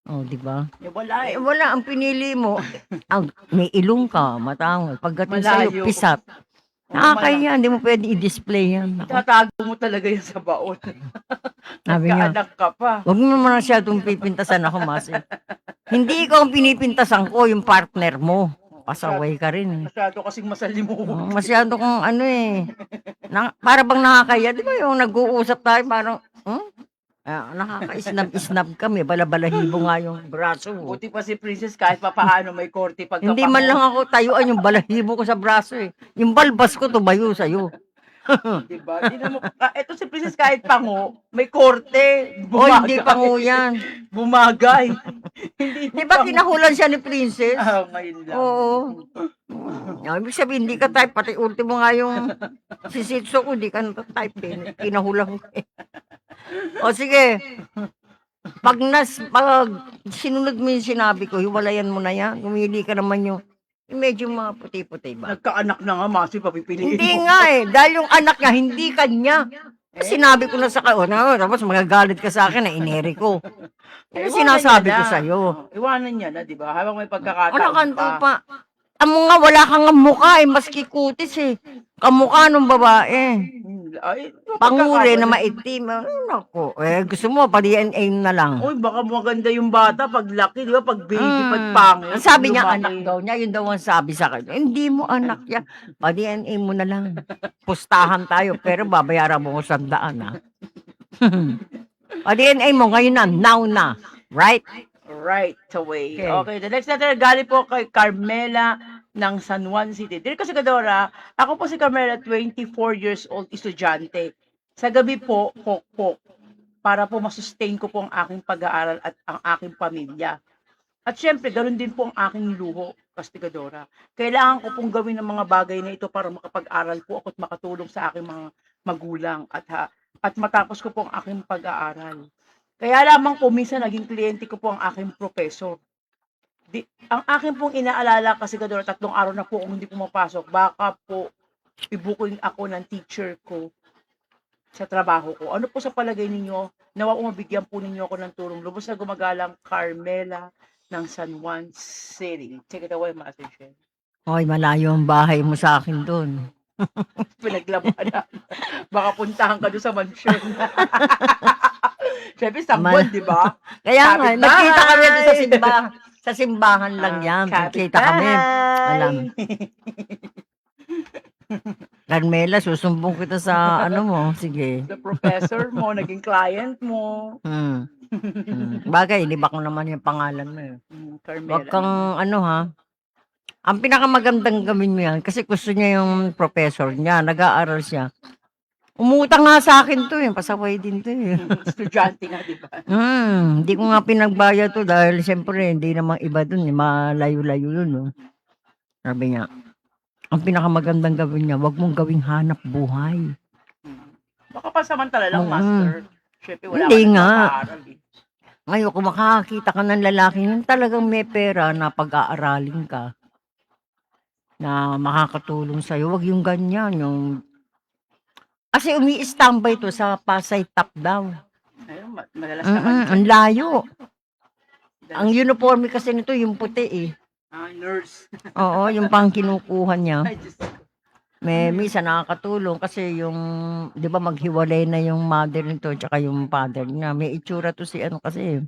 Oh, di ba? Eh, wala Ay, eh. wala, ang pinili mo, ang, may ilong ka, matangol. Pagdating sa'yo, Malayo. pisat. Nakakahiya, hindi mo pwede i-display yan. Ako, Tatago mo talaga yan sa baon. sabi niya, Kaanak ka pa. huwag mo naman masyadong pipintasan ako, Masi. Hindi ikaw ang pinipintasan ko, yung partner mo. Pasaway ka rin eh. Masyado kasing masalimuot. Masyado kong ano eh. Para bang nakakaya. Di ba yung nag-uusap tayo parang, Nakaka-isnab-isnab kami. Bala-balahibo nga yung braso. Buti pa si Princess kahit papaano may korte pagkapango. Hindi man lang ako tayuan yung balahibo ko sa braso eh. Yung balbas ko tumayo sa'yo. Diba? Ito si Princess kahit pango, may korte. O hindi pa mo yan. Bumagay. Hindi Di ba tinahulan siya ni Princess? Ngayon lang. Oo. Ibig sabihin, hindi ka type. Pati ultimo nga yung sisitso ko, hindi ka type eh. Kinahulan ko eh. O sige. Pag sinunod mo yung sinabi ko, hiwalayan mo na yan. Umili ka naman yung medyo mga puti-puti ba? Nagkaanak na nga, Masi, papipiliin Hindi mo. nga eh. Dahil yung anak niya, hindi kanya. Sinabi ko na sa tapos magagalit ka sa akin na ineri ko. Yung sinasabi ko sa'yo. Iwanan niya na, di ba? Habang may pagkakataon Wala kang pa. Amo nga, wala kang mukha eh. Maski kutis eh. Kamukha ng babae. Ay, Panguri na maitim. Nako. Gusto mo, pa-DNA na lang. Uy, baka maganda yung bata pag laki, di ba? Pag baby, pag pangit. Ang sabi niya, lumaki. anak daw niya. Yun daw ang sabi sa akin. Hindi mo anak yan. Pa-DNA mo na lang. Pustahan tayo. Pero babayaran mo ko 100 ha. Pa-DNA mo ngayon na. Now na. Right? Right away. Okay. Okay, the next letter galing po kay Carmela ng San Juan City. Dear Kasikadora, ako po si Carmela, 24 years old, estudyante. Sa gabi po, pok-pok, para po masustain ko po ang aking pag-aaral at ang aking pamilya. At syempre, ganoon din po ang aking luho, Kasikadora. Kailangan ko pong gawin ang mga bagay na ito para makapag-aral po ako at makatulong sa aking mga magulang at matapos ko po ang aking pag-aaral. Kaya lamang po, minsan naging kliyente ko po ang aking professor. Ang akin pong inaalala kasi Gador, 3 araw na po kung hindi pumapasok, baka po ibukuin ako ng teacher ko sa trabaho ko. Ano po sa palagay ninyo? Nawa mabigyan po ninyo ako ng tulong. Lubos na gumagalang Carmela ng San Juan City. Take it away, Master Shen. Hoy, malayo ang bahay mo sa akin doon. Pinaglabanan. Baka puntahan ka doon sa mansion. Siyempre, Sanggol, di ba? Kaya nga, Kapitbahay! nagkita kami doon sa simbahan. Sa simbahan lang yan. Nagkita kami. Alam. Carmela, susumbong kita sa ano mo. Sige. The professor mo, naging client mo. Bagay, libak mo naman yung pangalan mo. Carmela. Huwag kang ano ha. Ang pinakamagandang gawin mo yan, kasi gusto niya yung professor niya, nag-aaral siya. Umutang nga sa akin to eh, pasaway din to eh. Estudyante nga, di ba? Hindi ko nga pinagbayad to dahil siyempre hindi namang iba dun, malayo-layo yun. No? Sabi niya, ang pinakamagandang gawin niya, wag mong gawing hanap buhay. Baka pasamantala lang, Master. Siyempre, wala Hindi ka nga. nagpapaaral eh. Ngayon, kung makakakita ka ng lalaki yun, talagang may pera na pag-aaralin ka, na makakatulong sa'yo, wag yung ganyan, yung kasi umi-standby to sa Pasay Top daw. Ayun, madalas naman. Ang layo. Ang uniforme kasi nito, yung puti eh. Nurse. Oo, yung pang kinukuha niya. Ay, Diyos ko. May misa nakakatulong kasi yung, di ba maghiwalay na yung mother nito tsaka yung father niya. May itsura to si ano kasi.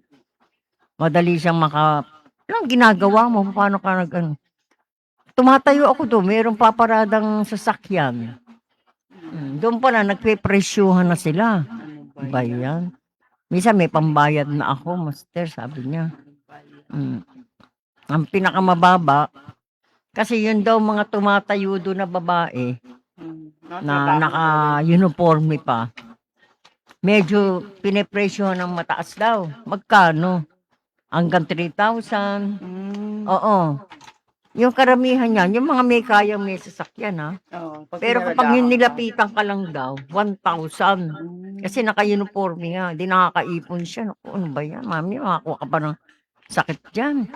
Madali siyang anong ginagawa mo? Paano ka Tumatayo ako doon, mayroong paparadang sasakyan. Doon pala, nagpe-presyuhan na sila. Ano Ba yan? Minsan may pambayad na ako, master, sabi niya. Ang pinakamababa, kasi yun daw mga tumatayo doon na babae, na naka-uniforme pa. Medyo pinipresyo ng mataas daw. Magkano? Hanggang 3,000. Oo. Yung karamihan yan, yung mga may kayang may sasakyan ha. Pero kapag yung nilapitan ka lang daw, 1,000. Kasi naka-uniforme nga, di nakakaipon siya. Naku, ano ba yan? Mami, makakuha ka pa ng sakit dyan.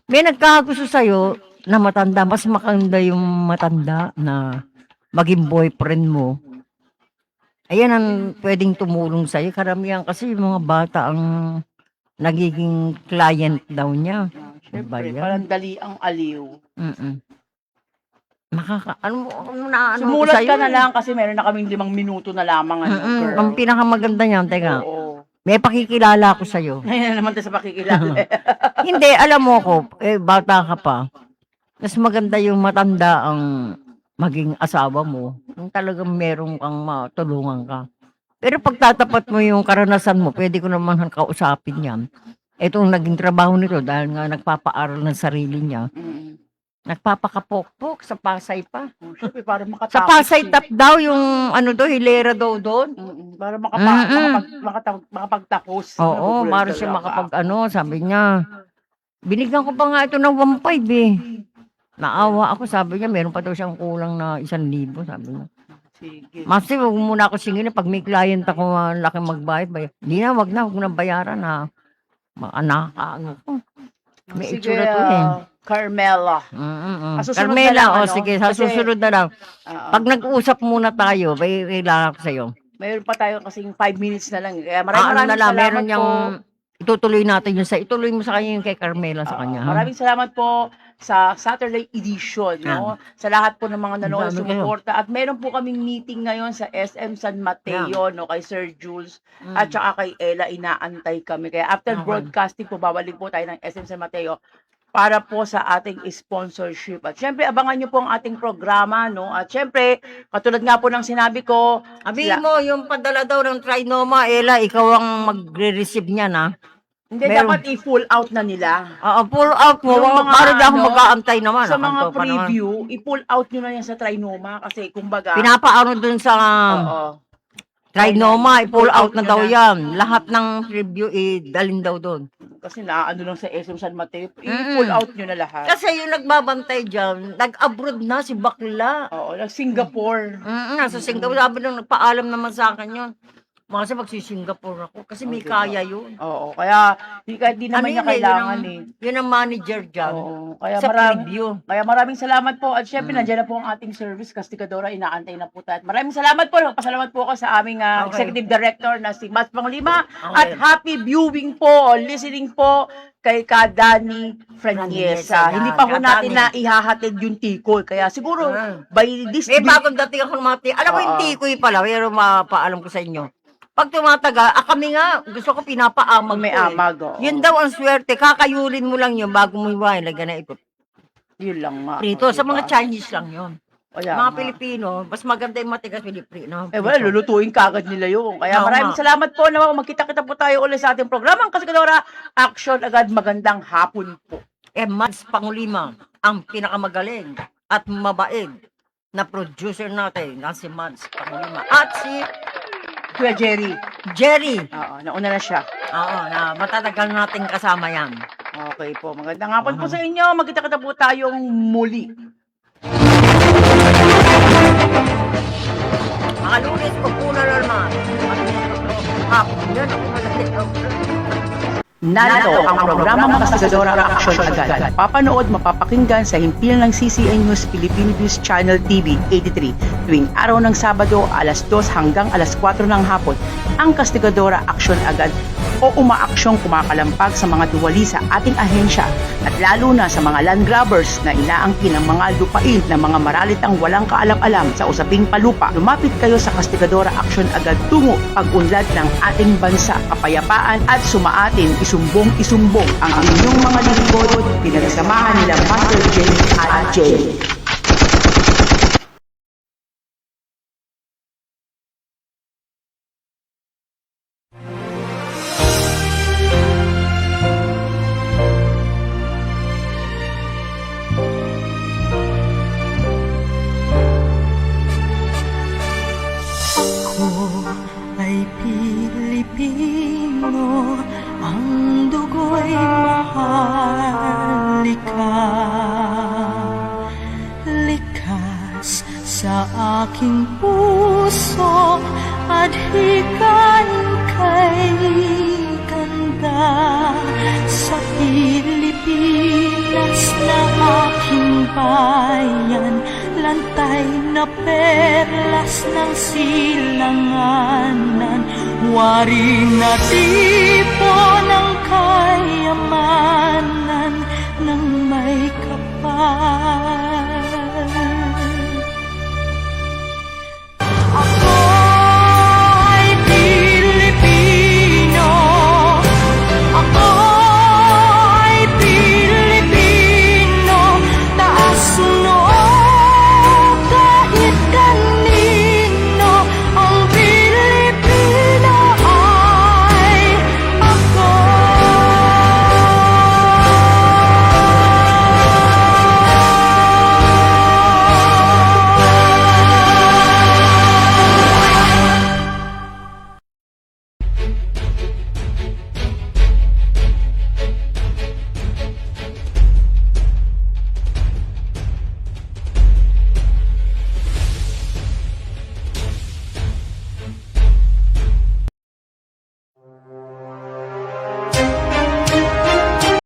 May nagkakagusto sa'yo na matanda, mas makanda yung matanda na maging boyfriend mo. Ayan ang pwedeng tumulong sa'yo. Karamihan kasi yung mga bata ang nagiging client daw niya. Siyempre, parang dali ang aliw. Sumulat ka na lang kasi meron na kaming 5 minuto na lamang. Girl. Ang pinakamaganda niyan, teka. Oo. May pakikilala ko sa'yo. Ngayon na naman tayo sa pakikilala. Hindi, alam mo ko, bata ka pa. Mas maganda yung matanda ang maging asawa mo. Yung talagang meron kang matulungan ka. Pero pag tatapat mo yung karanasan mo, pwede ko naman kausapin yan. Itong naging trabaho nito dahil nga nagpapaaral ng sarili niya. Nagpapakapokpok sa Pasay pa. Siyempre, para makatapos. Sa Pasay top daw yung ano do, hilera daw doon. Para makapagtapos. Oo, para siya sabi niya. Binigyan ko pa nga ito ng 1.5 eh. Naawa ako, sabi niya, meron pa daw siyang kulang na 1,000, sabi niya. Sige. Masi, huwag muna ako singin pag may client ako laki magbayad. Hindi na, wag na bayaran na. Ano ko. May Sige, itsura to eh. Carmela. Susunod na Carmela, lang, sige, sa Kasi, susunod na lang. Pag nag-usap muna tayo, may kailangan ko sa'yo. mayroon pa tayo kasing 5 minutes na lang. Kaya maraming na lang, salamat meron po. yung, itutuloy natin yun ituloy mo sa kanya yung kay Carmela sa kanya. Ha? Maraming salamat po sa Saturday edition, no? Sa lahat po ng mga nanonood, Ang dami kayo. sumuporta. At meron po kaming meeting ngayon sa SM San Mateo, no? Kay Sir Jules at saka kay Ella, inaantay kami. Kaya after Okay. broadcasting po, babalik po tayo ng SM San Mateo para po sa ating sponsorship. At syempre, abangan nyo po ang ating programa, no? At syempre, katulad nga po ng sinabi ko, Sabihin mo, yung padala daw ng Trinoma, Ella, ikaw ang magre-receive niya na. hindi meron. dapat i-full out na nila. Pull out mo, Yung mga para ako ano, mag-aantay naman. Sa mga Nakanto pa naman. preview, i-pull out nyo na yan sa Trinoma kasi kumbaga, Pinapaano dun sa oo. Trinoma, i-pull out na nyo daw na. yan. Lahat ng preview, dalhin daw doon. Kasi naaano lang sa SM San Mateo, i-pull out nyo na lahat. Kasi yung nagbabantay dyan, nag-abroad na si Bakla. Oo, like Singapore. Nasa Singapore, sabi nung nagpaalam naman sa akin yun. Kasi magsi-Singapore ako, kasi may diba? kaya yun. Oo, kaya kahit di naman niya kailangan Yun ang manager dyan. Oo, kaya Sa preview. Kaya maraming salamat po. At syempre, nandiyan na po ang ating service, Castigadora, inaantay na po tayo. At maraming salamat po. Pasalamat po ako sa aming Okay. executive director na si Mas Panglima. Okay. At happy viewing po o listening po kay Kadani Franiesa. Franiesa, Hindi pa po Kadani. natin na ihahatid yung tikoy. Kaya siguro, by this May week, bagong dating ako ng mga alam mo yung Oo. tikoy pala, pero mapaalam ko sa inyo. Pag tumataga, kami nga, gusto ko pinapaamag may ko eh. amag. Oo. Yun daw ang swerte, kakayulin mo lang yun bago mo iwain, lagyan na ito. Yun lang nga. Prito, sa Diba? mga Chinese lang yun. Kaya Mga nga. Pilipino, mas maganda yung matigas Pilipino. Wala, lulutuin kagad nila yun. Kaya Oo maraming nga. salamat po na magkita-kita po tayo ulit sa ating programang Kasikadora Action Agad. Magandang hapon po. Mads Pangulima, ang pinakamagaling at mabait na producer natin, na si Mads Pangulima. At si Kuya Jerry. Jerry. Oo, nauna na siya. Oo, na matatagal nating kasama yan. Okay po. Magandang hapon po sa inyo. Magkita-kita po tayong muli. Mga Lunes ko po na naman. Hapon, yan ako malapit. Narito ang programang Kasikadora Action Agad. Papanood, mapapakinggan sa himpil ng CCN News Philippine News Channel TV 83 tuwing araw ng Sabado alas 2 hanggang alas 4 ng hapon. Ang Kastigadora Action Agad o umaaksyong kumakalampag sa mga duwali sa ating ahensya at lalo na sa mga land grabbers na inaangkin ng mga lupain ng mga maralitang walang kaalam-alam sa usaping palupa. Lumapit kayo sa Kastigadora Action Agad tungo pag-unlad ng ating bansa, kapayapaan at sumaatin isumbong-isumbong ang inyong mga lingkod, pinagsamahan nila Master J at Jay. Ako ay Pilipino, ang dugo'y mahalika. Likas sa aking puso at hikain kay ganda. Sa Pilipinas na aking bayan, lantay na perlas ng silanganan, wari na tipo ng kayamanan ng may kapal.